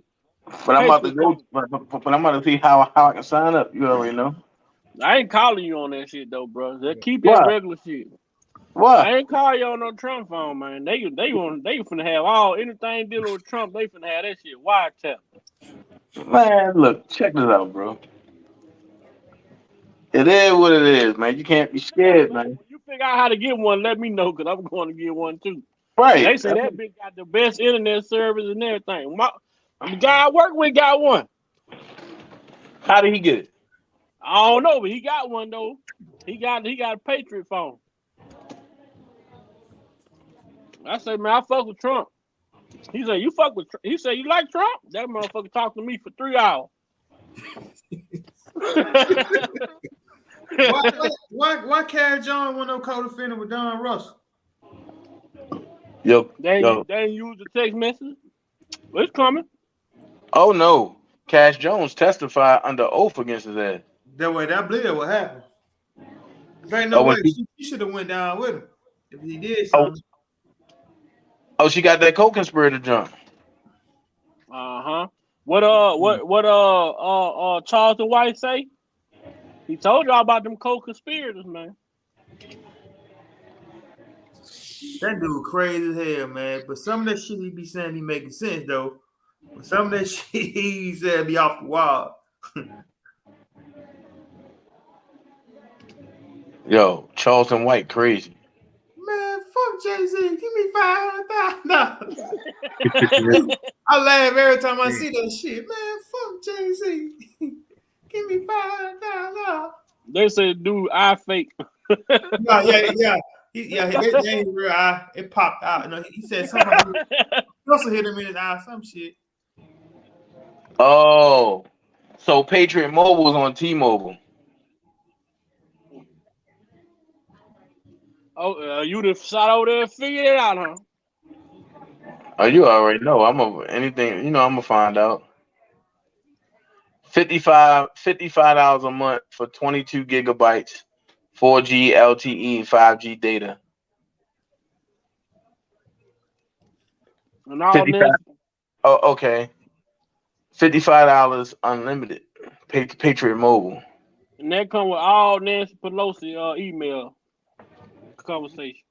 But I'm about to go. But I'm about to see how I can sign up. You already know. I ain't calling you on that shit though, bro. Just keep that regular shit. What? I ain't call you on no Trump phone, man. They finna have anything dealing with Trump. They finna have that shit wiretap. Man, look, check this out, bro. It is what it is, man. You can't be scared, man. When you figure out how to get one, let me know, because I'm going to get one too. Right. They say that bitch got the best internet service and everything. The guy I work with got one. How did he get it? I don't know, but he got one though. He got a Patriot phone. I say, man, I fuck with Trump. He said, you fuck with He said, you like Trump? That motherfucker talked to me for 3 hours. Why Cash John went no co-defendant with Don Russell? They ain't use the text message. Well, it's coming. Oh no, Cash Jones testified under oath against his ass. That way, that believe what happened. There ain't no way she should have went down with him if he did something. Oh, she got that co-conspirator jump. What Charleston White say? He told y'all about them co-conspirators, man. That dude crazy as hell, man. But some of that shit he be saying be making sense though. But some of that shit he said be off the wall. Yo, Charleston White crazy. Man, fuck Jay-Z. Give me $500,000. I laugh every time I see that shit. Man, fuck Jay-Z. Give me $500,000. They said, dude, I fake. Yeah. That ain't real eye. It popped out. No, he said something. He also hit him in his eye, some shit. Oh, So Patriot Mobile was on T-Mobile. Oh, you the shot over there and figured it out, huh? Oh, you already know. I'm gonna find out. $55 a month for 22 gigabytes, 4G LTE, 5G data. And all 55. this, Oh, okay. $55 unlimited. Patriot Mobile. and that come with all Nancy Pelosi email conversation.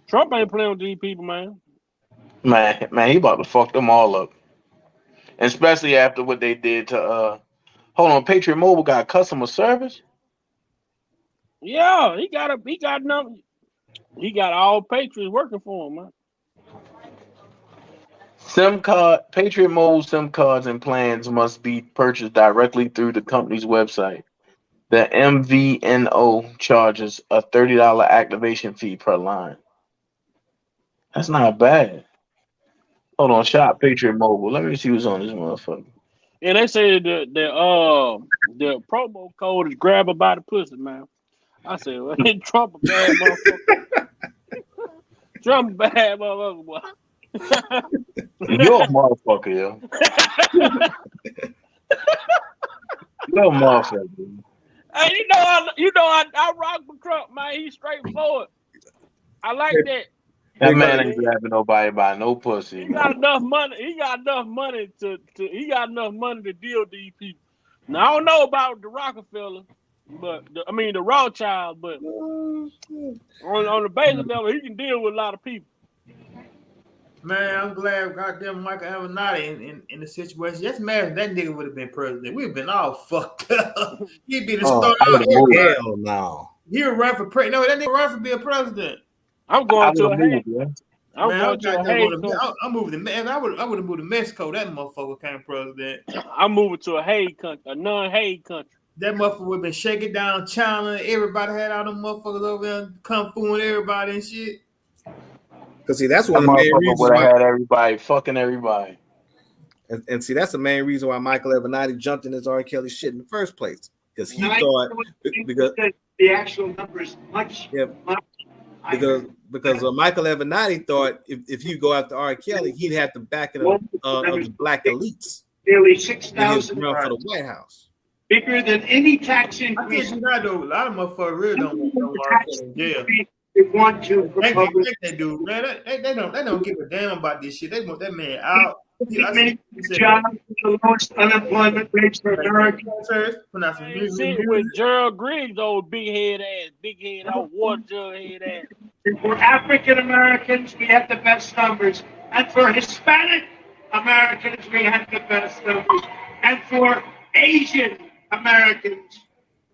Trump ain't playing with these people, man. Man, he about to fuck them all up. Especially after what they did to hold on, Patriot Mobile got customer service? Yeah, he got all Patriots working for him, man. Patriot Mobile SIM cards and plans must be purchased directly through the company's website. The MVNO charges a $30 activation fee per line. That's not bad. Hold on, shop Patriot Mobile. Let me see what's on this motherfucker. And they say the promo code is grab by the pussy, man. I said, well, Trump a bad motherfucker. Trump a bad motherfucker, boy. You're a motherfucker, yo. You're a motherfucker. Hey, I rock with Trump, man. He's straightforward. I like that. That man ain't grabbing nobody by no pussy. He got enough money. He got enough money to deal with these people. Now I don't know about the Rockefeller, but the Rothschild, but on the basic level, he can deal with a lot of people. Man, I'm glad goddamn Michael Avenatti in the situation. Just imagine that nigga would have been president. We've been all fucked up. He'd be the star. Hell no. He would run for president. No, that nigga run for being president. I'm going to a Hague. I'm moving to man. I would have moved to Mexico. That motherfucker became president. I'm moving to a Hague country, a non-Hague country. That motherfucker would have been shaking down China. Everybody had all them motherfuckers over there kung fu and everybody and shit. Because see, that's one of the main reasons why had everybody fucking everybody. And see, that's the main reason why Michael Avenatti jumped in his R. Kelly shit in the first place. Because he thought because the actual numbers much. Yeah. Because Michael Avenatti thought if you go after R. Kelly, he'd have to back it up of the black elites. Nearly 6,000 run for the White House. Bigger than any tax increase. I guess not though. A lot of motherfuckers really don't want R. Kelly in jail. They want to. They do, man. They don't give a damn about this shit. They want that man out. Many jobs, the lowest unemployment rates for Americans. With Gerald Griggs, old big head, old water jug head ass. And for African Americans, we have the best numbers. And for Hispanic Americans, we have the best numbers. And for Asian Americans,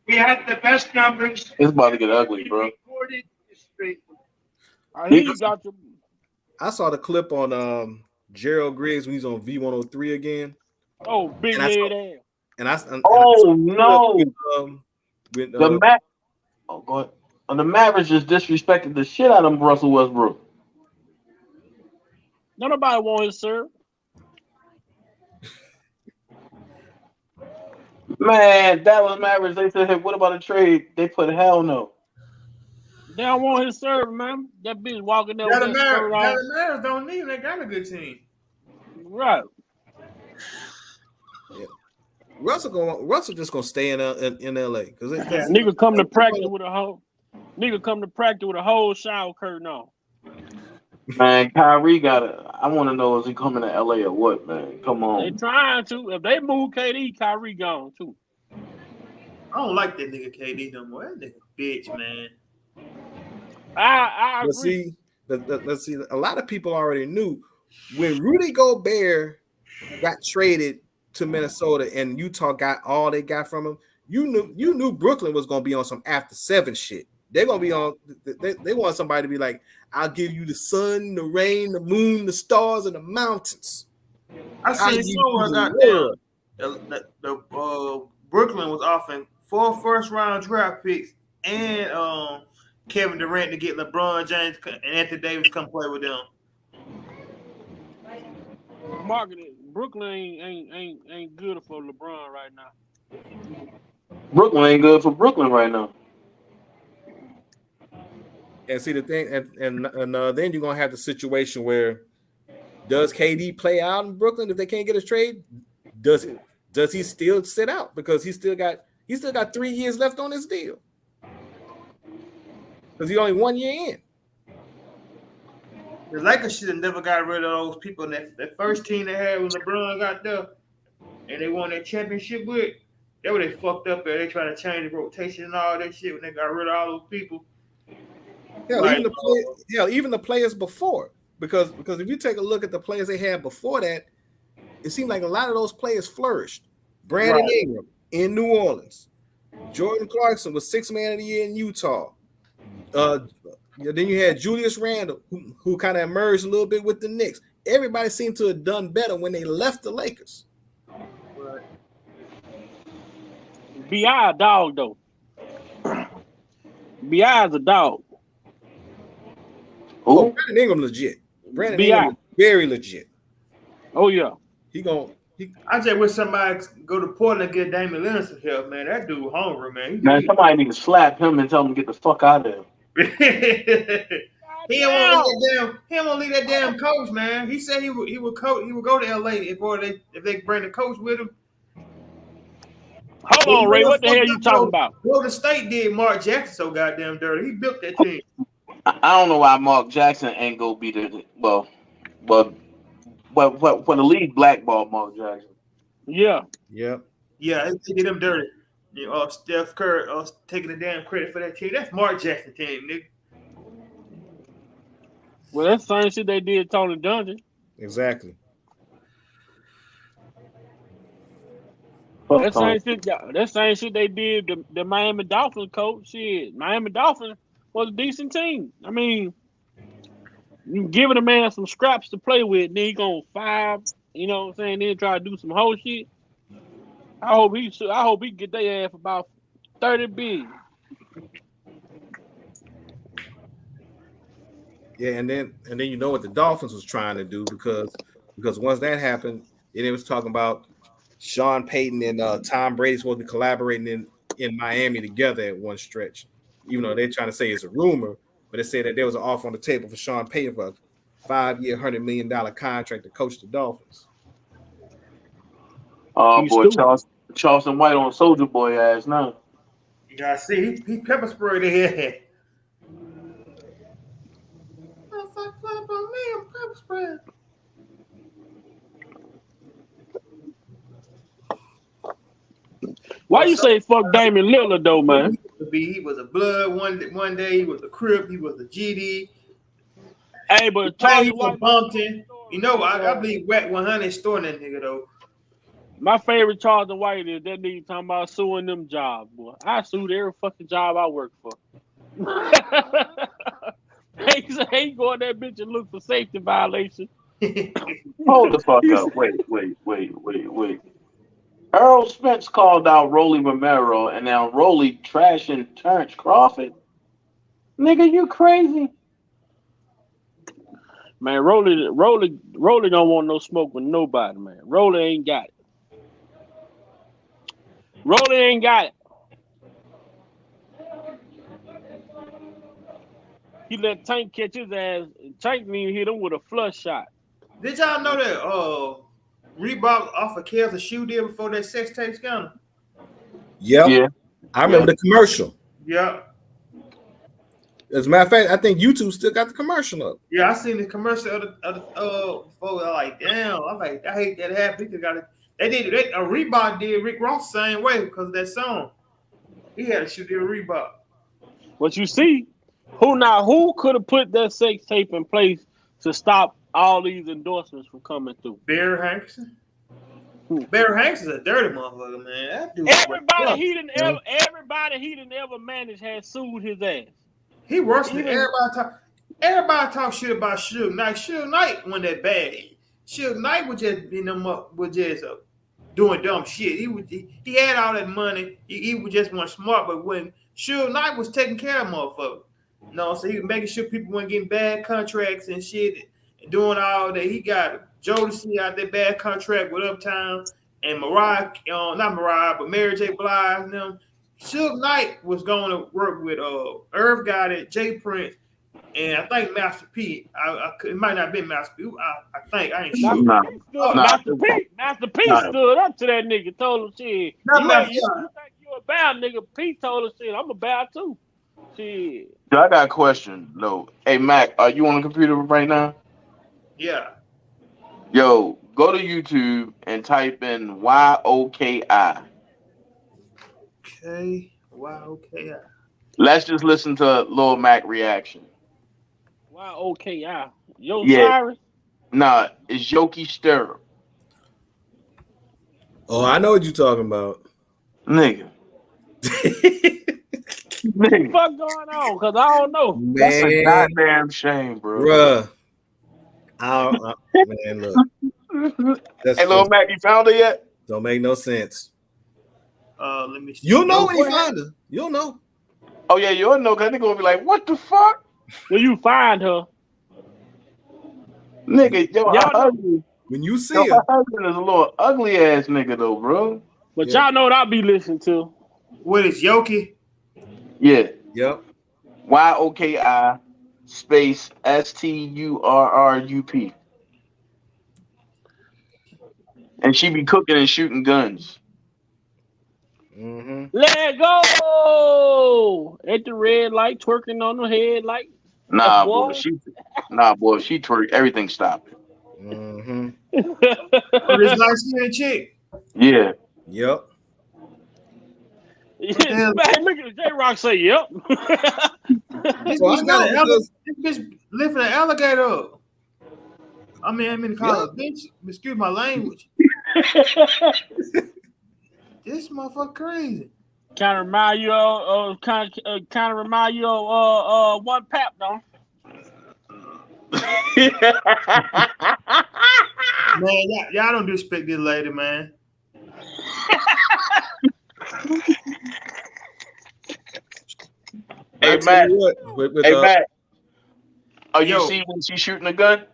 we have the best numbers. It's about to get ugly, bro. I saw the clip on Gerald Griggs when he's on V103 again. Oh, big head ass. Go ahead. The Mavericks just disrespected the shit out of Russell Westbrook. Nobody want his serve. Man, Dallas Mavericks, they said, hey, what about a trade? They put hell no. They don't want his serve, man. That bitch walking there Dallas with that shirt on. Dallas Mavericks don't need him. They got a good team. Right. Yeah. Russell just gonna stay in LA because nigga come to practice with a whole shower curtain on. Man, Kyrie I want to know, is he coming to LA or what, man? Come on. They trying to. If they move KD, Kyrie gone too. I don't like that nigga KD no more. That nigga bitch, man. I agree. See, let's see. A lot of people already knew when Rudy Gobert got traded to Minnesota and Utah got all they got from him. You knew Brooklyn was gonna be on some after 7 shit. They're gonna be on. They want somebody to be like, "I'll give you the sun, the rain, the moon, the stars, and the mountains." I seen somewhere the Brooklyn was offering 4 first-round draft picks and Kevin Durant to get LeBron James and Anthony Davis come play with them. Brooklyn ain't good for LeBron right now. Brooklyn ain't good for Brooklyn right now. And see the thing, and then you're gonna have the situation where does KD play out in Brooklyn if they can't get a trade? Does he still sit out because he still got 3 years left on his deal? Because he only 1 year in. The Lakers should have never got rid of those people in that first team they had when LeBron got there and they won that championship with. That what they fucked up there. They trying to change the rotation and all that shit when they got rid of all those people. Hell, even the players before. Because if you take a look at the players they had before that, it seemed like a lot of those players flourished. Brandon Ingram in New Orleans. Jordan Clarkson was 6th man of the year in Utah. Then you had Julius Randle, who kind of emerged a little bit with the Knicks. Everybody seemed to have done better when they left the Lakers. Right. B.I. a dog, though. B.I. is a dog. Oh, Brandon Ingram legit. Brandon Ingram very legit. Oh, yeah. I just wish somebody go to Portland and get Damian Lillard some help, man. That dude hungry, man. Man, somebody need to slap him and tell him to get the fuck out of there. He don't want to leave that damn coach, man. He said he would coach. He would go to LA if they bring the coach with him. Hold on, Ray. What the hell you talking about? Golden State did Mark Jackson so goddamn dirty. He built that team. I don't know why Mark Jackson ain't go be the but when the league blackballed Mark Jackson. Yeah. Yep. Yeah, they did him dirty. Steph Curry taking the damn credit for that team. That's Mark Jackson team, nigga. Well, that's the same shit they did Tony Dungy. Exactly. That same shit they did the Miami Dolphins coach. Shit, Miami Dolphins was a decent team. I mean, you giving a man some scraps to play with, then he gonna fire, you know what I'm saying, then try to do some whole shit. I hope he get their ass for about 30 billion. Yeah, and then you know what the Dolphins was trying to do because once that happened, it was talking about Sean Payton and Tom Brady supposed to be collaborating in Miami together at one stretch. Even though they're trying to say it's a rumor, but it said that there was an offer on the table for Sean Payton for a 5-year, $100 million contract to coach the Dolphins. Oh boy, Charleston White on Soldier Boy ass now. You gotta see, he pepper sprayed their head. Why you say fuck Damian Lillard though, man? He was a blood one day. He was a Crip. He was a GD. Hey, but Charlie was Bumpton. You know, I believe Wet 100 storing that nigga though. My favorite Charles White is that nigga talking about suing them jobs, boy. I sued every fucking job I work for. He go in that bitch and look for safety violation. Hold the fuck up. Wait. Earl Spence called out Rolly Romero and now Rolly trashing Terrence Crawford. Nigga, you crazy? Man, Rolly don't want no smoke with nobody, man. Rolly ain't got it. Rolly ain't got it. He let Tank catch his ass. Tank didn't even hit him with a flush shot. Did y'all know that Reebok offered Kels a shoe deal before that sex tape scandal? Yep. Yeah. I remember the commercial. Yeah. As a matter of fact, I think YouTube still got the commercial up. Yeah, I seen the commercial before. I'm like, damn. I'm like, I hate that happened. They did it. Reebok did Rick Ross the same way because of that song. He had a shoe deal with Reebok. What you see? Who could have put that sex tape in place to stop all these endorsements from coming through? Barry Hankerson. Barry Hankerson is a dirty motherfucker, man. That dude everybody he didn't ever manage has sued his ass. He worse than everybody talk shit about Suge Knight. Suge Knight wasn't that bad. Suge Knight was just doing dumb shit. He had all that money. He was just one smart, but when Suge Knight was taking care of motherfuckers. No, so he was making sure people weren't getting bad contracts and shit and doing all that. He got Jodeci out their bad contract with Uptown, and Mariah, not Mariah, but Mary J. Blige and them. Suge Knight was going to work with Irv Gotti, J Prince, and I think Master P. It might not be Master P. I think I ain't sure. Master P stood up to that nigga, told him shit. You think you a bad nigga? P told him shit. I'm a bad too. Shit. So I got a question though. Hey Mac, are you on the computer right now? Yeah. Yo, go to YouTube and type in YOKI. Okay. YOKI. Let's just listen to Lil Mac reaction. YOKI. Yo, yeah. Cyrus? Nah, it's Yoki Stirrup. Oh, I know what you're talking about. Nigga. What the fuck going on? Because I don't know. Man, that's a goddamn shame, bro. Bruh. Man, look. Hey, Lil Mac, you found it yet? Don't make no sense. Let me see. You'll know when you find her. You'll know. Oh, yeah, you'll know, because they're going to be like, what the fuck? When you find her. Nigga, yo, her husband, when you see her husband is a little ugly ass nigga, though, bro. But y'all know what I'll be listening to. What is Yoki? Yeah. Yep. YOKI space STURRUP. And she be cooking and shooting guns. Mm-hmm. Let go at the red light, twerking on the head like. Nah, boy, she twerk. Everything stopped. Mm-hmm. This light-skinned chick. Yeah. Yep. Man, look at J-Rock say, yep. This bitch lifting an alligator up. I mean to call it a bitch. Excuse my language. This motherfucker crazy. Kind of remind you of one pap, though. Man, y'all don't disrespect this lady, man. Hey, Matt. Hey, Matt. Oh, you see when she's shooting a gun?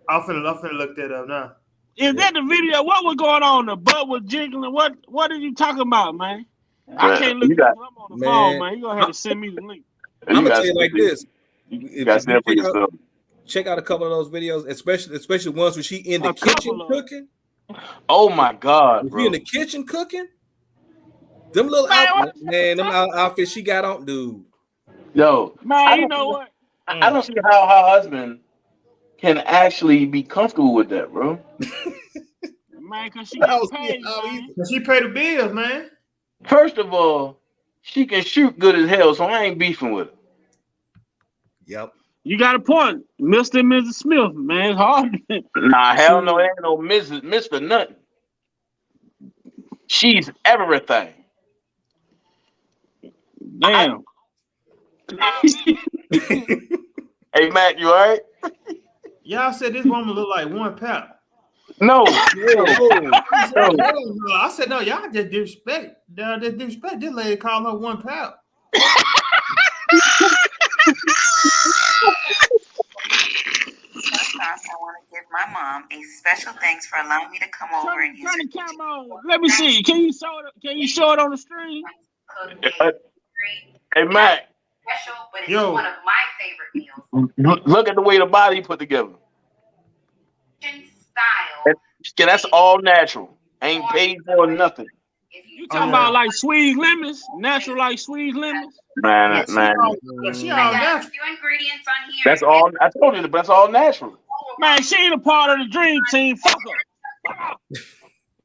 I'm finna look that up now. Is that the video? What was going on? The butt was jiggling. What are you talking about, man? I can't look at I'm on the phone, man. You're going to have to send me the link. I'm going to tell you like this. You got to for yourself. Check out a couple of those videos, especially ones where she in the kitchen cooking. Oh, my God, bro. She in the kitchen cooking? Them little outfits she got on, dude. Yo, man, you know what? I don't see how her husband can actually be comfortable with that, bro. Man, because she got paid, she paid the bills, man. First of all, she can shoot good as hell, so I ain't beefing with her. Yep. You got a point, Mr. and Mrs. Smith, man. It's hard. Nah, hell no, ain't no Mr. Nothing. She's everything. Damn. Hey, Matt, you all right? Y'all said this woman look like one pap. No. I said, no, y'all just disrespect. This lady called her one pap. Sometimes I want to give my mom a special thanks for allowing me to come over and use the camera on. Let me see. Can you show it on the screen? Hey, Matt. Special, but it's one of my favorite meals. Look at the way the body put together. Style. Yeah, that's all natural. Ain't paid for nothing. You talking about like squeezed lemons? Natural like squeezed lemons? Man. She all natural. Few ingredients on here. That's all. I told you, that's all natural. Man, she ain't a part of the dream team. Fuck her.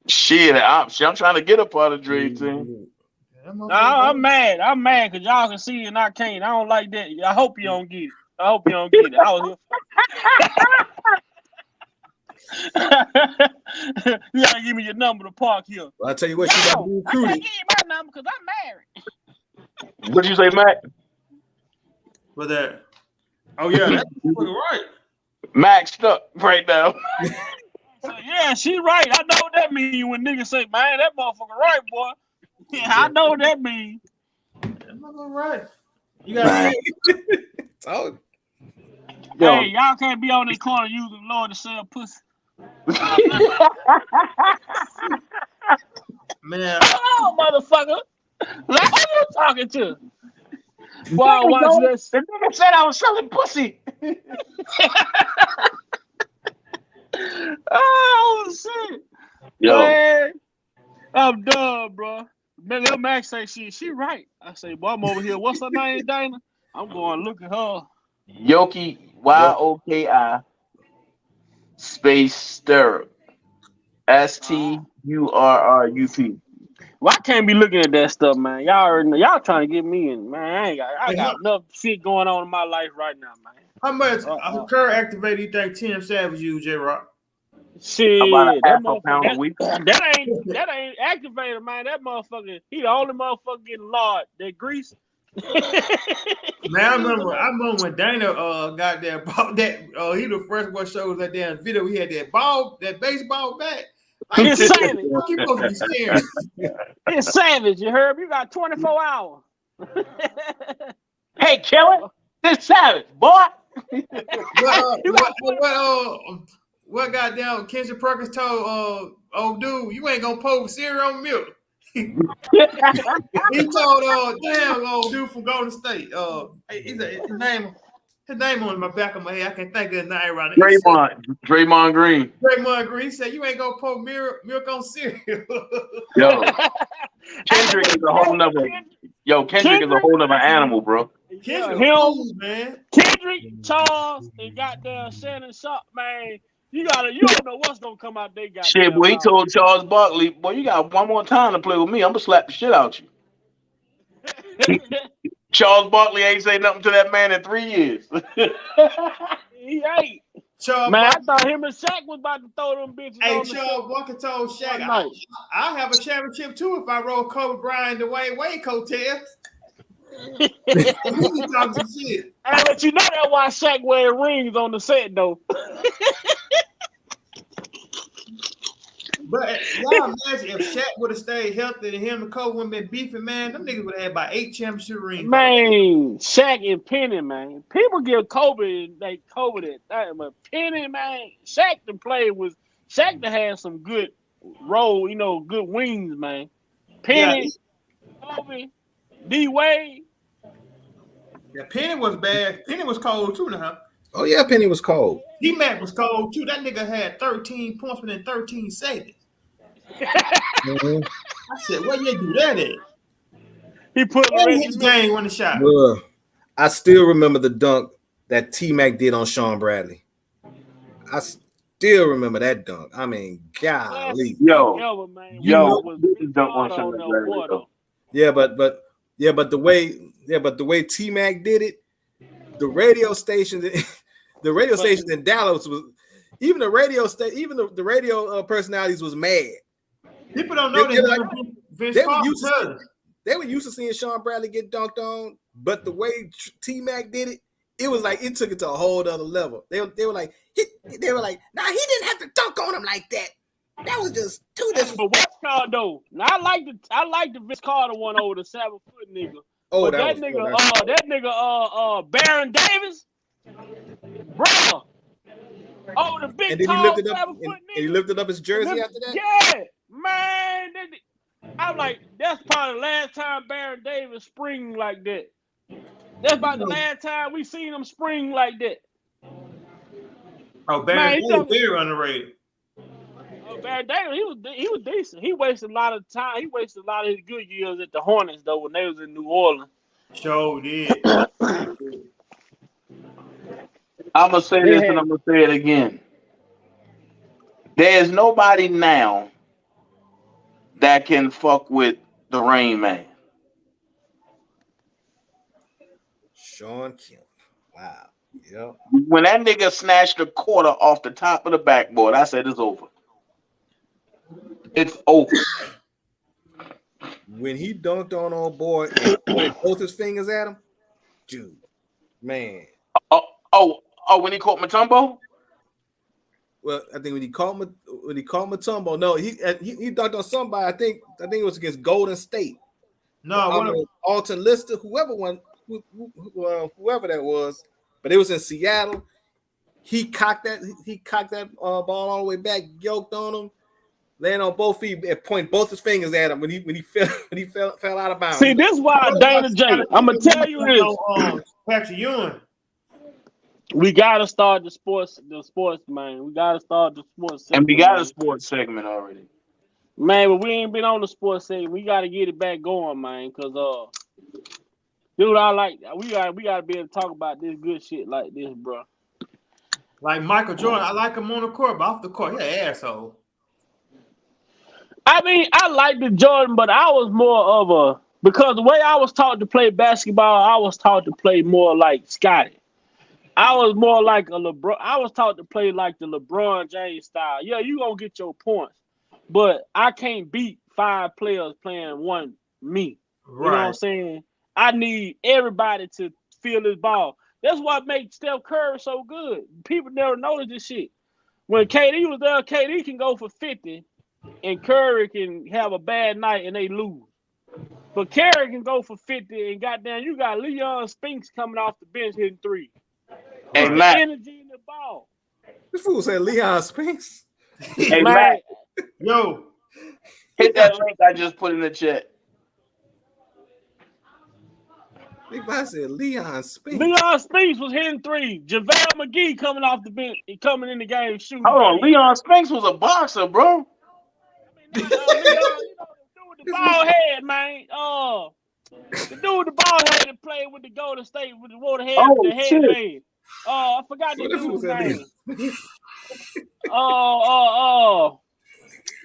Shit, I'm trying to get a part of the dream team. I'm mad. I'm mad because y'all can see and I can't. I don't like that. I hope you don't get it. I was here. You gotta give me your number to park here. Well, I'll tell you what, she got to be recruited. I can't give you my number because I'm married. What'd you say, Mac? What that? Oh, yeah, that's right. Mac stuck right now. So, yeah, she right. I know what that means when niggas say, man, that motherfucker right, boy. Yeah, I know what that means. That motherfucker right. You got Hey, y'all can't be on this corner using Lord to sell pussy. Man, Oh, motherfucker. Like, who you talking to? Boy, watch this. The nigga said I was selling pussy. Oh, shit. Yo, Man, I'm done, bro. Man, little Max say she right. I say, boy, I'm over here. What's her name, Dana? I'm going to look at her. Yoki, YOKI space stirrup. STURRUP. Well, I can't be looking at that stuff, man. Y'all already know. Y'all trying to get me in, man. I got enough shit going on in my life right now, man. how much current activator you think TM Savage use, J-Rock? Shit, About a half that a pound a motherfucker, week. that ain't activated, man. That motherfucker, he the only motherfucker getting lard. That grease. Man, I remember when Dana got that ball. That he the first one showed that damn video. He had that baseball bat. It's Savage. Fuck you supposed to be scared. It's Savage. You heard me? You got 24 hours. Hey, killer, this Savage, boy. What goddamn Kendrick Perkins told old dude, you ain't gonna pour cereal on milk. He told damn old dude from Golden State. His name on my back of my head. I can't think of his name right now. Draymond Green. Draymond Green said you ain't gonna pour milk on cereal. Yo, Kendrick is a whole nother. Kendrick is a whole nother animal, bro. Kendrick, man. Kendrick, Charles, and goddamn Shannon Sharp, man. You don't know what's gonna come out they got. Shit, boy, he told Charles Barkley, boy, you got one more time to play with me. I'm gonna slap the shit out you. Charles Barkley ain't say nothing to that man in 3 years. He ain't. Man, I thought him and Shaq was about to throw them bitches on the Charles Barkley told Shaq, I'll have a championship too if I roll Kobe Bryant and Dwayne Wade coattails. Hey, but you know that's why Shaq wearing rings on the set though. But y'all imagine if Shaq would have stayed healthy and him and Kobe would have been beefing, man, them niggas would have had about 8 championship rings. Man, Shaq and Penny, man. People give Kobe that, but Penny, man, Shaq to play with. Shaq to have some good roll, good wings, man. Penny, Kobe, D Wade. Yeah, Penny was bad. Penny was cold too, now. Oh yeah, Penny was cold. D-Mac was cold too. That nigga had 13 points within 13 seconds. I said, where you do that at? He put his game on the shot. I still remember the dunk that T-Mac did on Sean Bradley. I still remember that dunk. I mean, golly. Dunk on Sean Bradley. Yeah, but the way T-Mac did it, the radio stations in Dallas was the radio personalities was mad. People don't know that they were used to seeing Sean Bradley get dunked on, but the way T-Mac did it, it was like it took it to a whole other level. They were like, nah, he didn't have to dunk on him like that. That was just too disrespectful. But what's called though? Now I like the Vince Carter one over the 7-foot nigga. Oh, but that nigga, Baron Davis, bro. Oh, the big tall 7-foot nigga. And he lifted up his jersey after that. Yeah, man. I'm like, that's probably the last time Baron Davis spring like that. That's about the last time we seen him spring like that. Oh, Baron Davis very underrated. Oh, Baron Davis, he was decent. He wasted a lot of time. He wasted a lot of his good years at the Hornets though when they was in New Orleans. Sure did. I'm gonna say this and I'm gonna say it again. There's nobody now that can fuck with the Rain Man. Sean Kemp. Wow. Yep. When that nigga snatched a quarter off the top of the backboard, I said it's over. It's over. When he dunked on old boy and pointed both his fingers at him, dude, man. When he caught Mutombo? Well, I think when he caught Mutombo, no, he dunked on somebody. I think it was against Golden State. No, Alton Lister, whoever that was, but it was in Seattle. He cocked that ball all the way back, yoked on him, laying on both feet, and point both his fingers at him when he fell out of bounds. See, this is why Dana J. I'm gonna tell you this. Patriot, we gotta start the sports, man. We gotta start the sports segment, and we got man. a sports segment already. Man, but we ain't been on the sports segment. We gotta get it back going, man. Cause dude, we gotta be able to talk about this good shit like this, bro. Like Michael Jordan, I like him on the court, but off the court, he's an asshole. I mean, I like the Jordan, but I was more of because the way I was taught to play basketball, I was taught to play more like Scotty. I was more like a LeBron. I was taught to play like the LeBron James style. Yeah, you gonna get your points, but I can't beat 5 players playing one me. Right. You know what I'm saying? I need everybody to feel this ball. That's what makes Steph Curry so good. People never notice this shit. When KD was there, KD can go for 50, and Curry can have a bad night and they lose. But Curry can go for 50, and goddamn, you got Leon Spinks coming off the bench hitting 3. Hey, the Matt. energy in the ball. This fool said Leon Spinks. Hey, Matt. Yo. Hit that link I just put in the chat. If I said Leon Spinks. Leon Spinks was hitting 3. JaVale McGee coming off the bench, coming in the game shooting. Hold on, Leon Spinks was a boxer, bro. Leon, you know, the dude with the bald head, man. The dude with the bald head that played with the Golden State with the water head, the headband. I forgot the dude's name.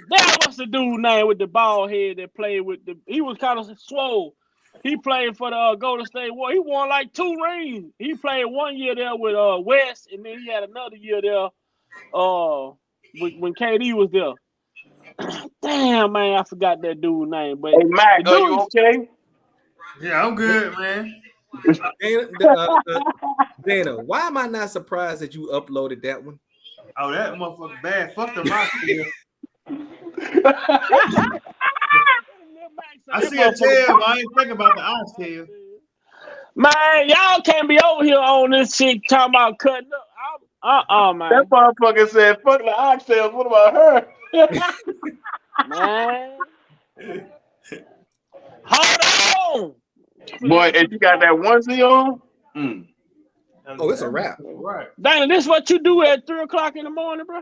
That was the dude's name with the bald head that played with the. He was kind of swole. He played for the Golden State Warriors. He won like 2 rings. He played 1 year there with West, and then he had another year there when KD was there. Damn, man, I forgot that dude's name. But hey, Mac, are you okay? Yeah, I'm good, man. Dana, why am I not surprised that you uploaded that one? Oh, that motherfucker bad. Fuck the rock. I see a tail, but I ain't thinking about the oxtail. Man, y'all can't be over here on this shit talking about cutting up. Man. That motherfucker said, fuck the oxtails. What about her? Man. Hold on. Boy, if you got that onesie on, oh, it's a wrap. Right. Dana, this is what you do at 3 o'clock in the morning, bro?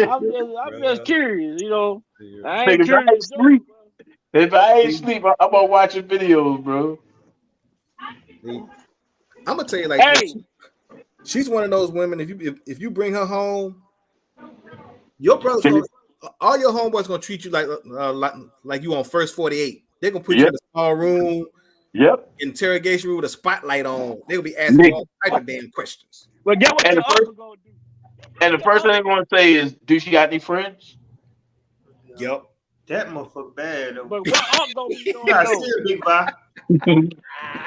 I'm just curious, you know. I ain't curious. If I ain't sleep, I'm gonna watch your videos, bro. I'm gonna tell you like this. She's one of those women. If you bring her home, your brother, all your homeboys gonna treat you like you on First 48. They're gonna put you in a small room. Yep. Interrogation room with a spotlight on. They'll be asking all type of damn questions. But get what your uncle gonna do. And the first thing they're gonna say is, "Do she got any friends?" Yep. That motherfucker bad though. But what uncle be doing? I see a big guy.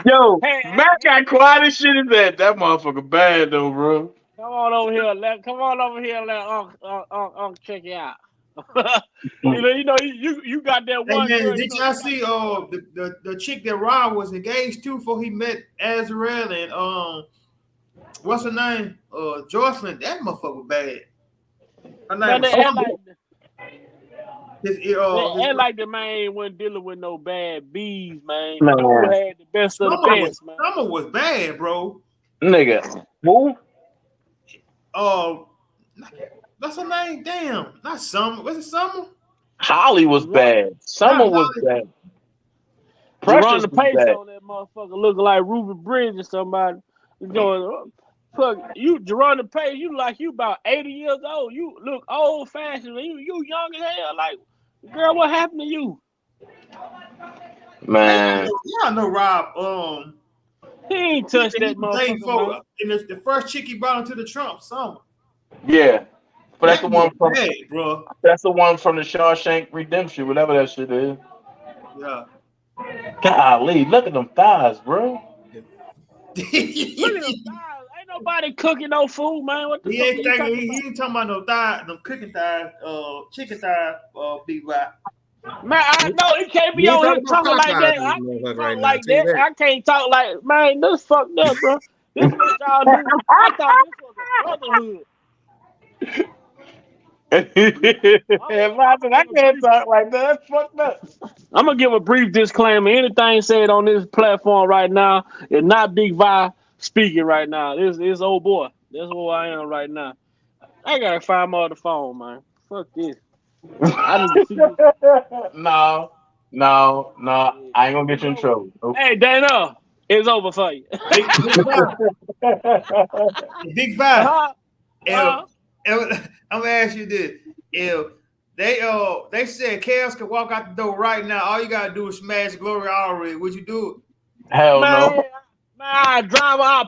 Yo, Matt got quiet as shit in that. That motherfucker bad though, bro. Come on over here, let Uncle check you out. you got that one. Hey, man, did y'all see the chick that Rob was engaged to before he met Azrael and what's her name? Jocelyn. That motherfucker bad. Her name like the man wasn't dealing with no bad bees, man. Who had the best of the best, man. Summer was bad, bro. Nigga. Who? What's her name? Damn, not Summer. Was it Summer? Holly was bad. Summer was bad. Run the pace on that motherfucker looking like Ruben Bridge or somebody. Going, fuck you, Jerron the Pace. You like you about 80 years old. You look old fashioned. You young as hell. Like, girl, what happened to you? Man, y'all know Rob. He ain't touched that motherfucker. And the first chick he brought into the Trump Summer. Yeah. But that's the one from bro. That's the one from the Shawshank Redemption, whatever that shit is. Yeah. Golly, look at them thighs, bro. Look at them thighs. Ain't nobody cooking no food, man. What the he ain't talking about no thighs, no cooking thighs, chicken thighs, big rock. Man, I know he can't be on here talking like that. I can't talk like that. I can't talk like, man, this fucked up, bro. This what y'all do. I thought this was a brotherhood. I can't talk like that. That's fucked up. I'm gonna give a brief disclaimer. Anything said on this platform right now is not Big Vi speaking right now. This old boy. That's who I am right now. I gotta find my other phone, man. Fuck this. I need to see this. No. I ain't gonna get you in trouble. Nope. Hey, Dana, it's over for you. Big Vi. I'm gonna ask you this: if they said Chaos could walk out the door right now, all you gotta do is smash Glory already. Would you do it? Hell no. Man, I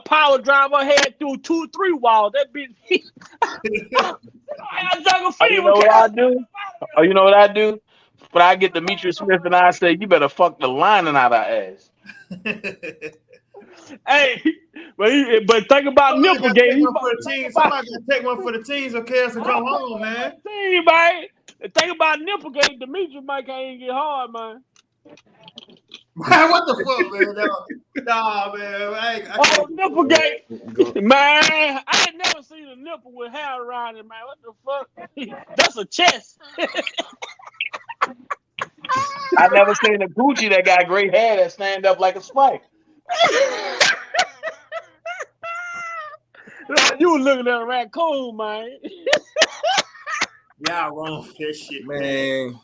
power drive her head through 2-3 walls. That bitch. You know what I do? Oh, you know what I do? But I get Demetrius Smith and I say, you better fuck the lining out of our ass. Hey, but think about Nipplegate. Somebody gotta take one for the teams or Chaos and come home, man. Team, man. Think about Nipplegate. Demetrius might can't get hard, man. Man, what the fuck, man? Nah, man. Nipplegate. Man, I ain't never seen a nipple with hair around it, man. What the fuck? That's a chest. I never seen a Gucci that got great hair that stand up like a spike. You was looking at a raccoon, man. Y'all wrong for that shit, man.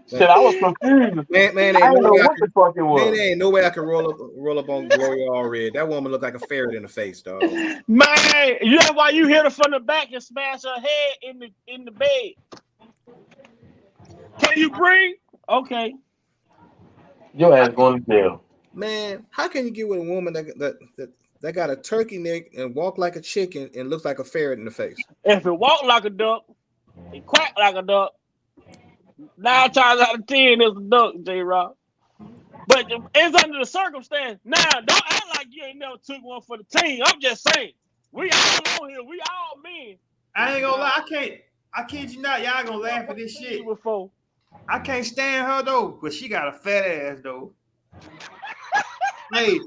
Shit, I was confused. Man, I didn't know what the fuck it was. Man, there ain't no way I can roll up on Gloria already. That woman looked like a ferret in the face, dog. Man, you know why you hit her from the back and smash her head in the bed? Can you breathe? Okay. Your ass going to jail. Man, how can you get with a woman that got a turkey neck and walk like a chicken and looks like a ferret in the face? If it walk like a duck, it quack like a duck. 9 times out of 10 is a duck, J-Rock. But it's under the circumstance. Now, don't act like you ain't never took one for the team. I'm just saying. We all on here. We all men. I ain't gonna lie. I kid you not. Y'all gonna laugh at this shit. Before. I can't stand her though, but she got a fat ass though. Hey,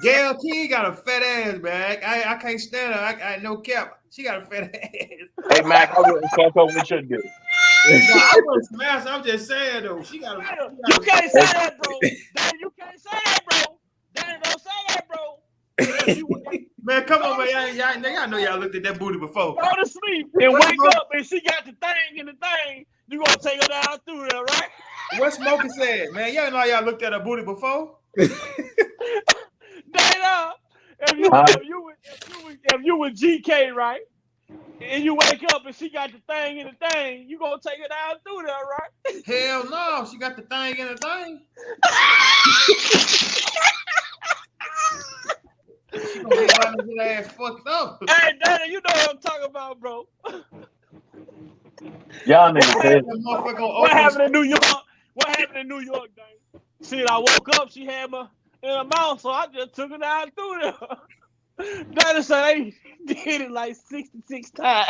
Gail King got a fat ass, man. I can't stand her. I no cap. She got a fat ass. Hey, Mac, I wouldn't fuck up with your dude. I wouldn't smash. I'm just saying though. She got a. You can't say that, bro. You can't say that, bro. Danny, don't say that, bro. Man, come on, man. Y'all know y'all looked at that booty before. Go to sleep and wake up and she got the thing in the thing. You gonna take her down through there, right? What Smokey said, man. Y'all know y'all looked at her booty before. Dana, if you with GK, right? And you wake up and she got the thing in the thing, you gonna take her down through there, right? Hell no, she got the thing in the thing. She gonna get my ass fucked up. Hey, Dana, you know what I'm talking about, bro. Y'all niggas. What happened in New York? What happened in New York, Dana? See, I woke up, she had my in her mouth, so I just took her down through there. Dana said they did it like 66 times.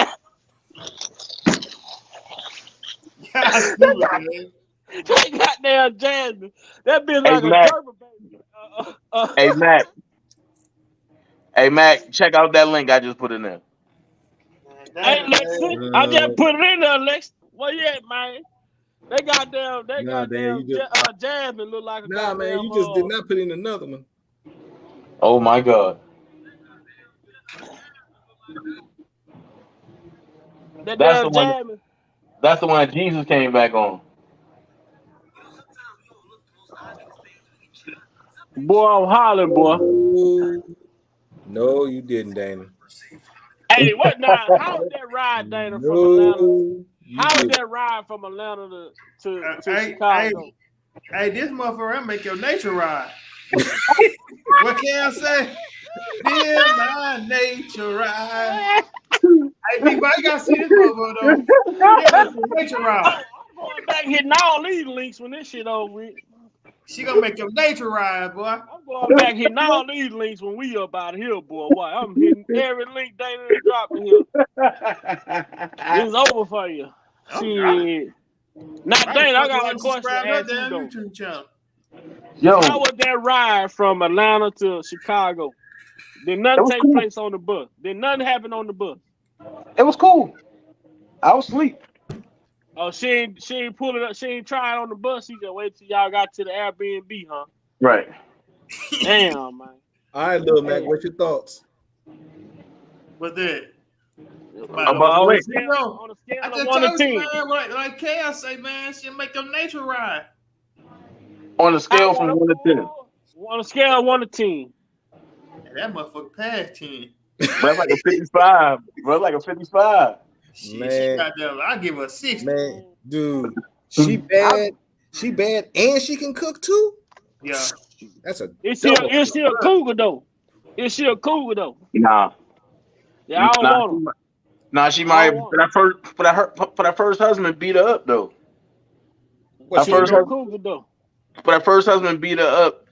God, stupid, man. They goddamn Jasmine. That bitch like a Gerber baby. Hey, Mac. Hey, Mac, check out that link I just put in there. Hey, Lexi, I just put it in there, Lex. Where you at, man? They goddamn Jasmine look like a Nah, man, you just did not put in another one. Oh, my God. That's the one that Jesus came back on. Boy, I'm hollering, boy. No, you didn't, Dana. Hey, what now? How was that ride, Dana, from Atlanta? How was that ride from Atlanta to Chicago? Hey, this motherfucker make your nature ride. What can I say? Feel my nature ride. Hey, people, I gotta see this motherfucker though. Yeah, nature ride. I'm going back hitting all these links when this shit over with. She gonna make your nature ride, boy. I'm going back hitting all these links when we up out of here, boy. Why? I'm hitting every link Dana is dropping here. It's over for you. Shit. Not Dana, I got a question to ask you though. YouTube channel. Yo. How was that ride from Atlanta to Chicago? Did nothing take place on the bus? Did nothing happen on the bus? It was cool. I was asleep. Oh, she ain't pull it up. She ain't try it on the bus. She just wait till y'all got to the Airbnb, huh? Right. Damn, man. All right, Lil Mac, what's your thoughts? What's that? About on the a scale I of just 1 to told 10. you, man, like Chaos say, man, she make them nature ride. On a scale from 1 to 10. On a scale of 1 to 10. And that motherfucker past 10. Bro, that's like a 55. Bro, like a 55. Shit, she got that. I give her a 60. Man, dude, she bad. She bad, and she can cook too. Yeah. That's a. Is she a cougar though? Is she a cougar though? Nah. Yeah, I don't want her. Nah, she might. But her first husband beat her up though. But her first husband beat her up,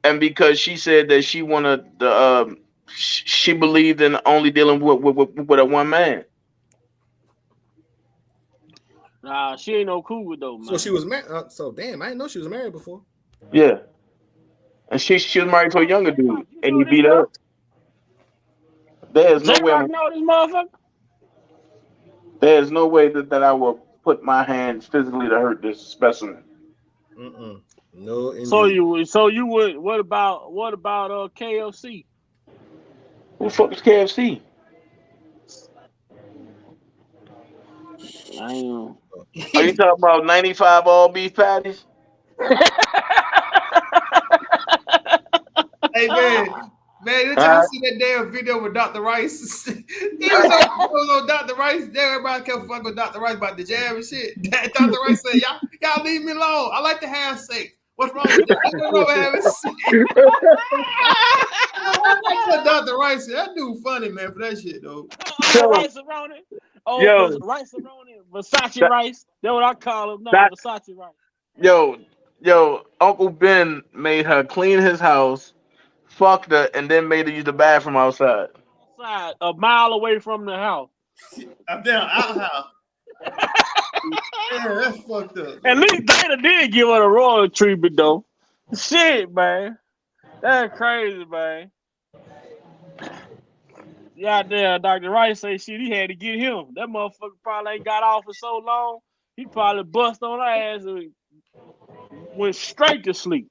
and because she said that she wanted the she believed in only dealing with a one man. Nah, she ain't no cougar though, man. So she was married. So damn, I didn't know she was married before. Yeah, and she was married to a younger dude, and he beat her up. There's no way. Know this motherfucker? There's no way that I will put my hands physically to hurt this specimen. No. Indeed. So you would. What about KFC? Who the fuck is KFC? I know. Are you talking about 95 all beef patties? Hey man, did y'all see that damn video with Dr. Rice? He was on Dr. Rice. Everybody kept fucking with Dr. Rice about the jab and shit. Dr. Rice said, y'all leave me alone. I like to have sex. What's wrong with that? What's wrong with having sex? I like Dr. Rice said. That dude funny, man, for that shit, though. Rice-A-Roni? Oh, Rice-A-Roni, Versace Rice. That's what I call him. No, Versace Rice. Yo, Uncle Ben made her clean his house, fucked her, and then made her use the bathroom outside. Outside, a mile away from the house. I'm down outhouse. Yeah, that's fucked up. At least Dana did give her a royal treatment, though. Shit, man. That's crazy, man. Yeah, damn, Dr. Rice say shit, he had to get him. That motherfucker probably ain't got off for so long, he probably bust on her ass and went straight to sleep.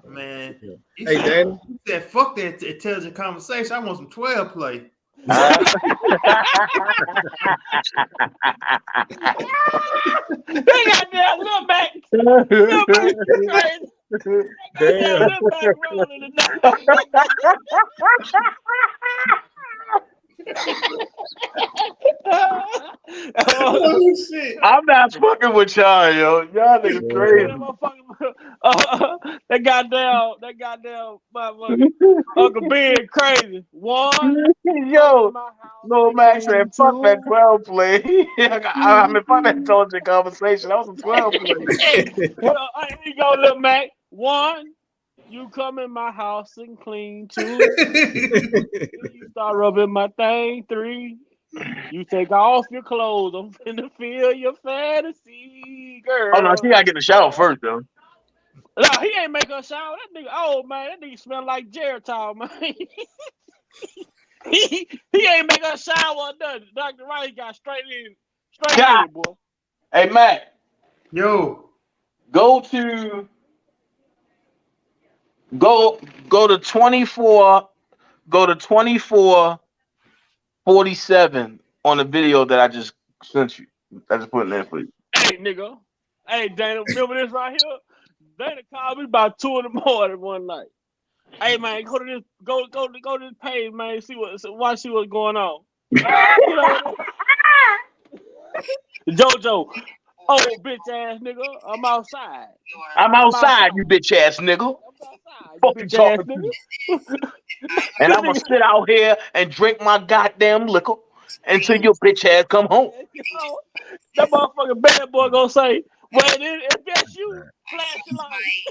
Man. He said, fuck that intelligent conversation. I want some 12 play. They got that little back. Damn. Oh, shit. I'm not fucking with y'all, yo. Y'all niggas crazy. That goddamn motherfucker. Uncle Ben crazy. One. Yo, no Max said, fuck that 12 play. I mean, fuck that intelligent conversation. That was a 12 play. Well, here you go, little Mac. One, you come in my house and clean. Two, you start rubbing my thing. Three, you take off your clothes. I'm finna feel your fantasy, girl. Oh, no, she gotta get in the shower first, though. No, he ain't make her shower. That nigga, oh, man, that nigga smell like Geritol, man. he ain't make her shower or nothing. Dr. Rice got straight in it, boy. Hey, Matt. Yo. Go to 24:47 on the video that I just sent you. I just put in there for you. Hey, nigga. Hey, Dana, remember this right here? Dana called me about 2 in the morning one night. Hey, man, go to this page, man. Watch what's going on. Jojo, oh, bitch ass nigga, I'm outside. I'm outside, you bitch ass nigga. Fuck you talking to? And I'm gonna sit out here and drink my goddamn liquor until your bitch ass come home. That motherfucking bad boy gonna say, well, if that's you, flash your light.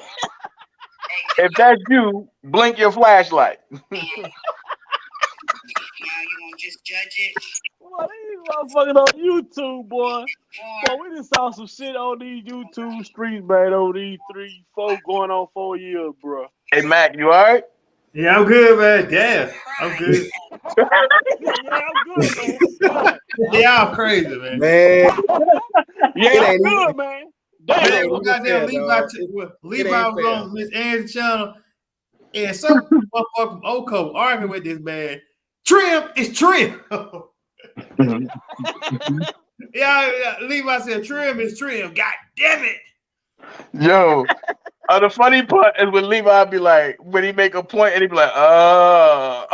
If that's you, blink your flashlight. Now you gonna just judge it? Boy, these motherfuckers on YouTube, boy. Boy, we just saw some shit on these YouTube streets, man, over these 3-4 going on 4 years, bro. Hey, Mac, you all right? Yeah, I'm good, man. Damn, I'm good. Yeah, I'm good, man. God. Y'all crazy, man. Man, Yeah, it I'm ain't good, even, man. it Man, ain't Damn. what even goddamn fair, Levi? dog. It Levi ain't was fair. on Miss Anne's channel, and some motherfucker from Oco arguing with this man. Trim is trim. Yeah, Levi said trim is trim. God damn it. Yo, the funny part is when Levi be like, when he make a point and he be like, oh.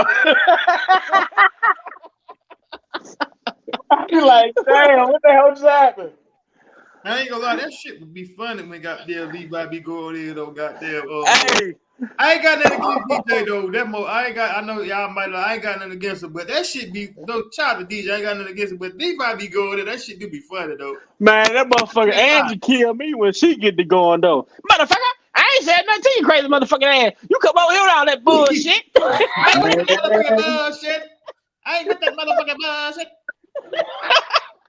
I be like, damn, what the hell just happened? I ain't gonna lie, that shit would be funny when goddamn Levi be going in though, goddamn. Hey. I ain't got nothing against DJ though. I know y'all might I ain't got nothing against him, but that shit be no child to DJ. I ain't got nothing against him, but Levi be going in. That shit do be funny though. Man, that motherfucker Angie killed me when she get to going though. Motherfucker, I ain't said nothing to you, crazy motherfucking ass. You come over here with all that bullshit. I ain't with that motherfucking bullshit. I ain't with that motherfucking bullshit.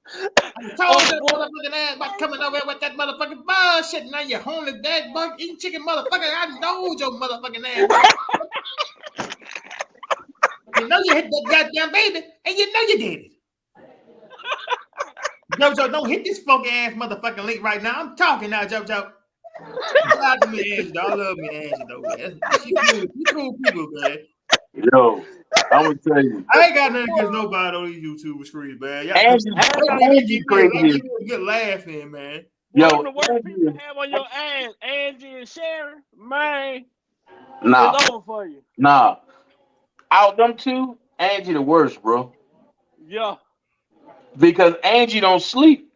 I told that motherfucking ass about coming over here with that motherfucking bullshit. Now you homeless dead bug eating chicken motherfucker. I know your motherfucking ass. You know you hit that goddamn baby, and you know you did it. JoJo, don't hit this funky ass motherfucking link right now. I'm talking now, JoJo. Shout out to me, Angie. I love me, Angie, though. Man. She cool people, man. Yo, I'm gonna tell you. I ain't got nothing against nobody on these YouTube screens, man. Angie crazy. Give me a good laugh in, man. One of the worst people to have on your ass, Angie and Sharon, man, it's over for you. Nah. Out them two, Angie the worst, bro. Yeah. Because Angie don't sleep.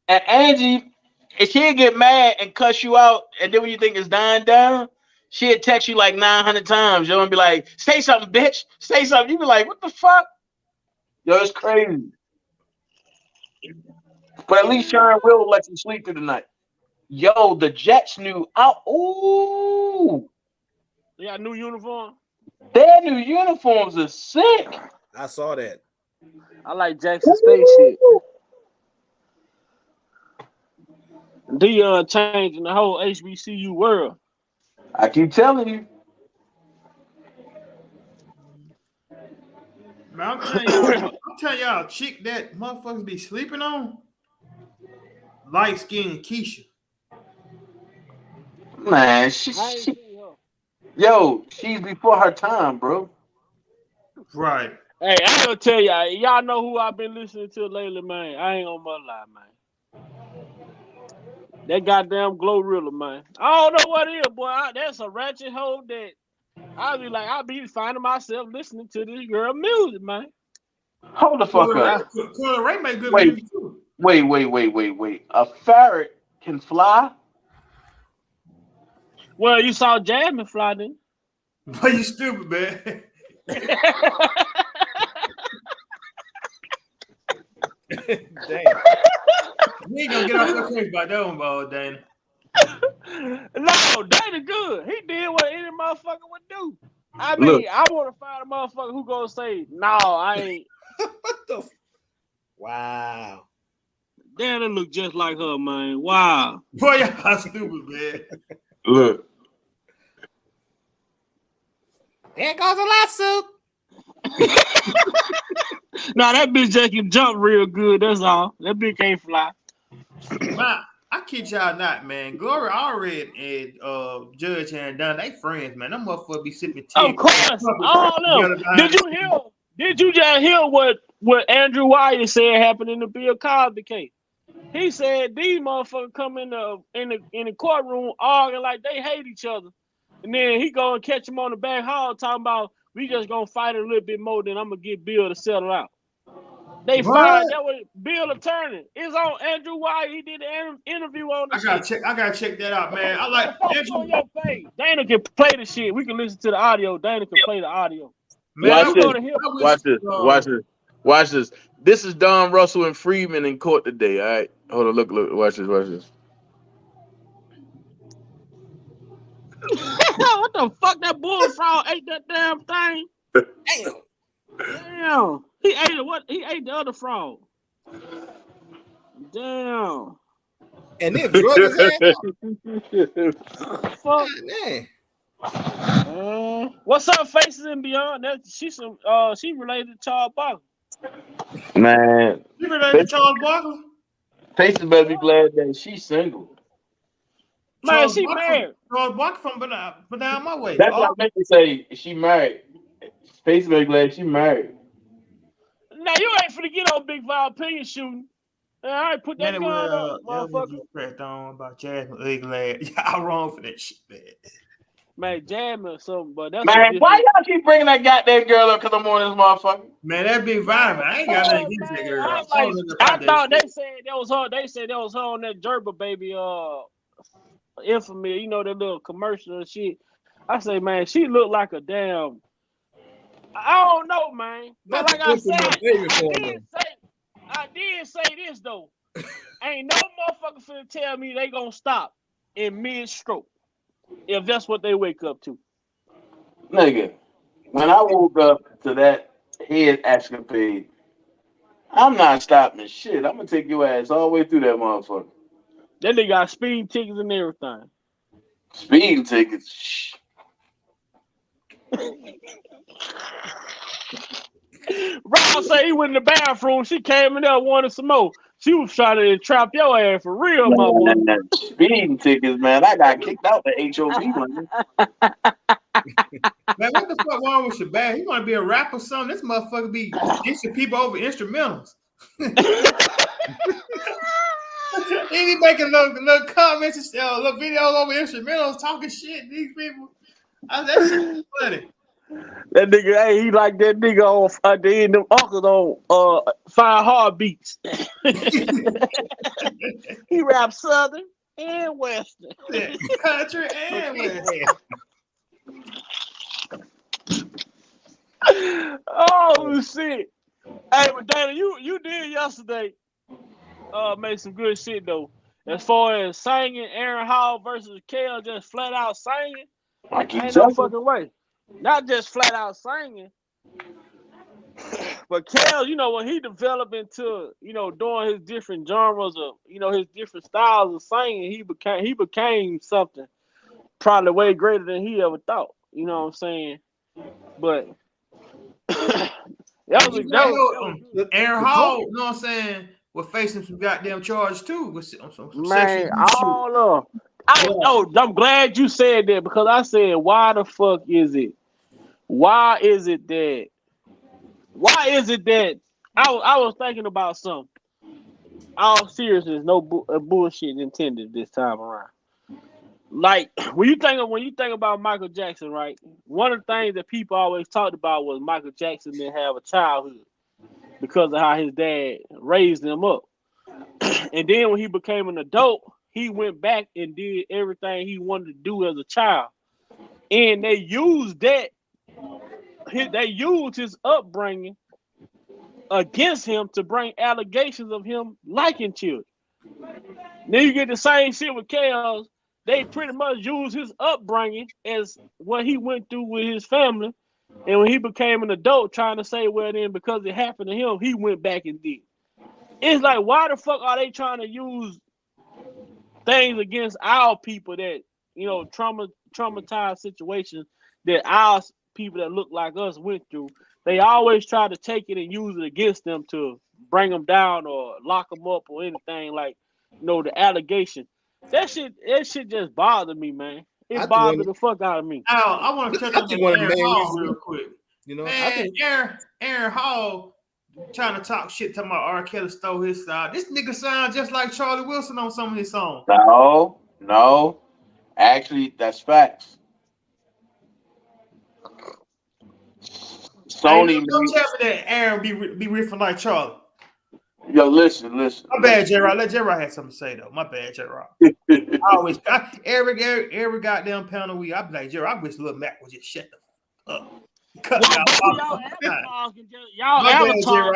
And Angie, if she'll get mad and cuss you out, and then when you think it's dying down, she'll text you like 900 times. You'll be like, say something, bitch. Say something. You be like, what the fuck? Yo, it's crazy. But at least Sharon will let you sleep through the night. Yo, the Jets new out. Ooh. They got new uniform. Their new uniforms are sick. I saw that. I like Jackson State shit. Dion changing the whole HBCU world. I keep telling you. Man, I'm telling y'all, chick that motherfuckers be sleeping on, light skinned Keisha. Man, yo, she's before her time, bro. Right. Hey, I gonna tell y'all know who I've been listening to lately, man. I ain't gonna lie, man. That goddamn Glorilla, man. I don't know what it is, boy. That's a ratchet hoe that I'll be finding myself listening to this girl music, man. Hold the fuck up. Cool Ray make good music too. Wait. A ferret can fly? Well, you saw Jasmine fly, then. Boy, you stupid, man. Damn. We ain't gonna get off your case by that one, Dana. No, Dana good. He did what any motherfucker would do. I mean, look, I want to find a motherfucker who gonna say, no, I ain't. What the? Wow. Dana look just like her, man. Wow. Boy, y'all stupid, man. Look. There goes a lawsuit. Nah, that bitch just can jump real good. That's all. That bitch can't fly. Man, I kid y'all not, man. Glory already and Judge and Dunn, they friends, man. Them motherfuckers be sipping tea. Of course. Oh no. Did you just hear what Andrew Wyatt said happened in the Bill Cosby case? He said these motherfuckers come in the courtroom arguing like they hate each other. And then he go and catch them on the back hall talking about we just gonna fight a little bit more, then I'm gonna get Bill to settle out. They fired that was Bill attorney. It's on Andrew White. He did an interview on the I gotta check that out, man. I like Andrew. On your face. Dana can play the shit. We can listen to the audio. Dana can play the audio. Man, Watch this. This is Don Russell and Freeman in court today. All right. Hold on. Look. Watch this. What the fuck? That bullfrog ate that damn thing. Damn. He ate it. What? He ate the other frog. Damn. And then drug his ass. Fuck. Man. What's up, Faces and Beyond? She related to Charles Barkley. Man, You related to Charles Barkley? Faces better be glad that she's single. Man, she married. Charles Barkley from down my way. That's what I meant to say. She married. Faces better be glad she married. Now you ain't finna get on Big Vibe opinion shooting. All right, put that gun up, motherfucker. You pressed on about Jasmine ugly. Y'all wrong for that shit, man. Man, Jasmine or something, but that's man. Why y'all keep bringing that goddamn girl up? Cause I'm on this motherfucker. Man, that Big Vibe. I ain't got nothing against that girl. I thought they said that was her. They said that was her on that Gerber baby. Infamy. You know that little commercial and shit. I say, man, she looked like a damn. I don't know, man. But like I said, I did say this though. Ain't no motherfucker finna tell me they gonna stop in mid-stroke if that's what they wake up to. Nigga, when I woke up to that head escapade, I'm not stopping shit. I'm gonna take your ass all the way through that motherfucker. Then they got speeding tickets and everything. Speeding tickets? Shh. Rob said he went in the bathroom. She came in there wanted some more. She was trying to trap your ass for real, motherfucker. Speeding tickets, man. I got kicked out the HOV one. Man, what the fuck wrong with your bag? You want to be a rapper or something? This motherfucker be dissing people over instrumentals. He be making little comments and little videos over instrumentals, talking shit. These people, that shit funny. That nigga, hey, he like that nigga on the end of them uncles on 5 Heartbeats. He raps Southern and Western. Country and Western. Oh shit. Hey, but Dana, you did yesterday make some good shit though. As far as singing, Aaron Hall versus Kel just flat out singing. Ain't no fucking way. Not just flat out singing, but Kel, you know, when he developed into, you know, doing his different genres of, you know, his different styles of singing, he became something probably way greater than he ever thought. You know what I'm saying? But Aaron Hall, you know what I'm saying, was facing some goddamn charge too with some man, all of. I'm glad you said that because I said, why the fuck is it? Why is it that I was thinking about something. All seriousness, no bullshit intended this time around. Like when you think about Michael Jackson, right? One of the things that people always talked about was Michael Jackson didn't have a childhood because of how his dad raised him up. And then when he became an adult, he went back and did everything he wanted to do as a child. And they used that. They used his upbringing against him to bring allegations of him liking children. Then you get the same shit with Chaos. They pretty much used his upbringing as what he went through with his family. And when he became an adult, trying to say, well, then because it happened to him, he went back and did. It's like, why the fuck are they trying to use things against our people that, you know, traumatized situations that our people that look like us went through? They always try to take it and use it against them to bring them down or lock them up or anything, like, you know, the allegation. That shit just bothered me, man. It bothered the fuck out of me. I want to touch on Aaron Hall real quick. You know, man, I think Aaron Hall trying to talk shit, talking about R. Kelly stole his style. This nigga sounds just like Charlie Wilson on some of his songs. No. Actually, that's facts. Sony. Don't tell me that Aaron be riffing like Charlie. Yo, listen. My bad, J-Rod. Let J-Rod have something to say though. My bad, J-Rod. Every goddamn pound of weed, I be like, J-Rod, I wish Lil Mac would just shut the fuck up. Y'all Avatar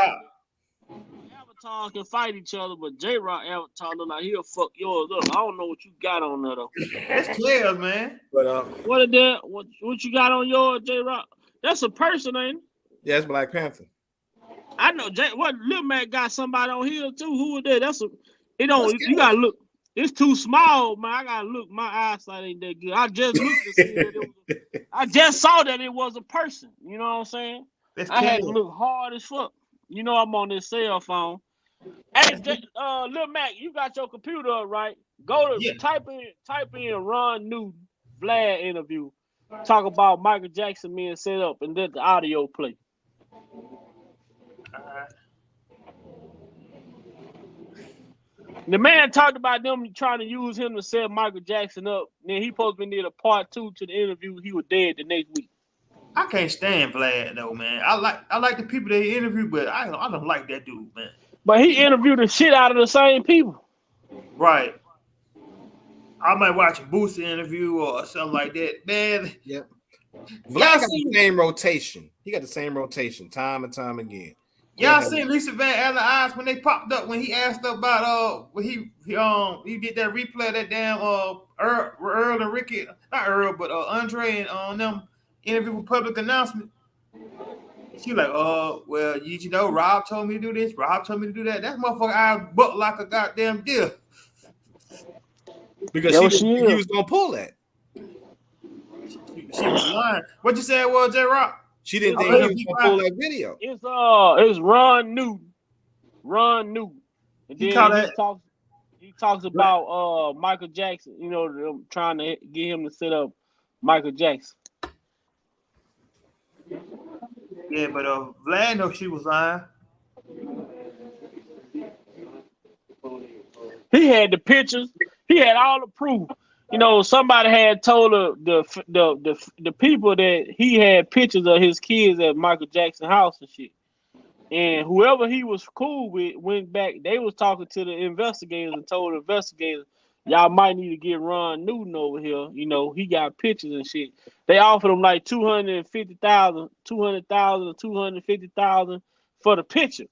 can fight each other, but J-Rock Avatar look like he'll fuck yours up. I don't know what you got on there though. That's clear, man. But what you got on yours, J-Rock? That's a person, ain't it? Yeah, it's Black Panther. I know Lil Mac got somebody on here too. Who is that? You gotta look. It's too small, man. I gotta look. My eyesight ain't that good. I just looked to see that it was. I just saw that it was a person. You know what I'm saying? I had to look hard as fuck. You know I'm on this cell phone. Hey, Lil Mac, you got your computer up, right? Go to type in Ron Newton Vlad interview. Talk about Michael Jackson being set up, and then the audio play. The man talked about them trying to use him to set Michael Jackson up. Then he supposed to be a part 2 to the interview. He was dead the next week. I can't stand Vlad though, man. I like the people that he interviewed, but I don't like that dude, man. But he interviewed the shit out of the same people. Right. I might watch a Boosie interview or something like that, man. Yep. Vlad got the same rotation. He got the same rotation time and time again. Y'all seen Lisa Van Allen eyes when they popped up when he asked about when he did that replay of that damn Earl and Ricky, not Earl, but Andre and them interview with public announcement. She like, well, you know, Rob told me to do this, Rob told me to do that. That motherfucker eyes bucked like a goddamn deer. Because she was gonna pull that. She was lying. What you said was J-Rock? She didn't think he was gonna pull that video. It's Ron Newton. Ron Newton. And then he talks about Michael Jackson, you know, them trying to get him to set up Michael Jackson. Yeah, but Vlad know she was lying. He had the pictures. He had all the proof. You know, somebody had told the people that he had pictures of his kids at Michael Jackson house and shit. And whoever he was cool with went back. They was talking to the investigators and told the investigators, y'all might need to get Ron Newton over here. You know, he got pictures and shit. They offered him like $250,000, $250,000 for the picture.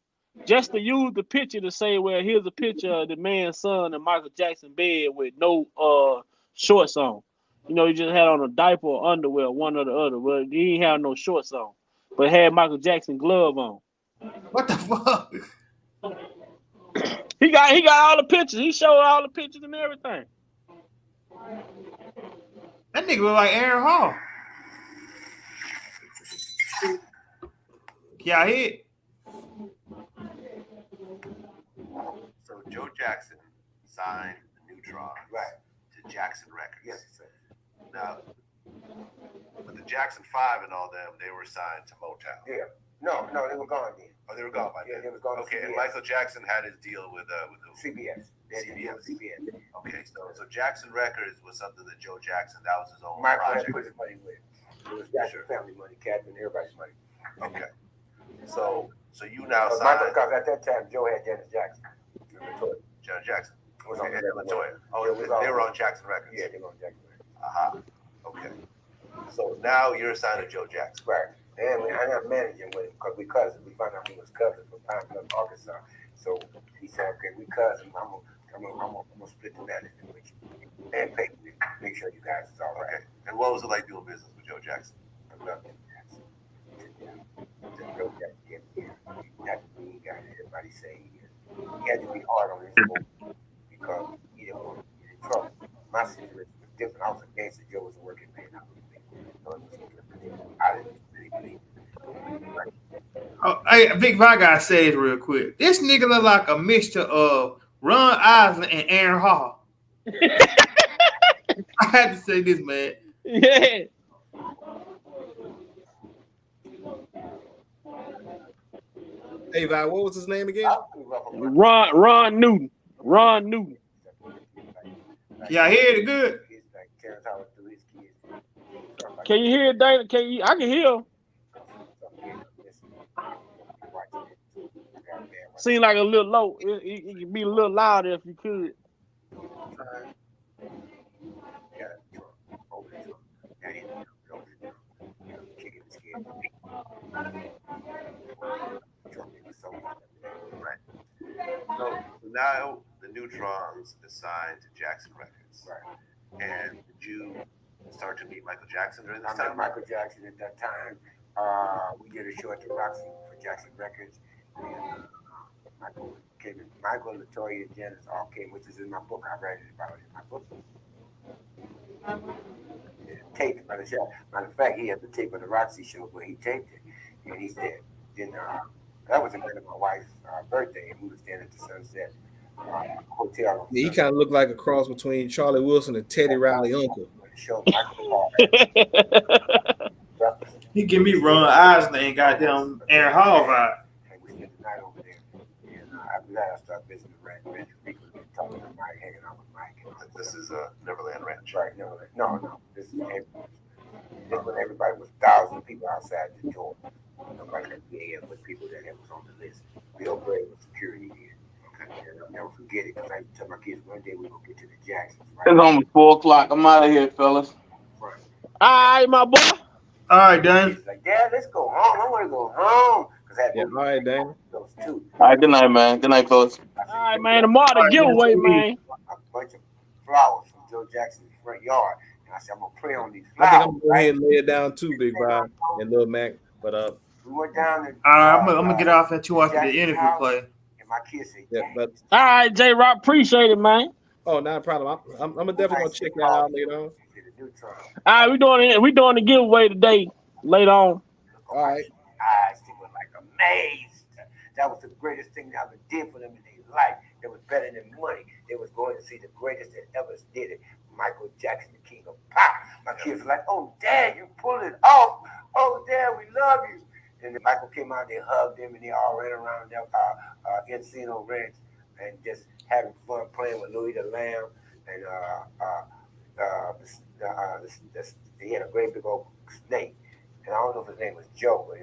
Just to use the picture to say, well, here's a picture of the man's son in Michael Jackson bed with no shorts on. You know, he just had on a diaper or underwear, one or the other. But he didn't have no shorts on. But had Michael Jackson glove on. What the fuck? He got all the pictures. He showed all the pictures and everything. That nigga look like Aaron Hall. Yeah, hit. So Joe Jackson signed the Neutron to Jackson Records. Yes, sir. Now, but the Jackson 5 and all them, they were signed to Motown. Yeah. No, they were gone then. Oh, they were gone by then. Yeah, they were gone. Okay, and Michael Jackson had his deal with CBS. CBS. Okay, so Jackson Records was something that Joe Jackson, that was his own Michael had project. put his money with. It was Jackson family money, Captain, everybody's money. Okay. So you now Michael, signed. because at that time Joe had Janet Jackson. Janet Jackson. Was Okay, on and Latoya. Oh, Yeah, they were on Jackson Records. Yeah, they were on Jackson Records. Okay. So now you're assigned to Joe Jackson. Right. And I have managing with him because we cousins. We found out he was cousins from Pine Bluff, Arkansas. So he said, okay, we cousins. I'm gonna split the management with you and pay me. Make sure you guys is all right. Okay. And what was it like doing business with Joe Jackson? I love him. Joe Jackson, yeah. He got everybody saying he had to be hard on his boy because he didn't want to get in trouble. My situation was different. I was a gangster. Joe was a working man. I didn't really believe it. Oh, hey, Big Vi gotta say this real quick. This nigga look like a mixture of Ron Isley and Aaron Hall. I had to say this, man. Yeah. Hey, Vi, what was his name again? Ron Newton. Ron Newton. Yeah, I hear it good. Can you hear it, Dana? I can hear him. Seems like a little low. It could be a little louder if you could. So now the Neutrons is signed to Jackson Records. Right. And did you start to meet Michael Jackson during this I met time? Michael Jackson at that time. We did a show at the Roxy for Jackson Records. And Michael came in. Michael, Latoya, Janice all came, which is in my book. I read it about it in my book. Taped by the show. Matter of fact, he had the tape of the Roxy show where he taped it, and he said, then that was the night of my wife's birthday, and we were staying at the Sunset Hotel. Yeah, he kind of looked like a cross between Charlie Wilson and Teddy Riley uncle. Show Michael He give me Ron Eisner and goddamn Aaron Hall vibe. And we spent the night over there. And after that, I started visiting the ranch frequently, talking to Mike, hanging out with Mike. This is Neverland Ranch. Right, Neverland. No. This is when everybody was thousands of people outside the door. Nobody could be in with people that was on the list. Bill Gray was security here. And I'll never forget it because I used to tell my kids one day we're going to get to the Jacksons. Right? It's almost 4 o'clock. I'm out of here, fellas. All right, my boy. All right, Dan. He's like, Dad, let's go home. I want to go home. Yeah, all right, Dan. Those two. All right, good night, man. Good night, fellas. All right, man. Tomorrow the giveaway, man. A bunch of flowers from Joe Jackson's front yard. And I said, I'm going to play on these I flowers. think I'm going to go ahead and lay it down too, Big Bob and Lil Mac. But we went down to, All right, I'm gonna get off at 2 after the interview play. and my kids said, yeah, but All right, J Rock. Appreciate it, man. oh, not a problem. I'm definitely gonna check that out later on. All right, we doing the giveaway today. Later on. All right. eyes, they were like amazed. That was the greatest thing I ever did for them in their life. It was better than money. They was going to see the greatest that ever did it, Michael Jackson, the king of pop. My kids were like, oh, Dad, you pulled it off. Oh, Dad, we love you. And then Michael came out, they hugged him, and they all ran around their Encino Ranch and just having fun playing with Louis the Lamb. And he had a great big old snake. And I don't know if his name was Joe, but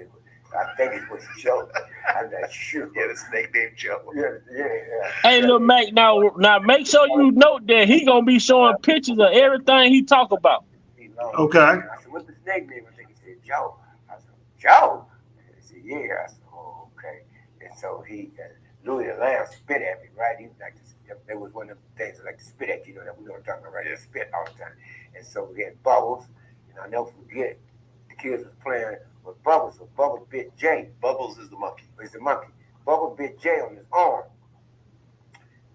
I think it was Joe. I'm not sure. Yeah, the snake named Joe. Yeah. Hey, Lil Mac, now make sure you note that he gonna be showing pictures of everything he talk about. Okay. I said, what's the snake name? I think he said Joe. I said, Joe? And he said, yeah. I said, oh, okay. And so Louis the Lamb spit at me, right? He was like, that was one of the things that like to spit at you, know, that we don't talk about, right? They spit all the time. And so we had Bubbles, and I'll never forget, the kids was playing with Bubbles, so Bubbles bit Jay. Bubbles is the monkey. It's the monkey. Bubbles bit Jay on his arm.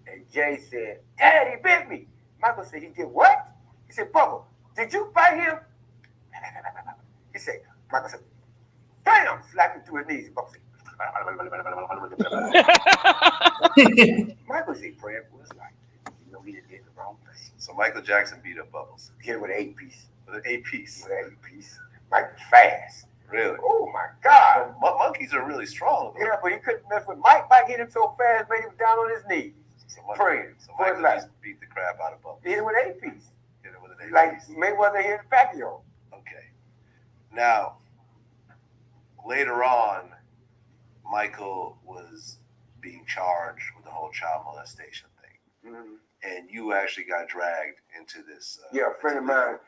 And Jay said, Dad, he bit me. Michael said, he did what? He said, Bubbles, did you bite him? He said, Michael said, bam, slapped him to his knees. Bubbles said, Michael said, praying for his life. You know, he did the wrong thing. So Michael Jackson beat up Bubbles. Hit with an 8-piece. With an 8-piece. With an 8-piece. Mike was fast. Really? Oh my God. Monkeys are really strong. Yeah, but he couldn't mess with Mike. Mike hit him so fast, made him down on his knees. Praying. So Michael just beat the crap out of Bubbles. Hit him with an 8-piece. Hit him with an 8-piece. Like Mayweather hit Pacquiao. Okay. Now, later on, Michael was being charged with the whole child molestation thing. Mm-hmm. And you actually got dragged into this. Yeah, a friend of mine.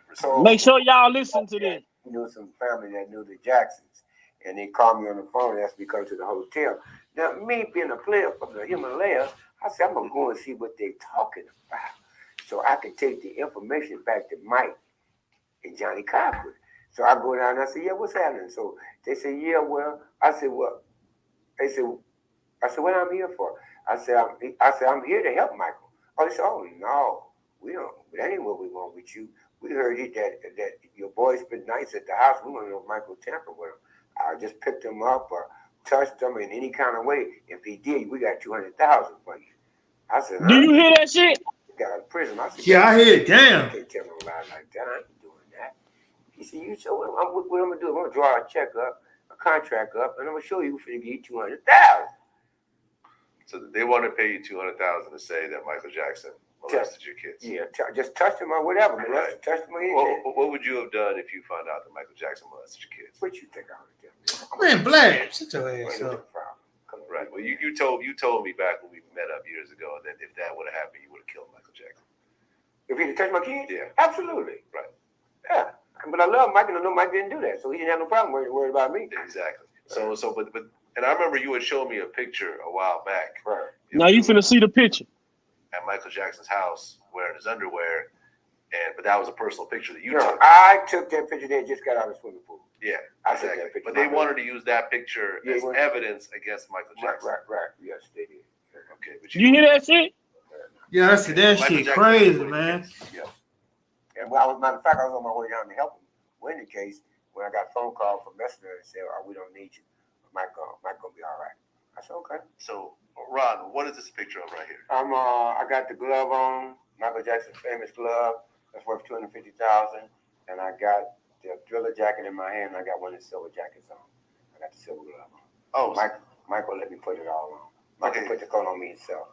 Make sure y'all listen to this. You know, some family that knew the Jacksons, and they called me on the phone and asked me to come to the hotel. Now, me being a player from the Himalayas, I said, I'm going to go and see what they're talking about so I can take the information back to Mike and Johnny Cochran. So I go down and I say, yeah, what's happening? So they say, yeah, well, I said, well, they said, what I'm here for? I said, I'm here to help Michael. Oh, they said, oh, no, we don't. That ain't what we want with you. We heard that your boy spent nights at the house. We want to know if Michael tampered with him. I just picked him up or touched him in any kind of way. If he did, we got $200,000 for you. I said, do you hear that shit? Got out of prison. I said, yeah, I hear it. Damn. I can't tell no lie like that. I ain't doing that. He said, you show him what I'm going to do. I'm going to draw a check up, a contract up, and I'm going to show you for you get $200,000. So they want to pay you $200,000 to say that Michael Jackson molested your kids. Yeah, just touched him or whatever. Right. Touched him or anything. What would you have done if you found out that Michael Jackson molested your kids? What you think I would do? Man, Blair, sit your ass up. Right. Well, you told me back when we met up years ago that if that would have happened, you would have killed Michael Jackson. If he had touched my kids? Yeah. Absolutely. Right. Yeah. But I love Mike, and I know Mike didn't do that, so he didn't have no problem worried about me. Exactly. But and I remember you had shown me a picture a while back. Right. Now you finna see the picture. At Michael Jackson's house wearing his underwear, but that was a personal picture that you took. I took that picture. They just got out of the swimming pool. Yeah, I exactly. took that picture. But they wanted to use that picture as evidence against Michael Jackson. Right. Yes, they did. Okay, but You hear that shit? Yeah, that's that Michael shit Jackson crazy, winning the man. case. Yes. And well, matter of fact, I was on my way down to help him win the case when I got a phone call from Messenger and said, "Oh, we don't need you. Mike gonna be all right." I said, "Okay." So, Ron, what is this picture of right here? I got the glove on, Michael Jackson's famous glove. That's worth $250,000, and I got the Thriller jacket in my hand. And I got one of the silver jackets on. I got the silver glove on. Oh, Michael let me put it all on. Michael put the coat on me himself.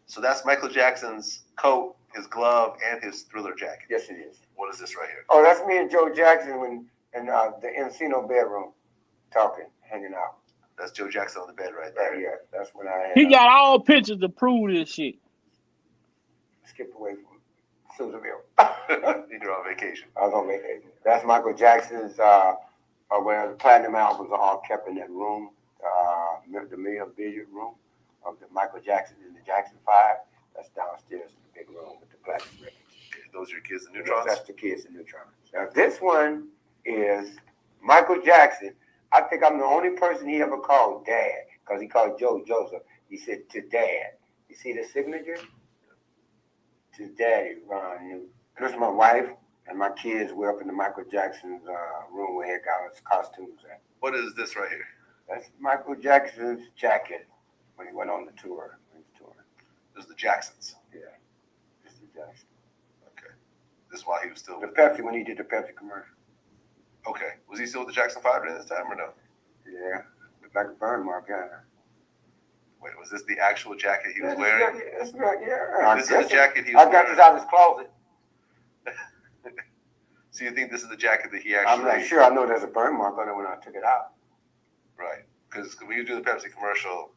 So that's Michael Jackson's coat, his glove, and his Thriller jacket. Yes, it is. What is this right here? Oh, that's me and Joe Jackson in the Encino bedroom talking, hanging out. That's Joe Jackson on the bed right there. Right, yeah, that's when I had. He got all pictures to prove this shit. Skipped away from Susanville. You're on vacation. I was on vacation. That's Michael Jackson's, where the platinum albums are all kept in that room, the memorabilia room of the Michael Jackson and the Jackson 5. That's downstairs in the big room with the platinum records. Okay, those are your kids, the Neutrons? Yes, that's the kids, the Neutrons. Now, this one is Michael Jackson. I think I'm the only person he ever called Dad, because he called Joe Joseph. He said, "To Dad." You see the signature? To Daddy, Ron Newt. This is my wife and my kids. We're up in the Michael Jackson's room where he got his costumes at. What is this right here? That's Michael Jackson's jacket when he went on the tour. This is the Jacksons. Yeah, this is the Jackson. Okay. This is why he was still the Pepsi, when he did the Pepsi commercial. Okay. Was he still with the Jackson 5 during this time or no? Yeah. Looked like a burn mark, yeah. Wait, was this the actual jacket he was wearing? That's right, yeah. This is the jacket he was wearing. I got this out of his closet. So you think this is the jacket that he actually... I'm not sure. I know there's a burn mark on it when I took it out. Right. Because when you do the Pepsi commercial,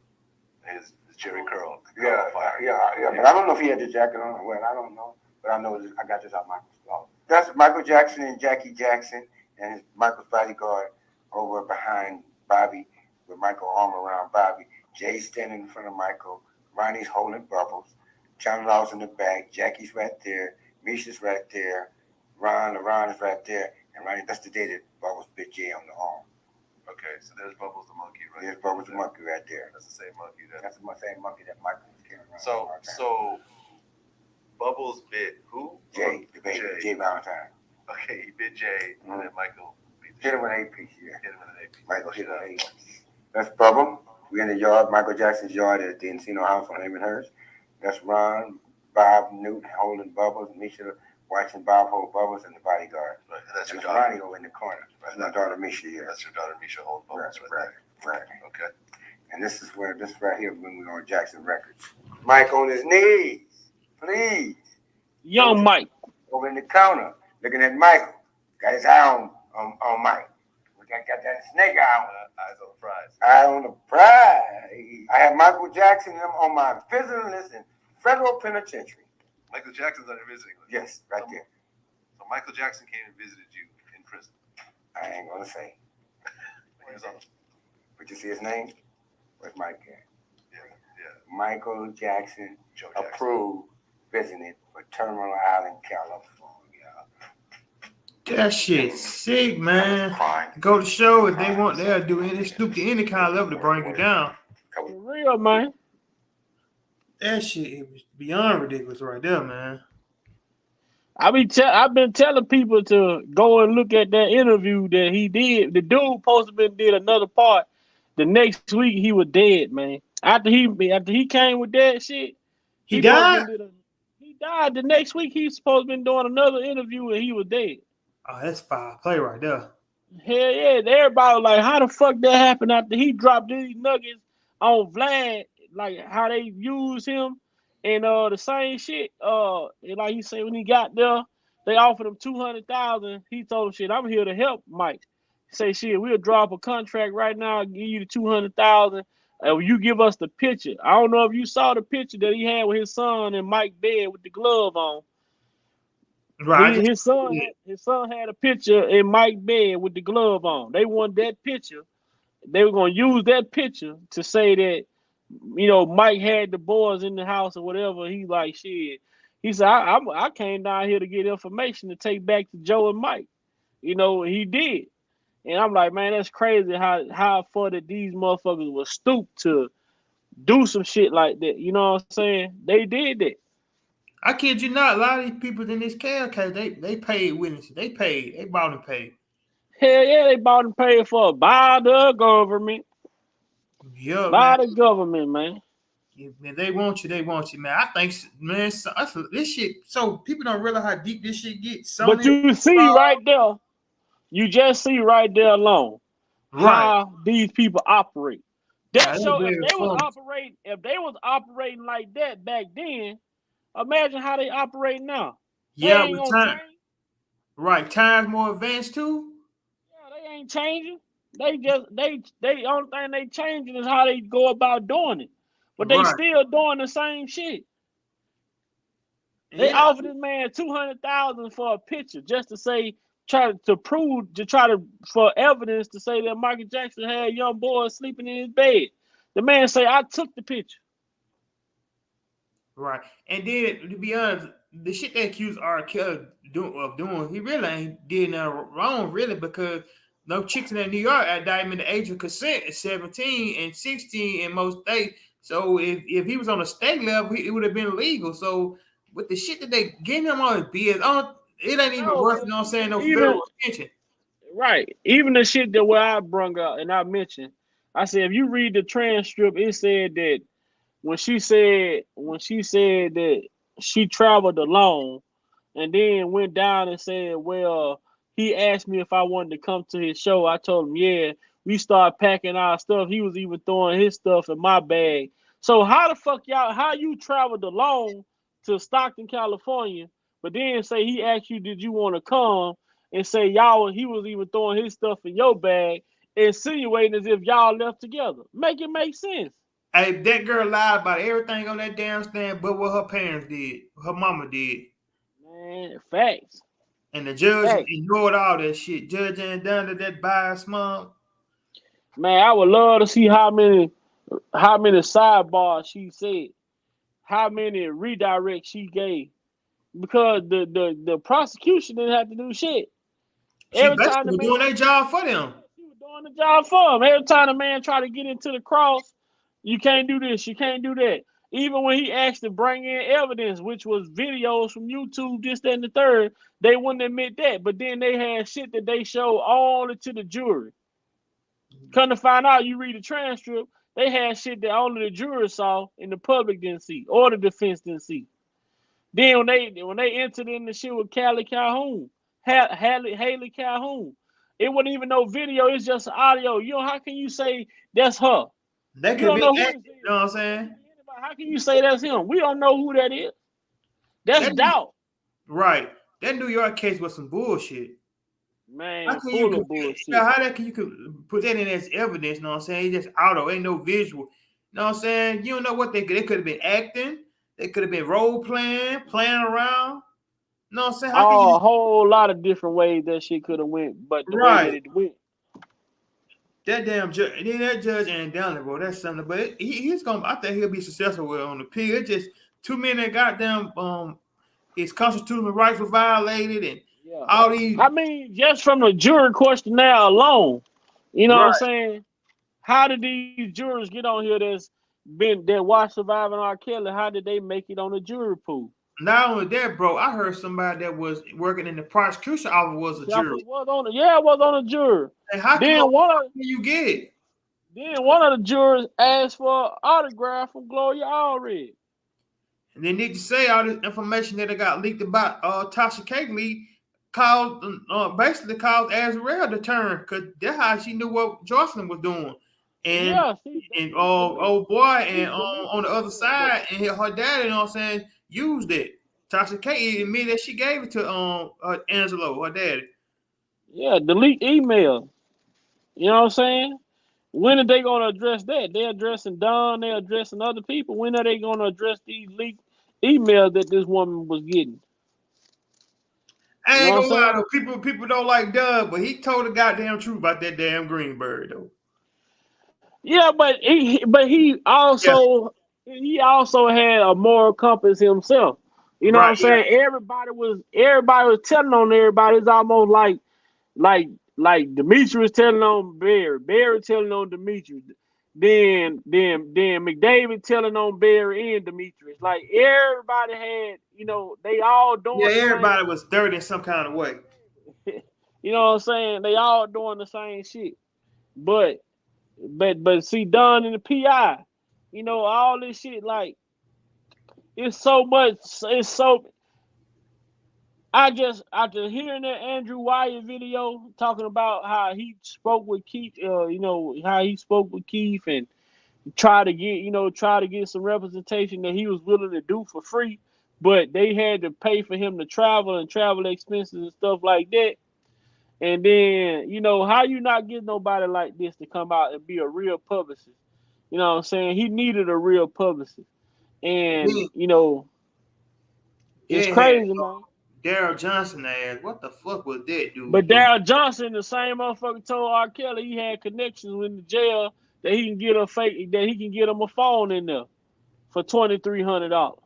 his Jerry curl. Yeah. But I don't know if he had the jacket on. Well, I don't know. But I know I got this out of Michael's closet. That's Michael Jackson and Jackie Jackson and his Michael's bodyguard over behind Bobby with Michael arm around Bobby. Jay's standing in front of Michael. Ronnie's holding Bubbles. John Law's in the back. Jackie's right there. Misha's right there. Ron is right there. And Ronnie, that's the day that Bubbles bit Jay on the arm. Okay, so there's Bubbles the monkey right there. There's Bubbles the monkey right there. That's the same monkey. That's the same monkey that Michael was carrying around. So Bubbles bit who? Jay, the baby. Jay Valentine. Okay, he bit Jay, and then Michael hit him with an AP, yeah. Hit him with an AP. Michael hit him with an AP. That's Bubba. We're in the yard, Michael Jackson's yard at the Encino house on Raymondhurst. That's Ron, Bob, Newt holding Bubbles, Misha watching Bob hold Bubbles, and the bodyguard. Right, and that's your and daughter. Ronnie over in the corner. That's my daughter Misha here. That's your daughter Misha holding Bubbles right there. Right. Okay. And this right here when we were on Jackson Records. Mike on his knees, please. Young Mike. Over in the counter, looking at Michael. Got his eye on Mike. We got that snake eye on. Eyes on the prize. Eye on the prize. I have Michael Jackson on my visiting list in federal penitentiary. Michael Jackson's on your visiting list? Yes, right there. So Michael Jackson came and visited you in prison? I ain't going to say. He was on. But you see his name? Where's Mike at? Yeah. Michael Jackson, Joe Jackson. Approved visiting for Terminal Island, California. That shit sick, man. Go to show if they want, they'll do any stoop to any kind of level to bring you down. For real, man. That shit it was beyond ridiculous right there, man. I've been telling people to go and look at that interview that he did. The dude supposed to did another part. The next week he was dead, man. After he came with that shit, he died. He died. The next week he was supposed to been doing another interview and he was dead. Oh, that's foul play right there. Hell yeah. Everybody was like, how the fuck that happened after he dropped these nuggets on Vlad, like how they used him and the same shit. And like he said when he got there, they offered him $200,000. He told him, shit, I'm here to help Mike. Say, shit, we'll drop a contract right now, give you the $200,000, and you give us the picture. I don't know if you saw the picture that he had with his son and Mike bed with the glove on. Right. His son had a picture in Mike's bed with the glove on. They want that picture. They were gonna use that picture to say that, you know, Mike had the boys in the house or whatever. He like shit. He said, I came down here to get information to take back to Joe and Mike. You know, he did. And I'm like, man, that's crazy how far that these motherfuckers were stooped to do some shit like that. You know what I'm saying? They did that. I kid you not, a lot of these people in this case, they paid witnesses. They bought and paid. Hell yeah, they bought and paid for by the government. Yeah, By man. the government, man. Man, they want you, man. I think, man, this shit, so people don't realize how deep this shit gets. But you see right there, you just see right there alone how these people operate. That show, if they was operating like that back then, imagine how they operate now. Yeah, they ain't gonna change. Right, time's more advanced too. Yeah, they ain't changing. They only thing they changing is how they go about doing it. But they still doing the same shit. They offered this man $200,000 for a picture just to say, for evidence to say that Michael Jackson had young boys sleeping in his bed. The man say, I took the picture. Right. And then, to be honest, the shit they accused R. Kelly of doing, he really ain't did nothing wrong, really, because no chicks in New York at diamond the age of consent is 17 and 16 in most states. So if he was on a state level, it would have been illegal. So with the shit that they getting him on his BS, it ain't even worth, you know what I'm saying, no federal attention. Right. Even the shit that where I brung up and I mentioned, I said, if you read the transcript, it said that when she said that she traveled alone and then went down and said, well, he asked me if I wanted to come to his show. I told him, yeah. We started packing our stuff. He was even throwing his stuff in my bag. So how the fuck how you traveled alone to Stockton, California, but then say he asked you, did you want to come, and say he was even throwing his stuff in your bag, insinuating as if y'all left together. Make it make sense. Hey, that girl lied about everything on that damn stand but what her parents did, her mama did. Man, facts. And the judge ignored all that shit. Judge ain't done to that bias mom. Man, I would love to see how many sidebars she said, how many redirects she gave, because the prosecution didn't have to do shit. She basically doing their job for them. She was doing the job for them. Every time the man tried to get into the cross, you can't do this, you can't do that. Even when he asked to bring in evidence, which was videos from YouTube, this, that, and the third, they wouldn't admit that. But then they had shit that they showed only to the jury. Come to find out, you read the transcript, they had shit that only the jury saw and the public didn't see, or the defense didn't see. Then when they entered in the shit with Haley Calhoun, it wasn't even no video, it's just audio. You know, how can you say that's her? That could be acting, you know what I'm saying? How can you say that's him? We don't know who that is. That's doubt. Right. That New York case was some bullshit. Man, full of bullshit. How you could put that in as evidence, you know what I'm saying? It's just auto, ain't no visual. You know what I'm saying? You don't know what they could have been acting. They could have been role playing around. You know what I'm saying? A whole lot of different ways that shit could have went, but the way that it went. That damn judge, and then that judge ain't done it, bro. That's something. But he's gonna. I think he'll be successful with on the appeal. It's just too many goddamn his constitutional rights were violated, and all these. I mean, just from the jury questionnaire alone, you know what I'm saying? How did these jurors get on here that watched Surviving R. Kelly? How did they make it on the jury pool? Not only that, bro, I heard somebody that was working in the prosecution office was a juror. Was on a juror. And how then can you get it? Then one of the jurors asked for an autograph from Gloria Allred. And they need to say all this information that they got leaked about Tasha K leak basically caused Azrael to turn, because that's how she knew what Jocelyn was doing. And old boy and on the other side, and her dad, you know what I'm saying, used it. Tasha K admitted that she gave it to Angelo, her daddy. Yeah, delete email. You know what I'm saying? When are they going to address that? They're addressing Don. They're addressing other people. When are they going to address these leaked emails that this woman was getting? I ain't gonna lie though. People don't like Doug, but he told the goddamn truth about that damn Greenberg though. Yeah, but he also had a moral compass himself. You know what I'm saying? Everybody was telling on everybody. It's almost like Demetrius telling on Barry telling on Demetrius. Then McDavid telling on Barry and Demetrius. Like everybody had, they all Yeah, doing the same. everybody was dirty in some kind of way. You know what I'm saying? They all doing the same shit. But see, Don and the PI, all this shit, like, it's so much, it's so. I just after hearing that Andrew Wyatt video talking about how he spoke with Keith, how he spoke with Keith and try to get some representation that he was willing to do for free, but they had to pay for him to travel and travel expenses and stuff like that. And then, how you not get nobody like this to come out and be a real publicist? You know what I'm saying? He needed a real publicist. And, it's They had crazy, man. Daryl Johnson ass. What the fuck was that dude? But Daryl Johnson, the same motherfucker, told R. Kelly he had connections in the jail that he can get him a phone in there for $2,300.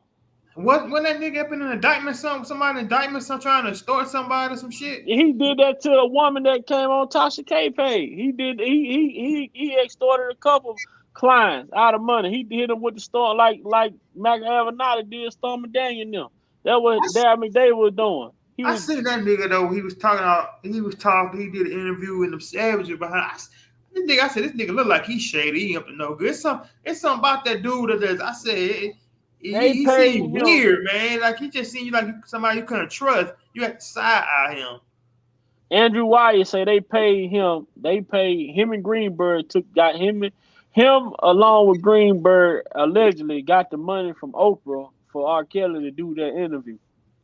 What when that nigga up in an indictment, somebody indictment, trying to extort somebody or some shit? He did that to a woman that came on Tasha K page. He extorted a couple clients out of money. He hit them with the storm like Michael Avenatti did Stormy Daniels and them. That was Darren McDavid was doing. I seen that nigga though. He was talking. He did an interview with them savages behind. I said, this nigga look like he's shady. He up to no good. It's something about that dude that I said he seemed weird, man. Like he just seemed like somebody you couldn't trust. You had to side eye him. Andrew Wyatt say they paid him. They paid him and Greenberg got him along with Greenberg allegedly got the money from Oprah for R. Kelly to do that interview.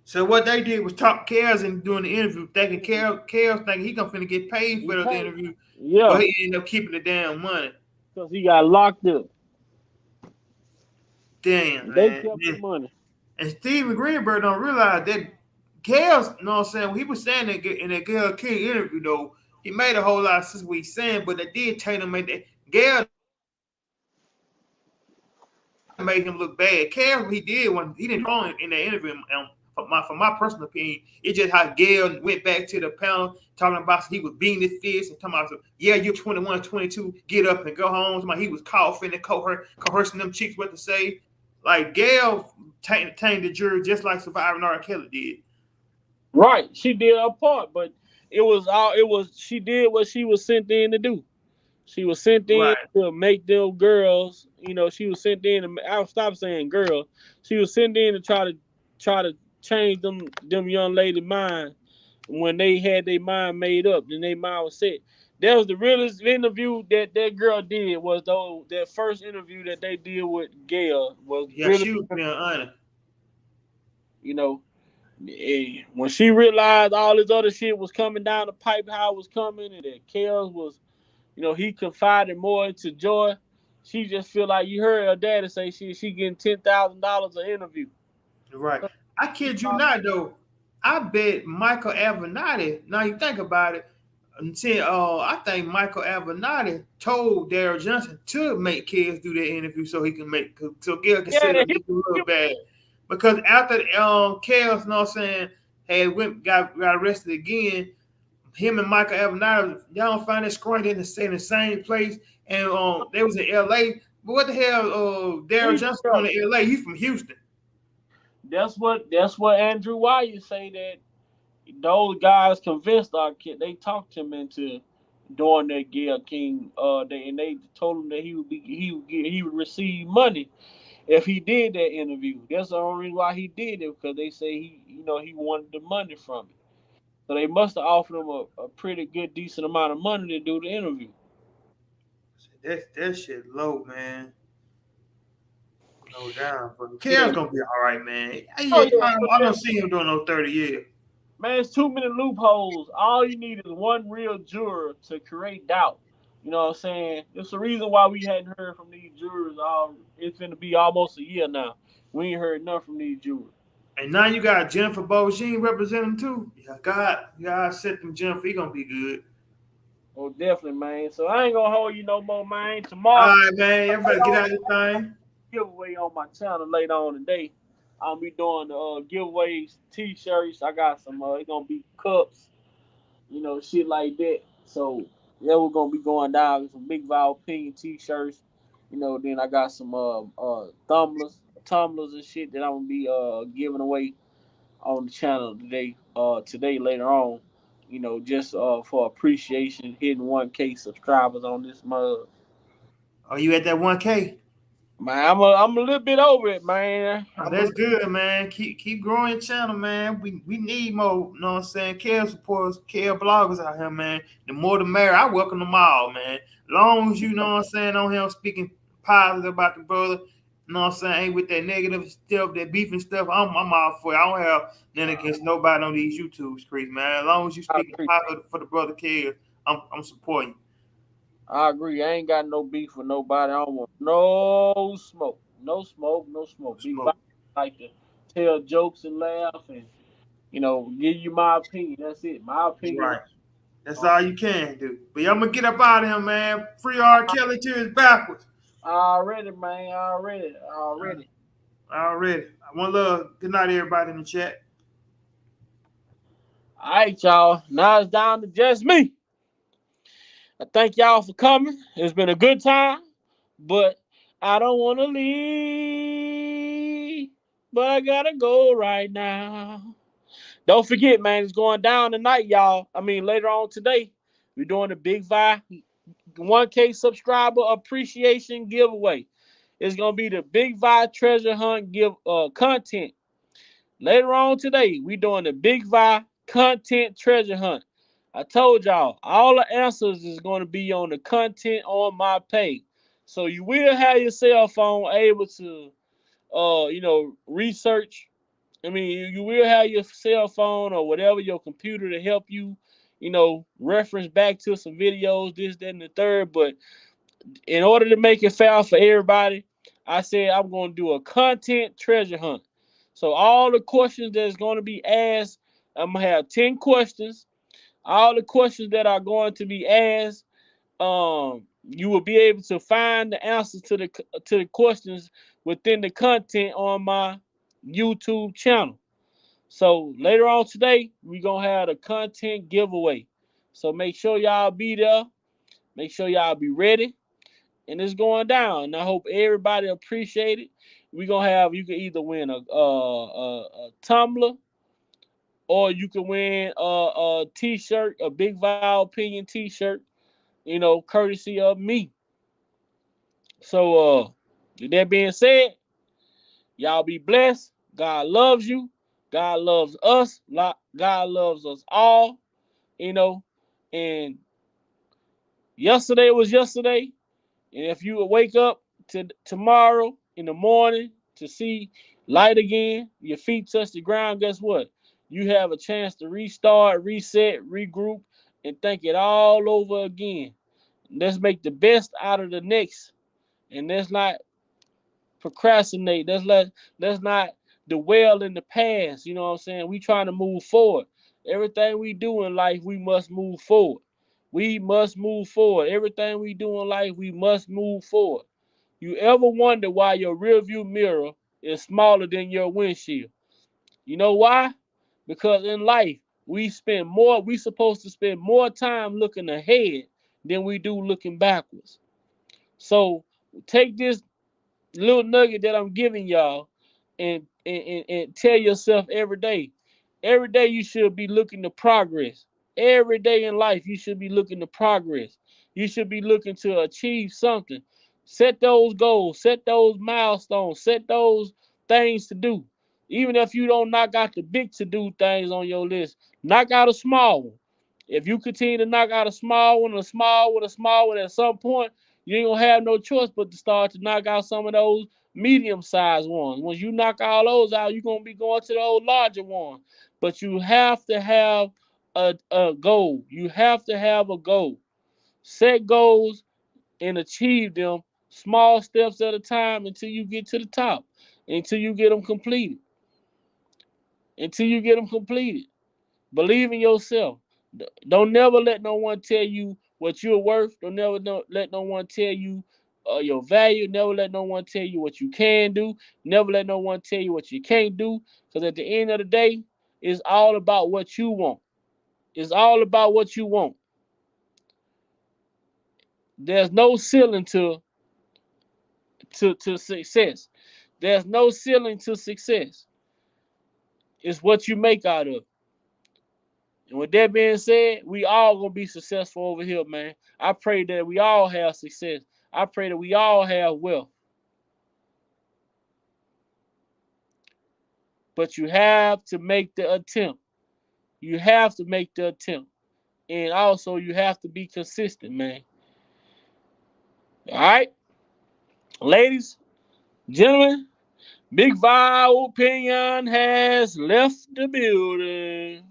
So what they did was talk Chaos and doing the interview, thinking Chaos thinking he gonna finna get paid for the interview. Yeah, but he ended up keeping the damn money because he got locked up. Damn, they man. kept the money. And Steven Greenberg don't realize that Chaos, you know what I'm saying? When he was saying that in that Gayle King interview, though, he made a whole lot of sense what he's saying, but that did take him that Gayle made him look bad. Chaos, what he did when he didn't wrong in that interview. For my personal opinion, it's just how Gayle went back to the panel talking about he was beating his fist and talking about, yeah, you're 21, 22, get up and go home. He was coughing and coercing them chicks what to say. Like Gayle tainted the jury just like Survivor R. Kelly did. Right, she did her part, but she did what she was sent in to do. She was sent in to make them girls, she was sent in to, I'll stop saying girls. She was sent in to try to change them young lady mind. When they had their mind made up, then their mind was set. That was the realest interview that girl did. Was that first interview that they did with Gayle was really, she was being honest. When she realized all this other shit was coming down the pipe, how it was coming, and that Chaos was, he confided more into Joy. She just feel like you heard her daddy say she getting $10,000 an interview. Right. I kid you not though. I bet Michael Avenatti. Now you think about it. I think Michael Avenatti told Daryl Johnson to make kids do that interview so he can Gayle can sit up a little bad. Because after Chaos, you know what I'm saying, got arrested again, him and Michael Avenatti, y'all don't find that screwing in the same place, and they was in LA. But what the hell, Daryl Johnson going to LA? He's from Houston. That's what Andrew Wyatt say, that those guys convinced our kid. They talked him into doing that Gayle King. They told him that he would receive money if he did that interview. That's the only reason why he did it, because they say he wanted the money from it. So they must have offered him a pretty good, decent amount of money to do the interview. That shit low, man. No down, but Chaos gonna be all right, man. I don't see him doing no 30 years. Man, it's too many loopholes. All you need is one real juror to create doubt. You know what I'm saying? It's the reason why we hadn't heard from these jurors. It's going to be almost a year now. We ain't heard nothing from these jurors. And now you got Jennifer Bogine representing too. Yeah, God set them Jennifer. He gonna be good. Oh, definitely, man. So I ain't gonna hold you no more, man. Tomorrow, all right, man. Everybody get out of this thing. Giveaway on my channel later on today. I'll be doing the giveaways, t-shirts. I got some. It's gonna be cups, shit like that. So yeah, we're gonna be going down with some Big Val Opinion t-shirts. Then I got some tumblers and shit that I'm gonna be giving away on the channel today later on. Just for appreciation, hitting 1K subscribers on this mug. Are you at that 1K? Man, I'm a little bit over it, man. Oh, that's good, man. Keep growing your channel, man. We need more, you know what I'm saying, care supporters, care bloggers out here, man. The more the merrier. I welcome them all, man. Long as you know what I'm saying on here speaking positive about the brother, you know what I'm saying, ain't with that negative stuff, that beefing stuff, I'm all for it. I don't have nothing against nobody on these YouTube streets, man. As long as you speaking positive for the brother care, I'm supporting you. I agree. I ain't got no beef with nobody. I don't want no smoke. No smoke, no smoke. Like to tell jokes and laugh and, give you my opinion. That's it. My opinion. Right. That's all you can do. But I'm going to get up out of here, man. Free R. Kelly to his backwards. Already, man. Already. One love. Good night, everybody in the chat. All right, y'all. Now it's down to just me. I thank y'all for coming. It's been a good time, but I don't want to leave, but I got to go right now. Don't forget, man, it's going down tonight, y'all. Later on today, we're doing the Big 1K subscriber appreciation giveaway. It's going to be the Big Vi treasure hunt content. Later on today, we're doing the Big Vi content treasure hunt. I told y'all, all the answers is going to be on the content on my page. So you will have your cell phone able to, research. You will have your cell phone or whatever, your computer to help you, reference back to some videos, this, that, and the third. But in order to make it fair for everybody, I said I'm going to do a content treasure hunt. So all the questions that's going to be asked, I'm going to have 10 questions. All the questions that are going to be asked, you will be able to find the answers to the questions within the content on my YouTube channel. So later on today, we're going to have a content giveaway. So make sure y'all be there. Make sure y'all be ready. And it's going down. And I hope everybody appreciate it. You can either win a tumbler, or you can win a t-shirt, a Big Vi Opinion t-shirt, courtesy of me. So with that being said, y'all be blessed. God loves you. God loves us. God loves us all. And yesterday was yesterday. And if you wake up to tomorrow in the morning to see light again, your feet touch the ground, guess what? You have a chance to restart, reset, regroup, and think it all over again. Let's make the best out of the next. And let's not procrastinate. Let's not dwell in the past. You know what I'm saying? We trying to move forward. Everything we do in life, we must move forward. We must move forward. Everything we do in life, we must move forward. You ever wonder why your rearview mirror is smaller than your windshield? You know why? Because in life, we supposed to spend more time looking ahead than we do looking backwards. So take this little nugget that I'm giving y'all and tell yourself every day. Every day you should be looking to progress. Every day in life you should be looking to progress. You should be looking to achieve something. Set those goals, set those milestones, set those things to do. Even if you don't knock out the big to-do things on your list, knock out a small one. If you continue to knock out a small one, at some point, you ain't gonna have no choice but to start to knock out some of those medium-sized ones. Once you knock all those out, you're gonna be going to those larger ones. But you have to have a goal. You have to have a goal. Set goals and achieve them small steps at a time until you get to the top. Until you get them completed. Believe in yourself. Don't never let no one tell you what you're worth. Don't never let no one tell you your value. Never let no one tell you what you can do. Never let no one tell you what you can't do. Because at the end of the day, it's all about what you want. It's all about what you want. There's no ceiling to to success. There's no ceiling to success. It's what you make out of it. And with that being said, we all gonna be successful over here, man. I pray that we all have success. I pray that we all have wealth. But you have to make the attempt. You have to make the attempt. And also you have to be consistent, man. All right? Ladies, gentlemen, Big Vibe Opinion has left the building.